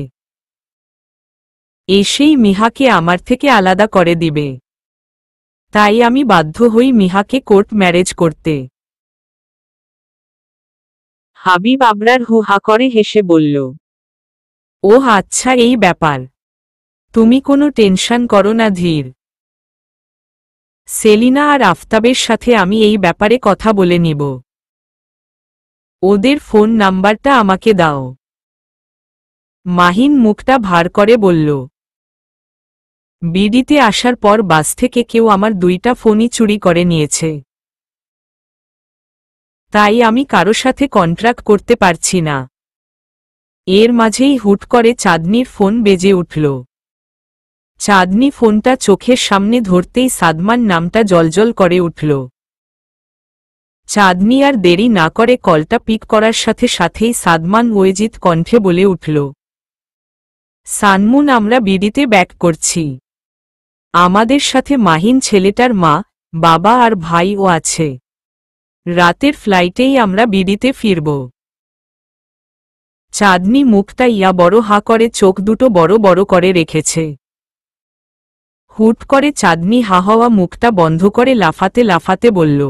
এসেই মিহাকে আমার থেকে আলাদা করে দিবে। তাই আমি বাধ্য হই মিহাকে কোর্ট ম্যারেজ করতে। হাবিব আবরার হু হা করে হেসে বলল, ওহ আচ্ছা এই ব্যাপার। তুমি কোনো টেনশন করো না ধীর। সেলিনা আর আফতাবের সাথে আমি এই ব্যাপারে কথা বলে নিব। ওদের ফোন নাম্বারটা আমাকে দাও। মাহিন মুখটা ভার করে বলল। বিডিতে আসার পর বাস থেকে কেউ আমার 2টা ফোনই চুরি করে নিয়েছে। তাই আমি কারো সাথে কন্ট্রাক্ট করতে পারছি না। এর মাঝেই হুট করে চাঁদনির ফোন বেজে উঠল। চাঁদনি ফোনটা চোখের সামনে ধরতেই সাদমান নামটা জ্বলজ্বল করে উঠল। চাঁদনি আর দেরি না করে কলটা পিক করার সাথে সাথেই সাদমান ওয়েজিত কণ্ঠে বলে উঠল, সানমুন, আমরা বিডিতে ব্যাক করছি। আমাদের সাথে মাহিন ছেলেটার মা, বাবা আর ভাইও আছে। রাতের ফ্লাইটেই আমরা বিডিতে ফিরব। চাঁদনি মুখটা ইয়া বড় হা করে চোখ দুটো বড় বড় করে রেখেছে। হুট করে চাঁদনি হা হওয়া মুখটা বন্ধ করে লাফাতে লাফাতে বলল,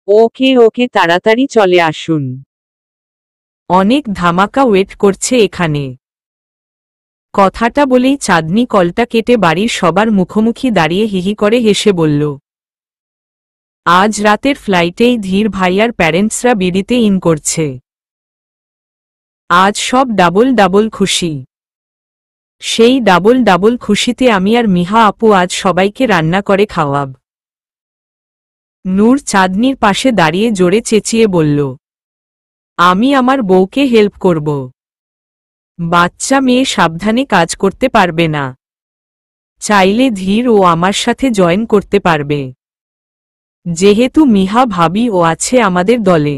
ওকে ওকে, তাড়াতাড়ি চলে আসুন। অনেক ধামাকা ওয়েট করছে এখানে। কথাটা বলেই চাঁদনি কলটা কেটে বাড়ির সবার মুখোমুখি দাঁড়িয়ে হিহি করে হেসে বলল, আজ রাতের ফ্লাইটেই ধীর ভাইয়ার প্যারেন্টসরা বিডিতে ইন করছে। আজ সব ডাবল ডাবল খুশি। সেই ডাবল ডাবল খুশিতে আমি আর মিহা আপু আজ সবাইকে রান্না করে খাওয়াব। নূর চাঁদনির পাশে দাঁড়িয়ে জোরে চেঁচিয়ে বলল, আমি আমার বউকে হেল্প করব। বাচ্চা মেয়ে সাবধানে কাজ করতে পারবে না। চাইলে ধীর ও আমার সাথে জয়েন করতে পারবে। যেহেতু মিহা ভাবি ও আছে আমাদের দলে।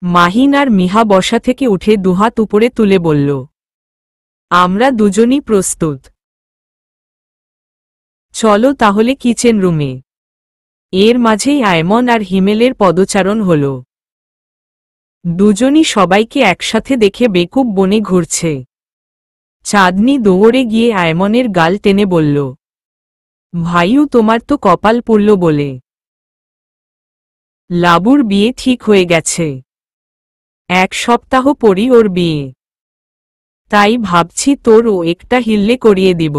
মাহিন আর মিহা বসা থেকে উঠে দুহাত উপরে তুলে বলল, আমরা দুজনই প্রস্তুত। চলো তাহলে কিচেন রুমে। এর মাঝেই আয়মন আর হিমেলের পদচারণ হল। দুজনই সবাইকে একসাথে দেখে বেকুব বনে ঘুরছে। চাঁদনি দৌড়ে গিয়ে আয়মনের গাল টেনে বলল, ভাইও, তোমার তো কপাল পুড়ল বলে। লাবুর বিয়ে ঠিক হয়ে গেছে। 1 সপ্তাহ পরই ওর বিয়ে। তাই ভাবছি তোর ও একটা হিল্লে করিয়ে দিব।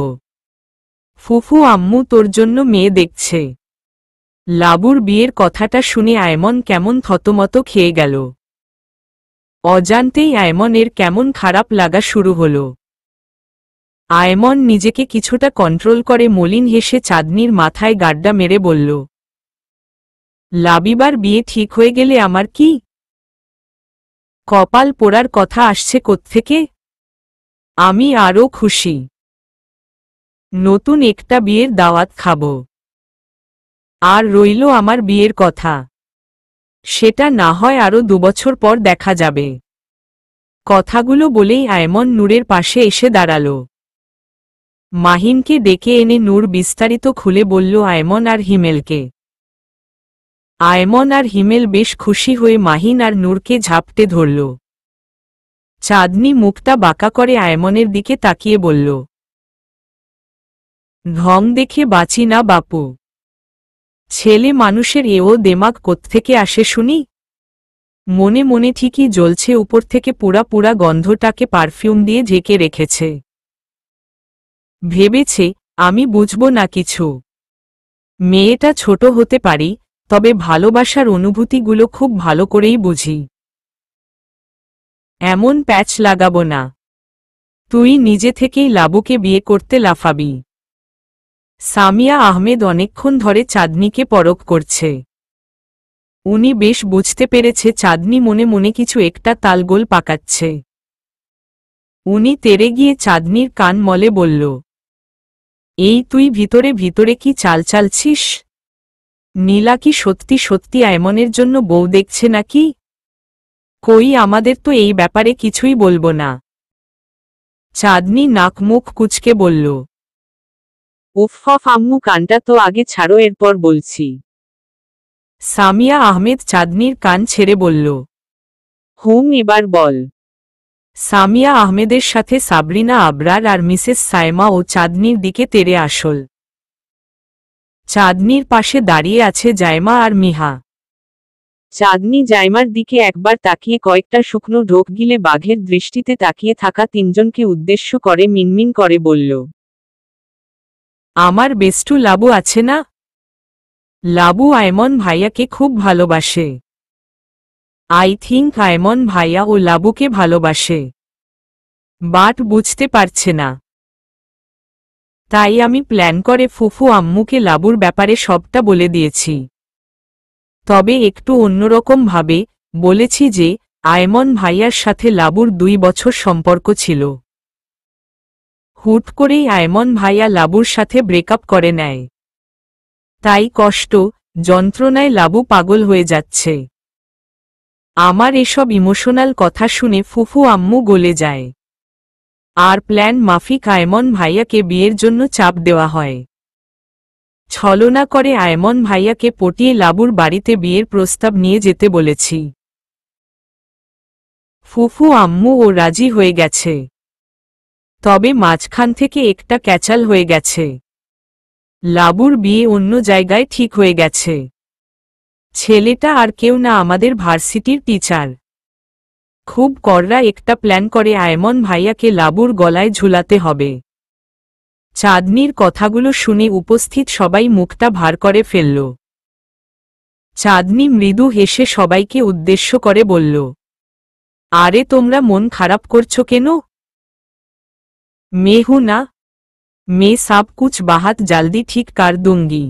ফুফু আম্মু তোর জন্য মেয়ে দেখছে। লাবুর বিয়ের কথাটা শুনে আয়মন কেমন থতমত খেয়ে গেল। অজান্তেই আয়মনের কেমন খারাপ লাগা শুরু হল। আয়মন নিজেকে কিছুটা কন্ট্রোল করে মলিন হেসে চাঁদনির মাথায় গাড্ডা মেরে বলল, লাবিবার বিয়ে ঠিক হয়ে গেলে আমার কি? কপাল পোড়ার কথা আসছে কোত্থেকে? আমি আরও খুশি। নতুন একটা বিয়ের দাওয়াত খাব। আর রইল আমার বিয়ের কথা। সেটা না হয় আরও 2 বছর পর দেখা যাবে। কথাগুলো বলেই আয়মন নূরের পাশে এসে দাঁড়াল। মাহিনকে ডেকে এনে নূর বিস্তারিত খুলে বলল আয়মন আর হিমেলকে। আয়মন আর হিমেল বেশ খুশি হয়ে মাহিন আর নূরকে ঝাপটে ধরল। চাঁদনি মুখটা বাঁকা করে আয়মনের দিকে তাকিয়ে বলল, ঢং দেখে বাঁচি না বাপু। ছেলে মানুষের এও দেমাগ কোত্থেকে আসে শুনি? মনে মনে ঠিকই জ্বলছে, উপর থেকে পুরা পুরা গন্ধটাকে পারফিউম দিয়ে ঢেকে রেখেছে। ভেবেছে আমি বুঝব না কিছু। মেয়েটা ছোট হতে পারি, তবে ভালোবাসার অনুভূতিগুলো খুব ভালো করেই বুঝি। এমন প্যাচ লাগাবো না। তুই নিজে থেকেই লাবুকে বিয়ে করতে লাফাবি। সামিয়া আহমেদ অনেকক্ষণ ধরে চাঁদনিকে পরখ করছে। উনি বেশ বুঝতে পেরেছে চাঁদনি মনে মনে কিছু একটা তালগোল পাকাচ্ছে। উনি তেড়ে গিয়ে চাঁদনির কান মলে বলল, এই তুই ভিতরে ভিতরে কি চাল চালছিস? নীলা কি সত্যি সত্যি আয়মনের জন্য বউ দেখছে নাকি? কই, আমাদের তো এই ব্যাপারে কিছুই বলবো না। চাঁদনি নাক মুখ কুচকে বলল, উফ আম্মু, কানটা তো আগে ছাড়ো, এরপর বলছি। সামিয়া আহমেদ চাঁদনির কান ছেড়ে বলল, এবার বল। সামিয়া আহমেদের সাথে সাবরিনা আবরার আর মিসেস সাইমা ও চাঁদনির দিকে তেড়ে আসল। চাঁদনির পাশে দাঁড়িয়ে আছে জাইমা আর মিহা। চাঁদনি জাইমার দিকে একবার তাকিয়ে কয়েকটা শুকনো ঢোক গিলে বাঘের দৃষ্টিতে তাকিয়ে থাকা 3 জনকে উদ্দেশ্য করে মিনমিন করে বলল, আমার বেস্টু লাবু আছে না? লাবু আয়মন ভাইয়াকে খুব ভালোবাসে। আই থিংক আয়মন ভাইয়া ও লাবুকে ভালোবাসে, বাট বুঝতে পারছে না। তাই আমি প্ল্যান করে ফুফু আম্মুকে লাবুর ব্যাপারে সবটা বলে দিয়েছি। তবে একটু অন্যরকম ভাবে বলেছি যে আয়মন ভাইয়ার সাথে লাবুর 2 বছর সম্পর্ক ছিল। হুট করেই আয়মন ভাইয়া লাবুর সাথে ব্রেকআপ করে নেয়। তাই কষ্ট যন্ত্রণায় লাবু পাগল হয়ে যাচ্ছে। আমার এসব ইমোশনাল কথা শুনে ফুফু আম্মু গলে যায়। আর প্ল্যান মাফিক আয়মন ভাইয়াকে বিয়ের জন্য চাপ দেওয়া হয়। ছলনা করে আয়মন ভাইয়াকে পটিয়ে লাবুর বাড়িতে বিয়ের প্রস্তাব নিয়ে যেতে বলেছি। ফুফু আম্মু ও রাজি হয়ে গেছে। তবে মাঝখান থেকে একটা ক্যাচাল হয়ে গেছে। লাবুর বিয়ে অন্য জায়গায় ঠিক হয়ে গেছে। ছেলেটা আর কেউ না, আমাদের ভার্সিটির টিচার। খুব কড়া একটা প্ল্যান করে আয়মন ভাইয়াকে লাবুর গলায় ঝুলাতে হবে। চাঁদনির কথাগুলো শুনে উপস্থিত সবাই মুখটা ভার করে ফেলল। চাঁদনি মৃদু হেসে সবাইকে উদ্দেশ্য করে বলল, আরে তোমরা মন খারাপ করছো কেন? মেহু না, মে সব কুছ বাহাত জলদি ঠিক কর দুঙ্গি।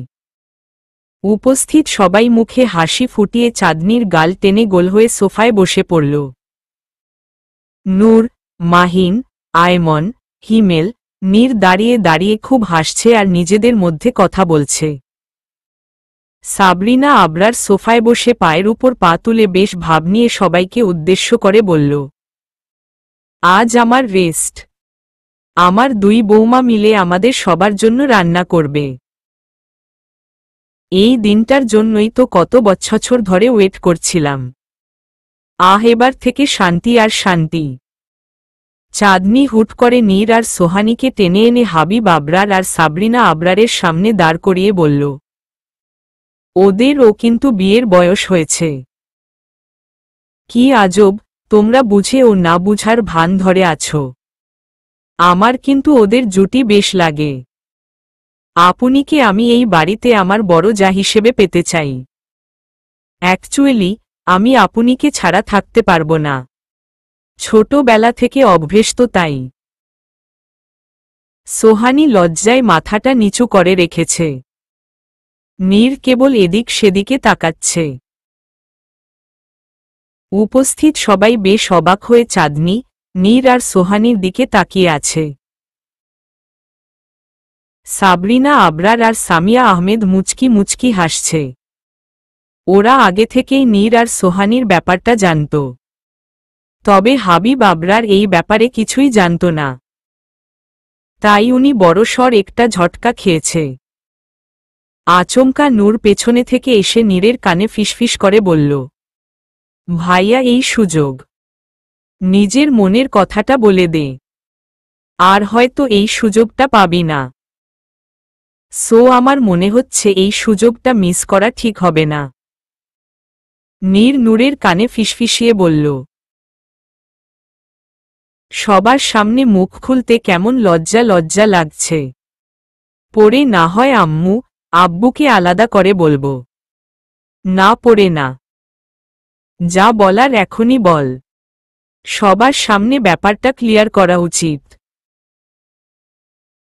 উপস্থিত সবাই মুখে হাসি ফুটিয়ে চাঁদনির গাল টেনে গোল হয়ে সোফায় বসে পড়ল। নূর, মাহিন, আয়মন, হিমেল, নীর দাঁড়িয়ে দাঁড়িয়ে খুব হাসছে আর নিজেদের মধ্যে কথা বলছে। সাবরিনা আবরার সোফায় বসে পায়ের উপর পা তুলে বেশ ভাব নিয়ে সবাইকে উদ্দেশ্য করে বলল, আজ আমার রেস্ট। আমার 2 বৌমা মিলে আমাদের সবার জন্য রান্না করবে। এই দিনটার জন্যই তো কত বছর ধরে ওয়েট করছিলাম। এবার থেকে শান্তি আর শান্তি। চাঁদনি হুট করে নীর আর সোহানীকে টেনে এনে হাবিব আবরার আর সাবরিনা আবরারের সামনে দাঁড় করিয়ে বলল, ওদেরও কিন্তু বিয়ের বয়স হয়েছে। কি আজব, তোমরা বুঝে ও না বুঝার ভান ধরে আছো। আমার কিন্তু ওদের জুটি বেশ লাগে। আপনিকে আমি এই বাড়িতে আমার বড় যা হিসেবে পেতে চাই। অ্যাকচুয়ালি আমি আপনিকে ছাড়া থাকতে পারবো না। ছোটবেলা থেকে অভ্যেস তো তাই। সোহানী লজ্জায় মাথাটা নিচু করে রেখেছে। নীর কেবল এদিক সেদিকে তাকাচ্ছে। উপস্থিত সবাই বেশ অবাক হয়ে চাঁদনি, নীর আর সোহানীর দিকে তাকিয়ে আছে। সাবরিনা আবরার আর সামিয়া আহমেদ মুচকি মুচকি হাসছে। ওরা আগে থেকেই নীর আর সোহানীর ব্যাপারটা জানত। তবে হাবিব আবরার এই ব্যাপারে কিছুই জানত না। তাই উনি বড়সড় একটা ঝটকা খেয়েছে। আচমকা নূর পেছনে থেকে এসে নীরের কানে ফিসফিস করে বলল, ভাইয়া এই সুযোগ, নিজের মনের কথাটা বলে দে। আর হয়তো এই সুযোগটা পাবি না। আমার মনে হচ্ছে এই সুযোগটা মিস করা ঠিক হবে না। নীর নূরের কানে ফিসফিসিয়ে বলল। সবার সামনে মুখ খুলতে কেমন লজ্জা লজ্জা লাগছে। পরে না হয় আম্মু আব্বুকে আলাদা করে বলবো। না পড়ে না, যা বলার এখনই বল। সবার সামনে ব্যাপারটা ক্লিয়ার করা উচিত।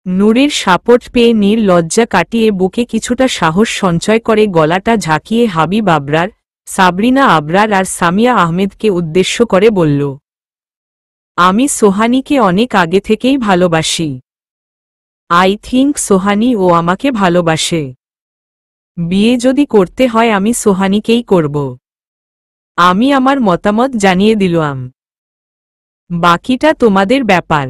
নূরের সাপোর্ট পেয়ে নীর লজ্জা কাটিয়ে বুকে কিছুটা সাহস সঞ্চয় করে গলাটা ঝাঁকিয়ে হাবিব আবরার, সাবরিনা আবরার আর সামিয়া আহমেদকে উদ্দেশ্য করে বলল, আমি সোহানীকে অনেক আগে থেকেই ভালোবাসি। আই থিংক সোহানী ও আমাকে ভালোবাসে। বিয়ে যদি করতে হয় আমি সোহানীকেই করব। আমি আমার মতামত জানিয়ে দিলাম। বাকিটা তোমাদের ব্যাপার।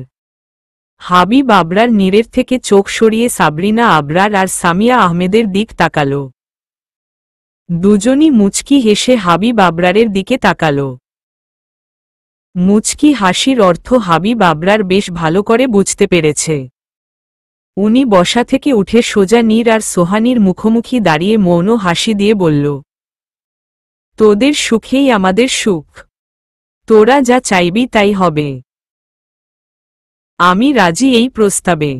হাবিব আবরার নীরের থেকে চোখ সরিয়ে সাবরিনা আবরার আর সামিয়া আহমেদের দিক তাকাল। দুজনই মুচকি হেসে হাবিব আবরারের দিকে তাকাল। মুচকি হাসির অর্থ হাবিব আবরার বেশ ভালো করে বুঝতে পেরেছে। উনি বসা থেকে উঠে সোজা নীর আর সোহানীর মুখোমুখি দাঁড়িয়ে মৌন হাসি দিয়ে বলল, তোদের সুখেই আমাদের সুখ। তোরা যা চাইবি তাই হবে। আমি রাজি এই প্রস্তাবে।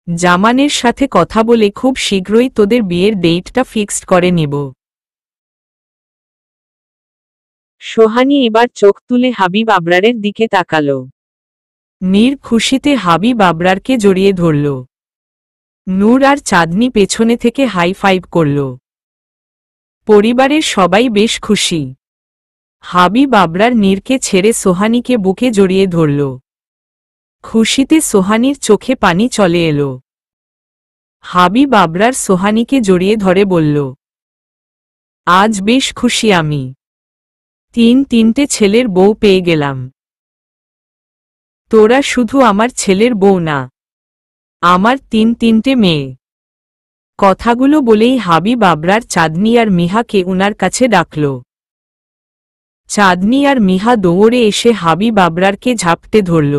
জামানের সাথে কথা বলে খুব শীঘ্রই তোদের বিয়ের ডেটটা ফিক্সড করে নিব। সোহানী এবার চোখ তুলে হাবিব আবরারের দিকে তাকালো। নীর খুশিতে হাবিব আবরারকে জড়িয়ে ধরল। নূর আর চাঁদনি পেছনে থেকে হাই ফাইভ করল। পরিবারের সবাই বেশ খুশি। হাবিব আবরার নীরকে ছেড়ে সোহানীকে বুকে জড়িয়ে ধরল। খুশিতে সোহানীর চোখে পানি চলে এলো। হাবিব আবরার সোহানীকে জড়িয়ে ধরে বলল, আজ বেশ খুশি আমি। তিনটে ছেলের বউ পেয়ে গেলাম। তোরা শুধু আমার ছেলের বউ না, আমার তিনটে মেয়ে। কথাগুলো বলেই হাবিব আবরার চাঁদনি আর মিহাকে উনার কাছে ডাকল। চাঁদনি আর মিহা দৌড়ে এসে হাবিব আবরারকে ঝাপটে ধরল।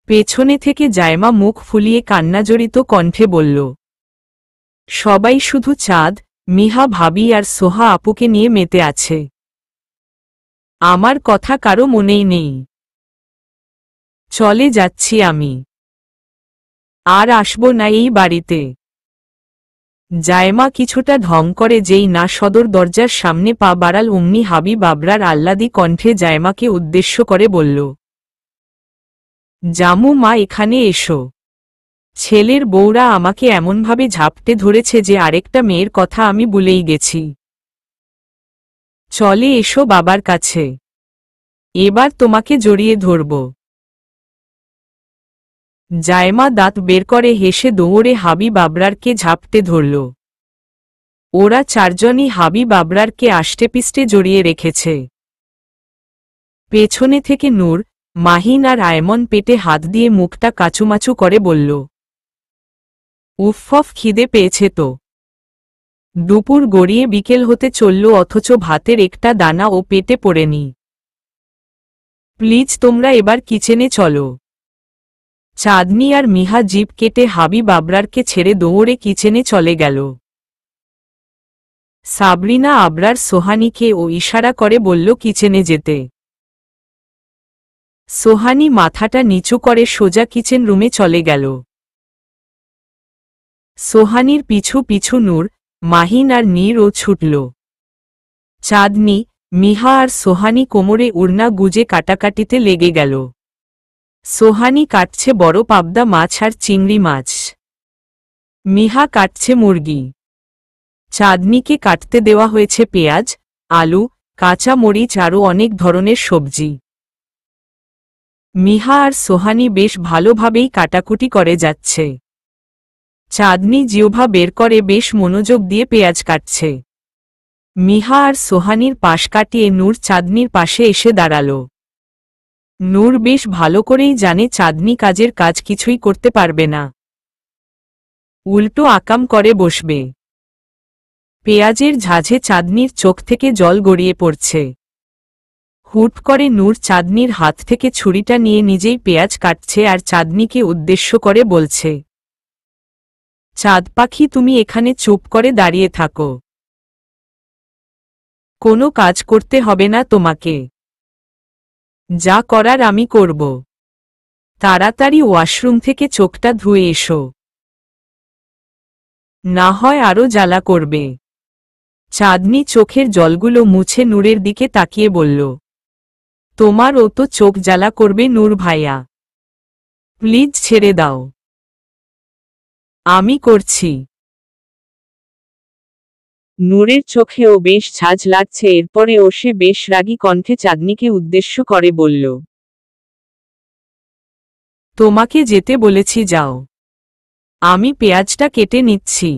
পেছনে থেকে জায়মা মুখ ফুলিয়ে কান্নাজড়িত কণ্ঠে বলল, সবাই শুধু চাঁদ, মিহা ভাবি আর সোহা আপুকে নিয়ে মেতে আছে। আমার কথা কারো মনেই নেই। চলে যাচ্ছি আমি, আর আসব না এই বাড়িতে। জায়মা কিছুটা ঢং করে যেই না সদর দরজার সামনে পা বাড়াল অমনি হাবিব আবরার আহ্লাদী কণ্ঠে জায়মাকে উদ্দেশ্য করে বলল, জামু মা এখানে এসো। ছেলের বউরা আমাকে এমনভাবে ঝাপটে ধরেছে যে আরেকটা মেয়ের কথা আমি ভুলেই গেছি। চলে এসো বাবার কাছে, এবার তোমাকে জড়িয়ে ধরব। জায়মা দাঁত বের করে হেসে দৌড়ে হাবিব আবরারকে ঝাপটে ধরল। ওরা চারজনই হাবিব আবরারকে আষ্টেপিষ্টে জড়িয়ে রেখেছে। পেছনে থেকে নূর, মাহিন আর আয়মন পেটে হাত দিয়ে মুখটা কাচুমাচু করে বলল, উফফ খিদে পেয়েছে তো। দুপুর গড়িয়ে বিকেল হতে চলল অথচ ভাতের একটা দানা ও পেটে পড়েনি। প্লিজ তোমরা এবার কিচেনে চলো। চাঁদনি আর মিহা জিভ কেটে হাবিব আবরারকে ছেড়ে দৌড়ে কিচেনে চলে গেল। সাবরিনা আবরার সোহানীকে ও ইশারা করে বলল কিচেনে যেতে। সোহানী মাথাটা নিচু করে সোজা কিচেন রুমে চলে গেল। সোহানীর পিছু পিছু নূর, মাহিন আর নীরও ছুটল। চাঁদনি, মিহা আর সোহানী কোমরে উড়না গুজে কাটাকাটিতে লেগে গেল। সোহানী কাটছে বড় পাবদা মাছ আর চিংড়ি মাছ। মিহা কাটছে মুরগি। চাঁদনিকে কাটতে দেওয়া হয়েছে পেঁয়াজ, আলু, কাঁচা মরিচ আরও অনেক ধরনের সবজি। মিহা আর সোহানী বেশ ভালোভাবেই কাটাকুটি করে যাচ্ছে। চাঁদনি জিহ্বা বের করে বেশ মনোযোগ দিয়ে পেঁয়াজ কাটছে। মিহা আর সোহানীর পাশ কাটিয়ে নূর চাঁদনির পাশে এসে দাঁড়াল। নূর বেশ ভালো করেই জানে চাঁদনি কাজের কাজ কিছুই করতে পারবে না, উল্টো আকাম করে বসবে। পেঁয়াজের ঝাঁঝে চাঁদনির চোখ থেকে জল গড়িয়ে পড়ছে। হুট করে নূর চাঁদনির হাত থেকে ছুরিটা নিয়ে নিজেই পেঁয়াজ কাটছে আর চাঁদনিকে উদ্দেশ্য করে বলছে, চাঁদ পাখি তুমি এখানে চুপ করে দাঁড়িয়ে থাকো। কোনো কাজ করতে হবে না তোমাকে। যা করার আমি করব। তাড়াতাড়ি ওয়াশরুম থেকে চোখটা ধুয়ে এসো, না হয় আরও জ্বালা করবে। চাঁদনি চোখের জলগুলো মুছে নূরের দিকে তাকিয়ে বলল, তোমারও তো চোখ জ্বালা করবে নূর ভাইয়া, প্লিজ ছেড়ে দাও। আমি করছি। নূরের চোখেও বেশ ঝাঁজ লাগছে। এরপরেও সে বেশ রাগী কণ্ঠে চাঁদনিকে উদ্দেশ্য করে বলল, তোমাকে যেতে বলেছি যাও, আমি পেঁয়াজটা কেটে নিচ্ছি।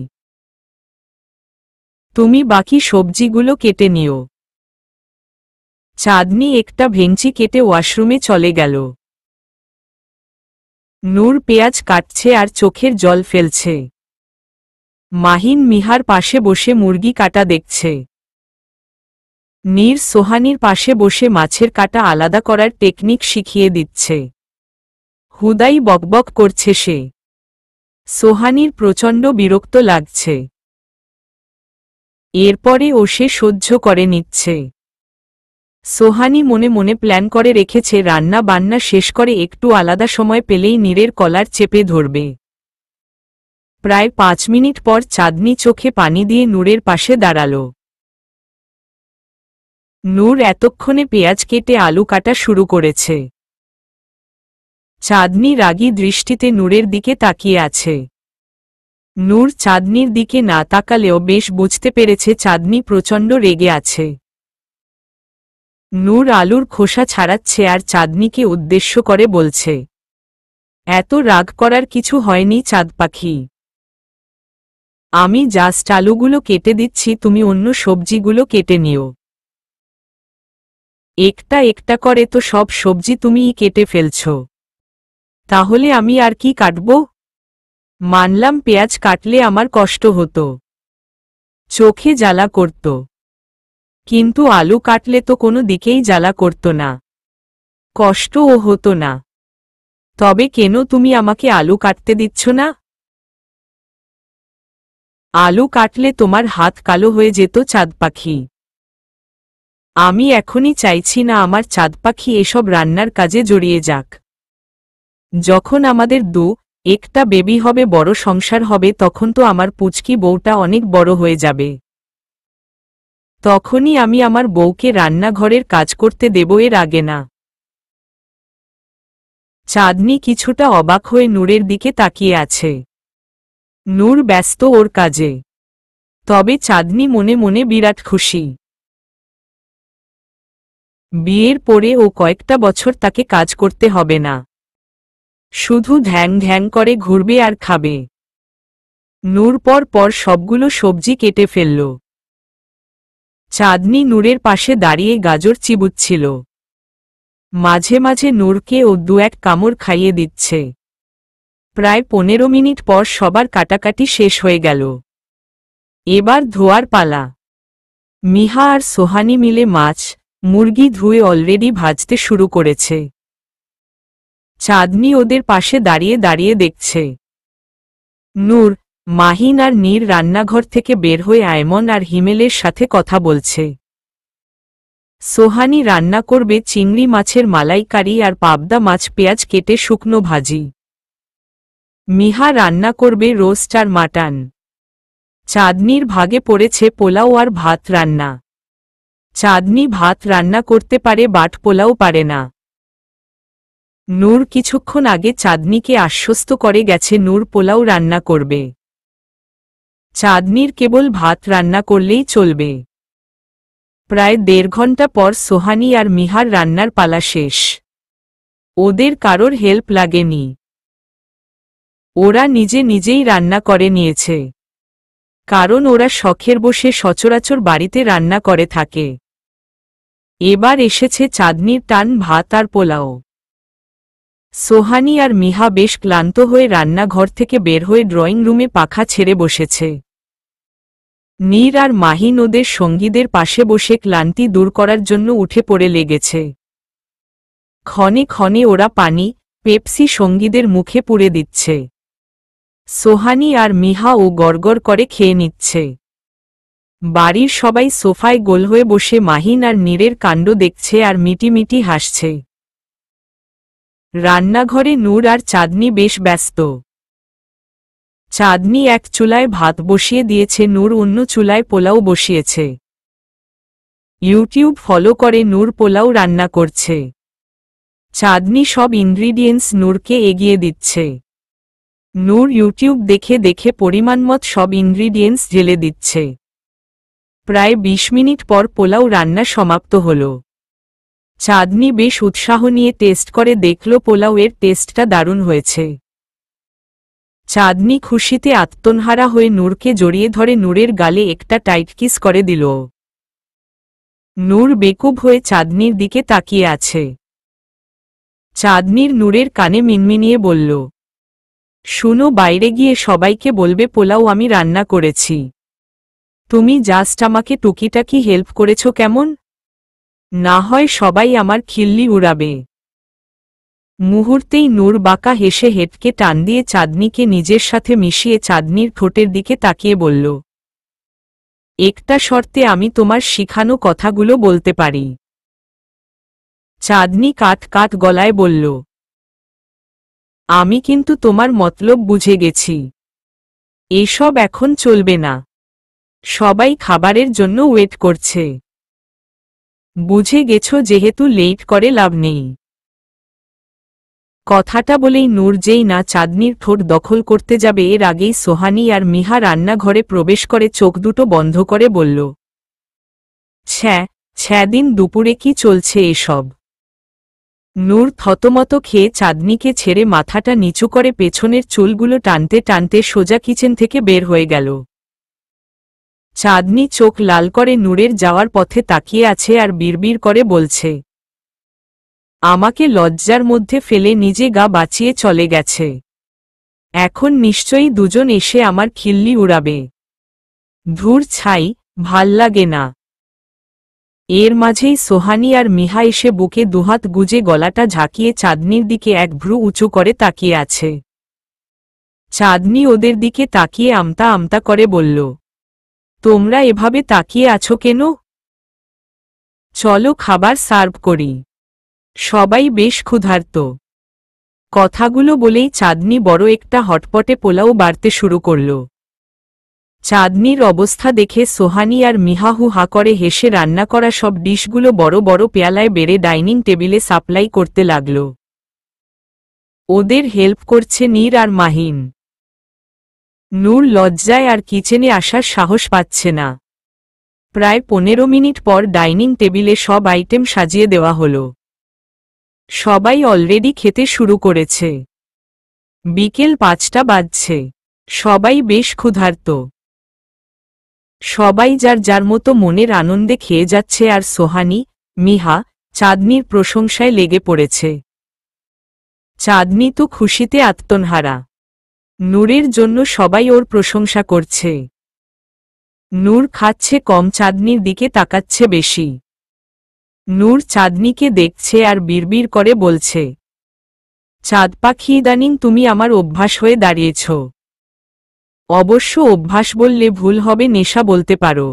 তুমি বাকি সবজিগুলো কেটে নিও। চাঁদনি একটা ভেঙচি কেটে ওয়াশরুমে চলে গেল। নূর পেঁয়াজ কাটছে আর চোখের জল ফেলছে। মাহিন মিহার পাশে বসে মুরগি কাটা দেখছে। নীর সোহানীর পাশে বসে মাছের কাটা আলাদা করার টেকনিক শিখিয়ে দিচ্ছে। হুদাই বকবক করছে সে। সোহানীর প্রচণ্ড বিরক্ত লাগছে। এরপরে ও সে সহ্য করে নিচ্ছে। সোহানী মনে মনে প্ল্যান করে রেখেছে রান্না বান্না শেষ করে একটু আলাদা সময় পেলেই নীরের কলার চেপে ধরবে। প্রায় 5 মিনিট পর চাঁদনি চোখে পানি দিয়ে নূরের পাশে দাঁড়াল। নূর এতক্ষণে পেঁয়াজ কেটে আলু কাটা শুরু করেছে। চাঁদনি রাগী দৃষ্টিতে নূরের দিকে তাকিয়ে আছে। নূর চাঁদনির দিকে না তাকালেও বেশ বুঝতে পেরেছে চাঁদনি প্রচণ্ড রেগে আছে। নূর আলুর খোসা ছাড়াচ্ছে আর চাঁদনিকে উদ্দেশ্য করে বলছে, এত রাগ করার কিছু হয়নি চাঁদ পাখি। আমি জাস্ট আলুগুলো কেটে দিচ্ছি, তুমি অন্য সবজিগুলো কেটে নিও। একটা একটা করে তো সব সবজি তুমিই কেটে ফেলছ, তাহলে আমি আর কি কাটব? মানলাম পেঁয়াজ কাটলে আমার কষ্ট হতো, চোখে জ্বালা করত, কিন্তু আলু কাটলে তো কোনো দিকেই জ্বালা করত না, কষ্টও হতো না। তবে কেন তুমি আমাকে আলু কাটতে দিচ্ছ না? আলু কাটলে তোমার হাত কালো হয়ে যেত চাঁদ পাখি। আমি এখনই চাইছি না আমার চাঁদ পাখি এসব রান্নার কাজে জড়িয়ে যাক। যখন আমাদের একটা বেবি হবে, বড় সংসার হবে, তখন তো আমার পুচকি বউটা অনেক বড় হয়ে যাবে। তখনই আমি আমার বউকে রান্নাঘরের কাজ করতে দেব, এর আগে না। চাঁদনি কিছুটা অবাক হয়ে নূরের দিকে তাকিয়ে আছে। নূর ব্যস্ত ওর কাজে, তবে চাঁদনি মনে মনে বিরাট খুশি। বিয়ের পরে ও কয়েকটা বছর তাকে কাজ করতে হবে না, শুধু ধ্যান ধ্যান করে ঘুরবে আর খাবে। নূর পর পর সবগুলো সবজি কেটে ফেলল। চাঁদনি নূরের পাশে দাঁড়িয়ে গাজর চিবুচ্ছিল। মাঝে মাঝে নূরকে ও 2-1 কামড় খাইয়ে দিচ্ছে। প্রায় 15 মিনিট পর সবার কাটাকাটি শেষ হয়ে গেল। এবার ধোয়ার পালা। মিহা আর সোহানি মিলে মাছ, মুরগি ধুয়ে অলরেডি ভাজতে শুরু করেছে। চাঁদনি ওদের পাশে দাঁড়িয়ে দাঁড়িয়ে দেখছে। নূর, মাহিন আর নীর রান্নাঘর থেকে বের হয়ে আয়মন আর হিমেলের সাথে কথা বলছে। সোহানি রান্না করবে চিংড়ি মাছের মালাইকারি আর পাবদা মাছ পেঁয়াজ কেটে শুকনো ভাজি। মিহা রান্না করবে রোস্ট আর মাটন। চাঁদনির ভাগে পড়েছে পোলাও আর ভাত রান্না। চাঁদনি ভাত রান্না করতে পারে, বাট পোলাও পারে না। নূর কিছুক্ষণ আগে চাঁদনিকে আশ্বস্ত করে গেছে নূর পোলাও রান্না করবে। চাঁদনির কেবল ভাত রান্না করলেই চলবে। প্রায় 1.5 ঘন্টা পর সোহানি আর মিহার রান্নার পালা শেষ। ওদের কারোর হেল্প লাগেনি, ওরা নিজে নিজেই রান্না করে নিয়েছে। কারণ ওরা শখের বসে সচরাচর বাড়িতে রান্না করে থাকে। এবার এসেছে চাঁদনির টান ভাত আর পোলাও। সোহানি আর মিহা বেশ ক্লান্ত হয়ে রান্নাঘর থেকে বের হয়ে ড্রয়িং রুমে পাখা ছেড়ে বসেছে। নীর আর মাহিন ওদের সঙ্গীদের পাশে বসে ক্লান্তি দূর করার জন্য উঠে পড়ে লেগেছে। ক্ষণে ক্ষণে ওরা পানি, পেপসি সঙ্গীদের মুখে পুরে দিচ্ছে। সোহানি আর মিহা ও গড়গড় করে খেয়ে নিচ্ছে। বাড়ির সবাই সোফায় গোল হয়ে বসে মাহিন আর নীরের কাণ্ড দেখছে আর মিটিমিটি হাসছে। রান্নাঘরে নূর আর চাঁদনি বেশ ব্যস্ত। চাঁদনি এক চুলায় ভাত বসিয়ে দিয়েছে, নূর অন্য চুলায় পোলাও বসিয়েছে। ইউটিউব ফলো করে নূর পোলাও রান্না করছে। চাঁদনি সব ইনগ্রিডিয়েন্টস নূরকে এগিয়ে দিচ্ছে। নূর ইউটিউব দেখে দেখে পরিমাণমত সব ইনগ্রিডিয়েন্টস ঢেলে দিচ্ছে। প্রায় 20 মিনিট পর পোলাও রান্না সমাপ্ত হল। চাঁদনি বেশ উৎসাহ নিয়ে টেস্ট করে দেখল পোলাও এর টেস্টটা দারুণ হয়েছে। চাঁদনি খুশিতে আত্মহারা হয়ে নূরকে জড়িয়ে ধরে নূরের গালে একটা টাইট কিস করে দিল। নূর বেকুব হয়ে চাঁদনির দিকে তাকিয়ে আছে। চাঁদনির নূরের কানে মিনমিনিয়ে বলল, শুনো, বাইরে গিয়ে সবাইকে বলবে পোলাও আমি রান্না করেছি। তুমি জাস্ট আমাকে টুকিটাকি হেল্প করেছ কেমন? না হয় সবাই আমার খিল্লি উড়াবে। মুহূর্তেই নূর বাঁকা হেসে হেঁটকে টান দিয়ে চাঁদনিকে নিজের সাথে মিশিয়ে চাঁদনির ঠোঁটের দিকে তাকিয়ে বলল, একটা শর্তে আমি তোমার শিখানো কথাগুলো বলতে পারি। চাঁদনি কাট কাট গলায় বলল, আমি কিন্তু তোমার মতলব বুঝে গেছি। এসব এখন চলবে না। সবাই খাবারের জন্য ওয়েট করছে। বুঝে গেছো যেহেতু লেট করে লাভ নেই। কথাটা বলেই নূর যেই না চাঁদনির ঠোঁট দখল করতে যাবে এর আগেই সোহানি আর মিহা রান্নাঘরে প্রবেশ করে চোখ দুটো বন্ধ করে বলল, ছ্যা দিন দুপুরে কি চলছে এসব? নূর থতমত খেয়ে চাঁদনিকে ছেড়ে মাথাটা নিচু করে পেছনের চুলগুলো টানতে টানতে সোজা কিচেন থেকে বের হয়ে গেল। চাঁদনি চোখ লাল করে নূরের যাওয়ার পথে তাকিয়ে আছে আর বিড়বিড় করে বলছে, আমাকে লজ্জার মধ্যে ফেলে নিজে গা বাঁচিয়ে চলে গেছে। এখন নিশ্চয়ই দুজন এসে আমার খিল্লি উড়াবে। ধুর ছাই, ভাল লাগে না। এর মাঝেই সোহানি আর মিহা এসে বুকে দুহাত গুজে গলাটা ঝাঁকিয়ে চাঁদনির দিকে এক ভ্রু উঁচু করে তাকিয়ে আছে। চাঁদনি ওদের দিকে তাকিয়ে আমতা আমতা করে বলল, তোমরা এভাবে তাকিয়ে আছো কেন? চলো খাবার সার্ভ করি। সবাই বেশ ক্ষুধার্ত। কথাগুলো বলেই চাঁদনি বড় একটা হটপটে পোলাও বাড়তে শুরু করল। চাঁদনির অবস্থা দেখে সোহানি আর মিহা হু হা করে হেসে রান্না করা সব ডিশগুলো বড় বড় পেয়ালায় বেড়ে ডাইনিং টেবিলে সাপ্লাই করতে লাগল। ওদের হেল্প করছে নীর আর মাহিন। নূর লজ্জায় আর কিচেনে আসার সাহস পাচ্ছে না। প্রায় 15 মিনিট পর ডাইনিং টেবিলে সব আইটেম সাজিয়ে দেওয়া হল। সবাই অলরেডি খেতে শুরু করেছে। বিকেল 5টা বাজছে। সবাই বেশ ক্ষুধার্ত। সবাই যার যার মতো মনের আনন্দে খেয়ে যাচ্ছে আর সোহানি, মিহা, চাঁদনির প্রশংসায় লেগে পড়েছে। চাঁদনি তো খুশিতে আত্মহারা। নূরের জন্য সবাই ওর প্রশংসা করছে। নূর খাচ্ছে কম, চাঁদনির দিকে তাকাচ্ছে বেশি। নূর চাঁদনিকে দেখছে আর বিড়বিড় করে বলছে, চাঁদ পাখি ইদানিং তুমি আমার অভ্যাস হয়ে দাঁড়িয়েছ। অবশ্য অভ্যাস বললে ভুল হবে, নেশা বলতে পারো।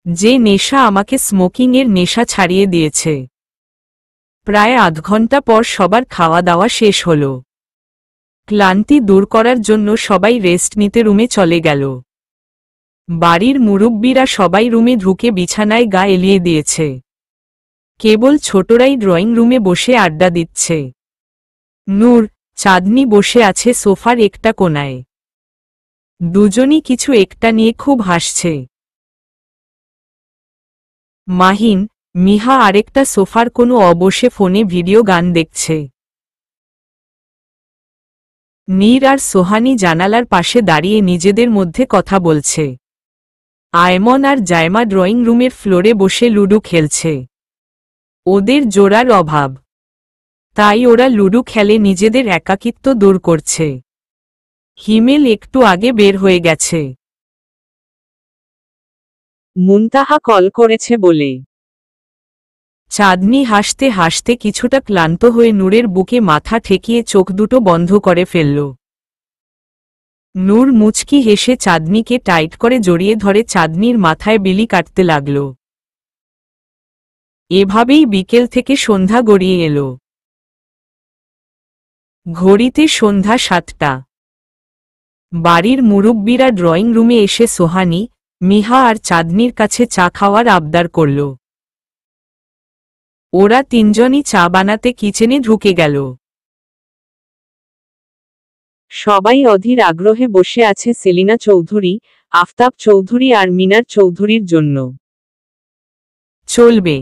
যে নেশা আমাকে স্মোকিংয়ের নেশা ছাড়িয়ে দিয়েছে। প্রায় আধ ঘন্টা পর সবার খাওয়া দাওয়া শেষ হল। ক্লান্তি দূর করার জন্য সবাই রেস্ট নিতে রুমে চলে গেল। বাড়ির মুরব্বিরা সবাই রুমে ঢুকে বিছানায় গা এলিয়ে দিয়েছে। কেবল ছোটরাই ড্রয়িং রুমে বসে আড্ডা দিচ্ছে। নূর, চাঁদনি বসে আছে সোফার একটা কোনায়। দুজনই কিছু একটা নিয়ে খুব হাসছে। মাহিন, মিহা আরেকটা সোফার কোনো অবসে ফোনে ভিডিও গান দেখছে। নীর আর সোহানি জানালার পাশে দাঁড়িয়ে নিজেদের মধ্যে কথা বলছে। আয়মন আর জায়মা ড্রয়িং রুমের ফ্লোরে বসে লুডো খেলছে। ওদের জোড়ার অভাব, তাই ওরা লুডো খেলে নিজেদের একাকিত্ব দূর করছে। হিমেল একটু আগে বের হয়ে গেছে। মুনতাহা কল করেছে বলে। চাঁদনি হাসতে হাসতে কিছুটা ক্লান্ত হয়ে নূরের বুকে মাথা ঠেকিয়ে চোখ দুটো বন্ধ করে ফেলল। নূর মুচকি হেসে চাঁদনিকে টাইট করে জড়িয়ে ধরে চাঁদনির মাথায় বিলি কাটতে লাগল। এভাবেই বিকেল থেকে সন্ধ্যা গড়িয়ে এল। ঘড়িতে সন্ধ্যা 7টা। বাড়ির মুরব্বিরা ড্রয়িং রুমে এসে সোহানি, মিহা আর চাঁদনির কাছে চা খাওয়ার আবদার করল। ওরা তিনজনই চা বানাতে কিচেনে ঢুকে গেল। সবাই অধীর আগ্রহে বসে আছে সেলিনা চৌধুরী, আফতাব চৌধুরী আর মিনার চৌধুরীর জন্য। চলবে।